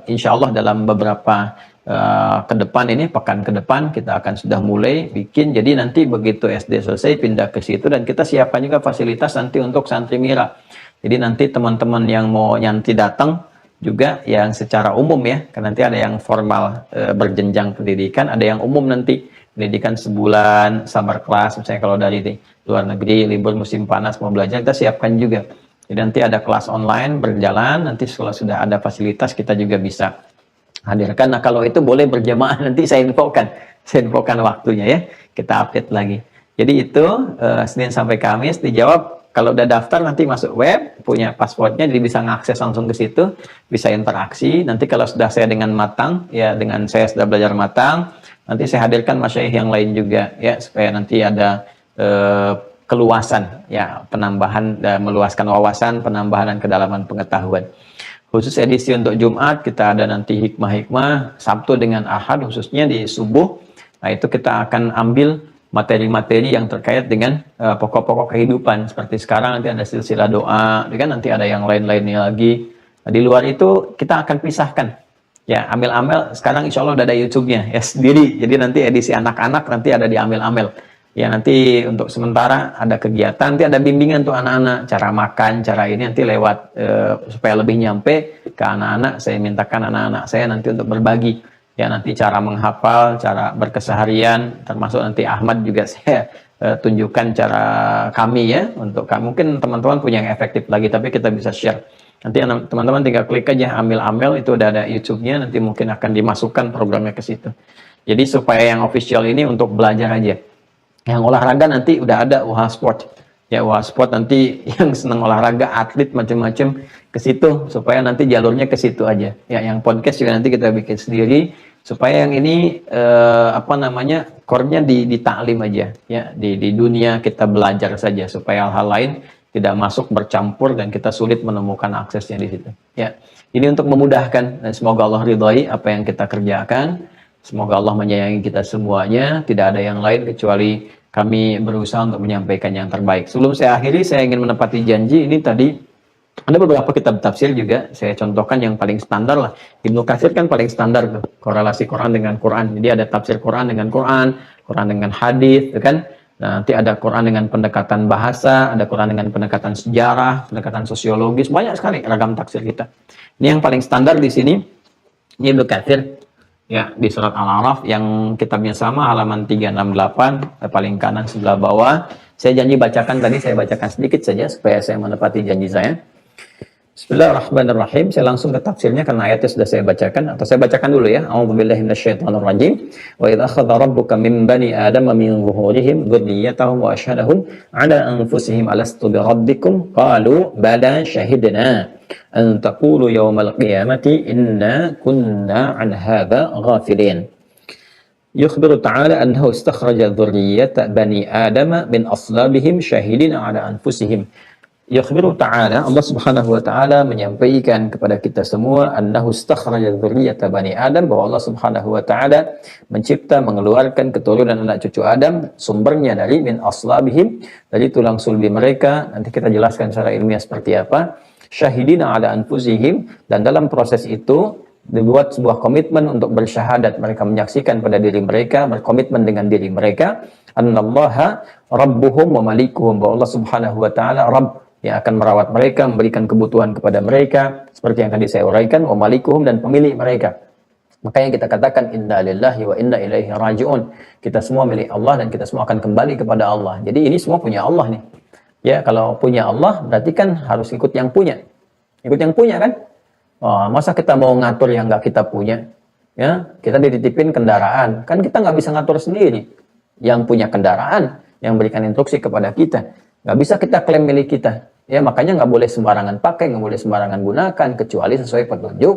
Insya Allah dalam beberapa ke depan ini, pekan ke depan kita akan sudah mulai bikin. Jadi nanti begitu SD selesai pindah ke situ, dan kita siapkan juga fasilitas nanti untuk santri Mira. Jadi nanti teman-teman yang mau nyanti datang juga yang secara umum ya, karena nanti ada yang formal berjenjang pendidikan, ada yang umum nanti pendidikan sebulan, summer class, misalnya kalau dari luar negeri, libur musim panas mau belajar, kita siapkan juga. Jadi nanti ada kelas online berjalan, nanti setelah sudah ada fasilitas kita juga bisa hadirkan. Nah kalau itu boleh berjamaah, nanti saya infokan waktunya ya, kita update lagi. Jadi itu Senin sampai Kamis dijawab. Kalau udah daftar nanti masuk web, punya passwordnya, jadi bisa ngakses langsung ke situ, bisa interaksi. Nanti kalau sudah saya dengan matang, ya dengan saya sudah belajar matang, nanti saya hadirkan masyayikh yang lain juga, ya supaya nanti ada keluasan, ya penambahan, meluaskan wawasan, penambahan dan kedalaman pengetahuan. Khusus edisi untuk Jumat kita ada nanti hikmah-hikmah, Sabtu dengan Ahad khususnya di subuh. Nah itu kita akan ambil materi-materi yang terkait dengan pokok-pokok kehidupan. Seperti sekarang nanti ada silsilah doa, kan nanti ada yang lain-lainnya lagi. Nah, di luar itu kita akan pisahkan. Ya, amil-amil sekarang insya Allah udah ada YouTube-nya ya sendiri. Jadi nanti edisi anak-anak nanti ada di amil-amil. Ya nanti untuk sementara ada kegiatan, nanti ada bimbingan untuk anak-anak, cara makan, cara ini nanti lewat supaya lebih nyampe ke anak-anak. Saya mintakan anak-anak saya nanti untuk berbagi. Ya nanti cara menghafal, cara berkeseharian, termasuk nanti Ahmad juga saya tunjukkan cara kami ya, untuk mungkin teman-teman punya yang efektif lagi, tapi kita bisa share. Nanti teman-teman tinggal klik aja amil-amil, itu udah ada YouTube-nya, nanti mungkin akan dimasukkan programnya ke situ. Jadi supaya yang official ini untuk belajar aja. Yang olahraga nanti udah ada UH Sport. Ya UH Sport nanti yang senang olahraga, atlet macam-macam ke situ, supaya nanti jalurnya ke situ aja. Ya yang podcast juga nanti kita bikin sendiri, supaya yang ini core-nya di taklim aja ya, di dunia kita belajar saja, supaya hal-hal lain tidak masuk bercampur dan kita sulit menemukan aksesnya di situ ya. Ini untuk memudahkan, dan semoga Allah ridhai apa yang kita kerjakan, semoga Allah menyayangi kita semuanya. Tidak ada yang lain kecuali kami berusaha untuk menyampaikan yang terbaik. Sebelum saya akhiri, saya ingin menepati janji. Ini tadi ada beberapa kitab tafsir juga saya contohkan yang paling standar lah. Ibnu Katsir kan paling standar tuh, korelasi Quran dengan Quran. Jadi ada tafsir Quran dengan Quran, Quran dengan hadis, kan? Nah, nanti ada Quran dengan pendekatan bahasa, ada Quran dengan pendekatan sejarah, pendekatan sosiologis, banyak sekali ragam tafsir kita. Ini yang paling standar di sini, ini Ibnu Katsir ya di surat Al-A'raf yang kitabnya sama, halaman 368, paling kanan sebelah bawah. Saya janji bacakan tadi, saya bacakan sedikit saja supaya saya menepati janji saya. Bismillahirrahmanirrahim. Saya langsung ke tafsirnya karena ayatnya sudah saya bacakan, atau saya bacakan dulu ya. A'udzubillahi minasyaitonirrajim. Wa idza akhadha rabbuka min bani adama min zuhurihim dzurriyyatahum wa asyhadahum 'ala anfusihim alastu birabbikum qalu bala shahidna an taqulu yawmal qiyamati inna kunna 'an hadza ghafilin. Yukhbiru ta'ala annahu istakhraja dzurriyyata bani adama min aslabihim shahidina 'ala anfusihim. Yukhbiru ta'ala, Allah subhanahu wa ta'ala menyampaikan kepada kita semua, annahu istakhraja dzurriyyata bani Adam, bahwa Allah subhanahu wa ta'ala mencipta, mengeluarkan keturunan anak cucu Adam, sumbernya dari min aslabihim, dari tulang sulbi mereka. Nanti kita jelaskan secara ilmiah seperti apa. Syahidina ala anfusihim, dan dalam proses itu dibuat sebuah komitmen untuk bersyahadat. Mereka menyaksikan pada diri mereka, berkomitmen dengan diri mereka, annallaha rabbuhum wa malikuhum, bahwa Allah Subhanahu wa taala Rabb yang akan merawat mereka, memberikan kebutuhan kepada mereka, seperti yang tadi saya uraikan, wa malikuhum, dan pemilik mereka. Makanya kita katakan inna lillahi wa inna ilaihi raji'un. Kita semua milik Allah dan kita semua akan kembali kepada Allah. Jadi ini semua punya Allah nih. Ya, kalau punya Allah berarti kan harus ikut yang punya. Ikut yang punya kan? Oh, masa kita mau ngatur yang nggak kita punya? Ya, kita dititipin kendaraan, kan kita nggak bisa ngatur sendiri. Yang punya kendaraan, yang berikan instruksi kepada kita, nggak bisa kita klaim milik kita. Ya, makanya nggak boleh sembarangan pakai, nggak boleh sembarangan gunakan, kecuali sesuai petunjuk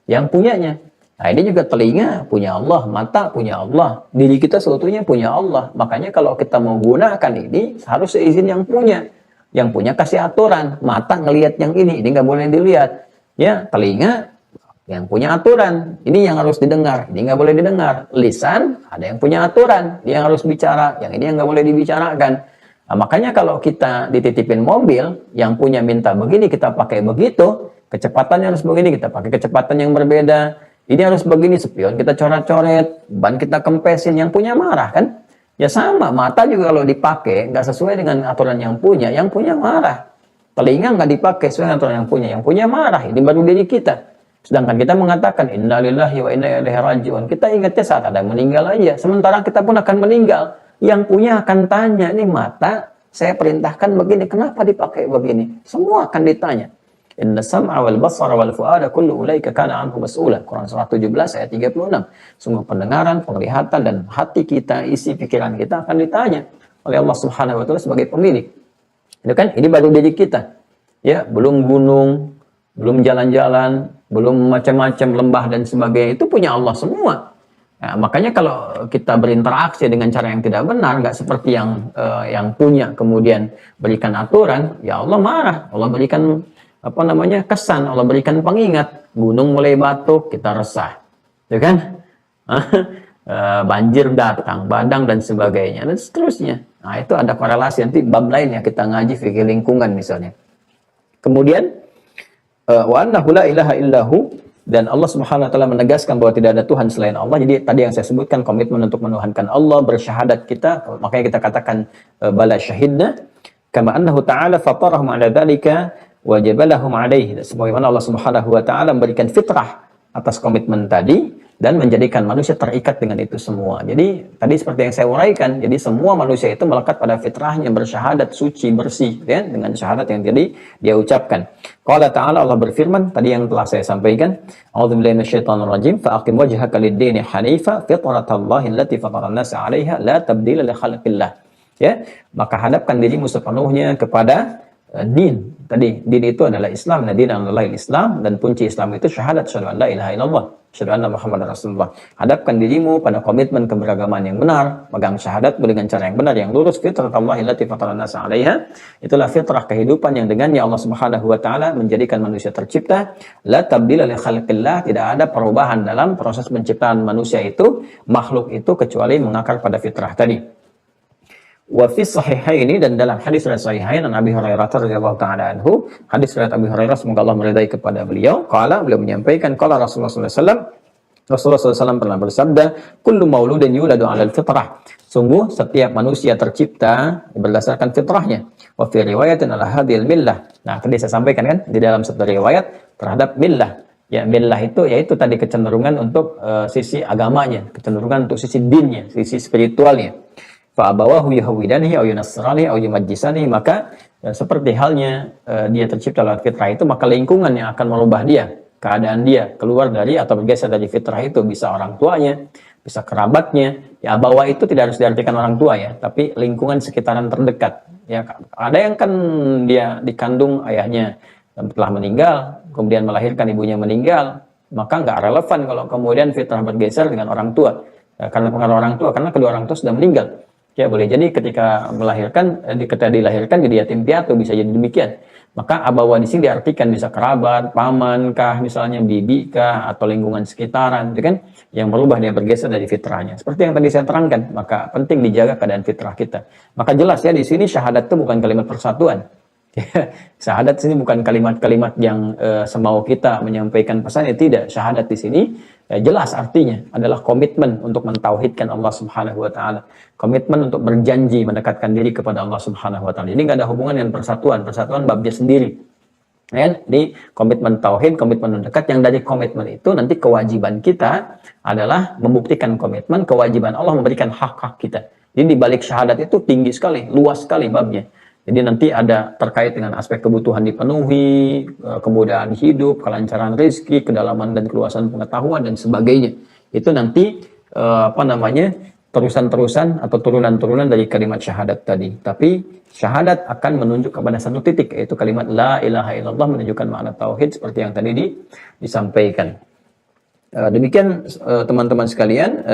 yang punyanya. Nah, ini juga telinga punya Allah, mata punya Allah, diri kita sebetulnya punya Allah. Makanya kalau kita mau gunakan ini harus seizin yang punya. Yang punya kasih aturan, mata ngelihat yang ini nggak boleh dilihat. Ya, telinga yang punya aturan, ini yang harus didengar, ini nggak boleh didengar. Lisan ada yang punya aturan, dia yang harus bicara, yang ini yang nggak boleh dibicarakan. Nah, makanya kalau kita dititipin mobil, yang punya minta begini, kita pakai begitu, kecepatannya harus begini, kita pakai kecepatan yang berbeda. Ini harus begini, spion kita coret-coret, ban kita kempesin, yang punya marah kan? Ya sama, mata juga kalau dipakai nggak sesuai dengan aturan yang punya marah. Telinga nggak dipakai sesuai dengan yang punya marah. Ini baru diri kita. Sedangkan kita mengatakan innalillahi wa inna ilaihi raji'un. Kita ingatnya saat ada meninggal aja. Sementara kita pun akan meninggal. Yang punya akan tanya, nih mata saya perintahkan begini, kenapa dipakai begini? Semua akan ditanya. Inna sam'a wal basara wal fu'ada kullu ulaika kana anhu mas'ula. Quran surah 17 ayat 36. Semua pendengaran, penglihatan dan hati kita, isi pikiran kita akan ditanya oleh Allah Subhanahu wa taala sebagai pemilik. Itu kan, ini baru diri kita. Ya, belum gunung, belum jalan-jalan, belum macam-macam lembah dan sebagainya. Itu punya Allah semua. Nah, makanya kalau kita berinteraksi dengan cara yang tidak benar, nggak seperti yang punya kemudian berikan aturan, ya Allah marah. Allah berikan kesan, Allah berikan pengingat. Gunung mulai batuk, kita resah. Ya kan? Banjir datang, badang dan sebagainya dan seterusnya. Nah, itu ada korelasi, nanti bab lain ya kita ngaji fikih lingkungan misalnya. Kemudian wa annahu la ilaha illahu, dan Allah Subhanahu wa taala menegaskan bahwa tidak ada Tuhan selain Allah. Jadi tadi yang saya sebutkan komitmen untuk menuhankan Allah, bersyahadat kita, makanya kita katakan bala syahidna kama annahu ta'ala fatarahum 'ala dzalika wa jabalahum 'alaihi. Sebagaimana Allah Subhanahu wa taala memberikan fitrah atas komitmen tadi dan menjadikan manusia terikat dengan itu semua. Jadi tadi seperti yang saya uraikan, jadi semua manusia itu melekat pada fitrahnya bersyahadat, suci, bersih, ya, dengan syahadat yang tadi dia ucapkan. Qala ta'ala, Allah berfirman tadi yang telah saya sampaikan, a'udzubillahi minasyaitonirrajim, fa aqim wajhaka lid-dini hanifa fitratallahi allati fatara an-nasa 'alaiha la tabdila li khalqillah. Ya, maka hadapkan dirimu sepenuhnya kepada din. Tadi din itu adalah Islam, dan din adalah Islam, dan kunci Islam itu syahadat syahadu an la ilaha illallah, syahadu anna Muhammadar Rasulullah. Hadapkan dirimu pada komitmen keberagaman yang benar, pegang syahadat dengan cara yang benar, yang lurus, fitratallahi allati fatara an-nasa 'alaiha. Itulah fitrah kehidupan yang dengannya Allah Subhanahu wa taala menjadikan manusia tercipta. La tabdila li khalqillah, tidak ada perubahan dalam proses penciptaan manusia itu, makhluk itu, kecuali mengakar pada fitrah tadi. Wa fi sahihaini, dan dalam hadis riwayat sahihain an Abi Hurairah radhiyallahu taala anhu, hadis riwayat Abi Hurairah semoga Allah meridai kepada beliau, beliau menyampaikan qala Rasulullah sallallahu alaihi wasallam, Rasulullah SAW pernah bersabda, kullu mauludin yuladu 'alal fitrah. Sungguh setiap manusia tercipta berdasarkan fitrahnya. Wa fi riwayatin ala hadhil millah. Nah, tadi saya sampaikan kan di dalam satu riwayat terhadap millah. Ya, millah itu yaitu tadi kecenderungan untuk sisi agamanya, kecenderungan untuk sisi dinnya, sisi spiritualnya. Fa abawahu yahwidanihi aw yunasranihi aw yumajjisanihi, maka seperti halnya dia tercipta lewat fitrah itu, maka lingkungan yang akan merubah dia, keadaan dia keluar dari atau bergeser dari fitrah itu, bisa orang tuanya, bisa kerabatnya. Ya, abawa itu tidak harus diartikan orang tua ya, tapi lingkungan sekitaran terdekat. Ya, ada yang kan dia dikandung ayahnya telah meninggal, kemudian melahirkan ibunya meninggal, maka nggak relevan kalau kemudian fitrah bergeser dengan orang tua. Ya, karena pengaruh orang tua, karena kedua orang tua sudah meninggal. Ya, boleh jadi ketika melahirkan, ketika dilahirkan jadi yatim piatu, bisa jadi demikian. Maka abawa di sini diartikan bisa kerabat, paman kah, misalnya bibi kah, atau lingkungan sekitaran, itu kan yang merubah dia bergeser dari fitrahnya. Seperti yang tadi saya terangkan, maka penting dijaga keadaan fitrah kita. Maka jelas ya di sini syahadat itu bukan kalimat persatuan. Syahadat sini bukan kalimat-kalimat yang semau kita menyampaikan pesannya, tidak. Syahadat di sini jelas artinya adalah komitmen untuk mentauhidkan Allah Subhanahu wa taala. Komitmen untuk berjanji mendekatkan diri kepada Allah Subhanahu wa taala. Ini nggak ada hubungan dengan persatuan. Persatuan babnya sendiri. Ya, di komitmen tauhid, komitmen mendekat, yang dari komitmen itu nanti kewajiban kita adalah membuktikan komitmen, kewajiban Allah memberikan hak-hak kita. Jadi di balik syahadat itu tinggi sekali, luas sekali babnya. Jadi nanti ada terkait dengan aspek kebutuhan dipenuhi, kemudahan hidup, kelancaran rezeki, kedalaman dan keluasan pengetahuan dan sebagainya. Itu nanti terusan-terusan atau turunan-turunan dari kalimat syahadat tadi. Tapi syahadat akan menunjuk kepada satu titik, yaitu kalimat la ilaha illallah, menunjukkan makna tauhid seperti yang tadi disampaikan. Demikian teman-teman sekalian,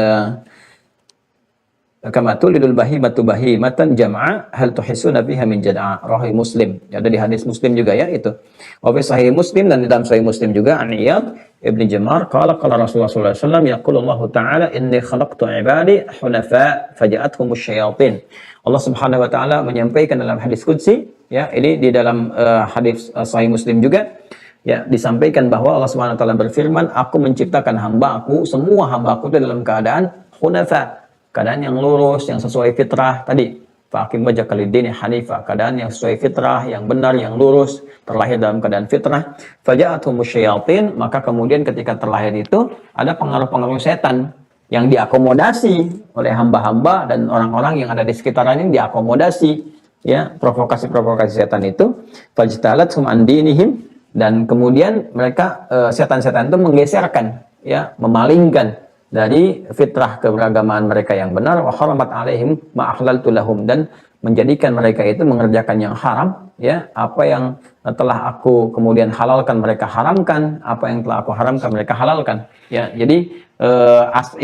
kama tulidul bahimatu bahimatan jam'a hal tuhisuna biha min jad'a, rawi Muslim. Ada di hadis Muslim juga ya itu. Wa fi sahih Muslim, dan di dalam sahih Muslim juga an Iyad Ibn Jamar qala Rasulullah sallallahu alaihi wasallam yaqulu Allah ta'ala inni khalaqtu ibadi hunafa faja'atuhum syayatin. Allah Subhanahu wa taala menyampaikan dalam hadis qudsi, ya, ini di dalam hadis sahih Muslim juga, ya, disampaikan bahwa Allah Subhanahu wa taala berfirman, aku menciptakan hamba-Aku, semua hamba-Aku itu dalam keadaan hunafa, keadaan yang lurus, yang sesuai fitrah tadi. Faqim wajhaka lid-dini hanifah, keadaan yang sesuai fitrah, yang benar, yang lurus, terlahir dalam keadaan fitrah. Faja'atuhum syayatin, maka kemudian ketika terlahir itu ada pengaruh-pengaruh setan yang diakomodasi oleh hamba-hamba dan orang-orang yang ada di sekitarannya, diakomodasi, ya, provokasi-provokasi setan itu. Fajtalathum an dinihim, dan kemudian mereka setan-setan itu menggeserkan, ya, memalingkan dari fitrah keberagamaan mereka yang benar. Wa haramat alaihim ma ahlaltu lahum, dan menjadikan mereka itu mengerjakan yang haram, ya, apa yang telah aku kemudian halalkan mereka haramkan, apa yang telah aku haramkan mereka halalkan, ya. Jadi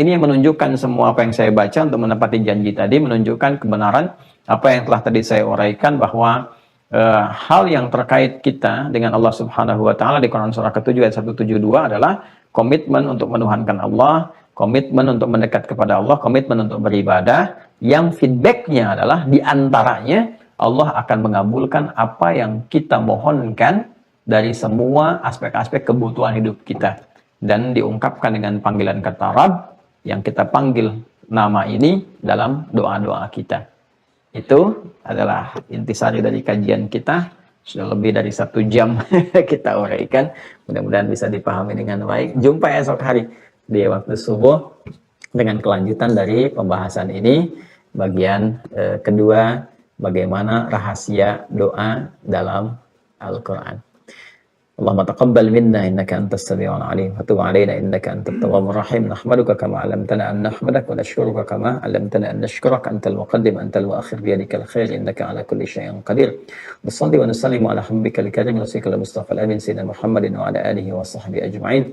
ini yang menunjukkan semua apa yang saya baca untuk menepati janji tadi, menunjukkan kebenaran apa yang telah tadi saya uraikan, bahwa hal yang terkait kita dengan Allah Subhanahu wa taala di Quran surah ke-7 ayat 172 adalah komitmen untuk menuhankan Allah, komitmen untuk mendekat kepada Allah, komitmen untuk beribadah, yang feedbacknya adalah diantaranya Allah akan mengabulkan apa yang kita mohonkan dari semua aspek-aspek kebutuhan hidup kita, dan diungkapkan dengan panggilan kata Rabb, yang kita panggil nama ini dalam doa-doa kita. Itu adalah intisari dari kajian kita. Sudah lebih dari 1 jam kita uraikan. Mudah-mudahan bisa dipahami dengan baik. Jumpa esok hari di waktu subuh dengan kelanjutan dari pembahasan ini. Bagian kedua, bagaimana rahasia doa dalam Al-Quran. Allahumma taqabbal minna innaka antas sami'ul alim wa tub 'alaina innaka antat tawwabur rahim. Nahmaduka kama 'allamtana an nahmadak wa nashkuruka kama 'allamtana an nashkuraka, antal muqaddim antal muakhir bi yadikal khair innaka 'ala kulli syai'in qadir. Wassalli wa nusallimu ala habibikal karim rasulika mustafa al-amin sayyidina Muhammadin wa ala alihi wa sahbihi ajma'in.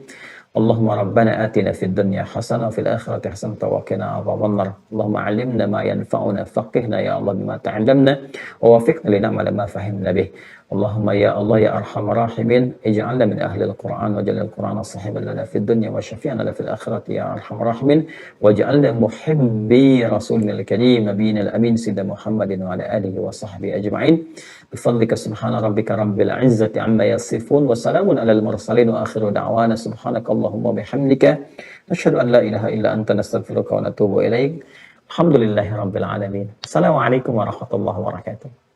اللهم ربنا آتنا في الدنيا حسنة وفي الآخرة حسنة وقنا عذاب النار. اللهم علمنا ما ينفعنا، فقهنا يا الله بما تعلمنا، ووفقنا لنعمل ما فهمنا به. اللهم يا الله يا أرحم الراحمين اجعلنا من أهل القرآن، واجعل القرآن صاحبا لنا في الدنيا وشفيعنا في الآخرة يا أرحم الراحمين، واجعلنا محبي رسولنا الكريم نبينا الأمين سيدنا محمد وعلى آله وصحبه أجمعين. بفضلك سبحان ربك رب العزة عما يصفون وسلام على المرسلين وآخر دعوانا سبحانك اللهم وبحمدك نشهد أن لا إله إلا أنت نستغفرك ونتوب إليك. الحمد لله رب العالمين. السلام عليكم ورحمة الله وبركاته.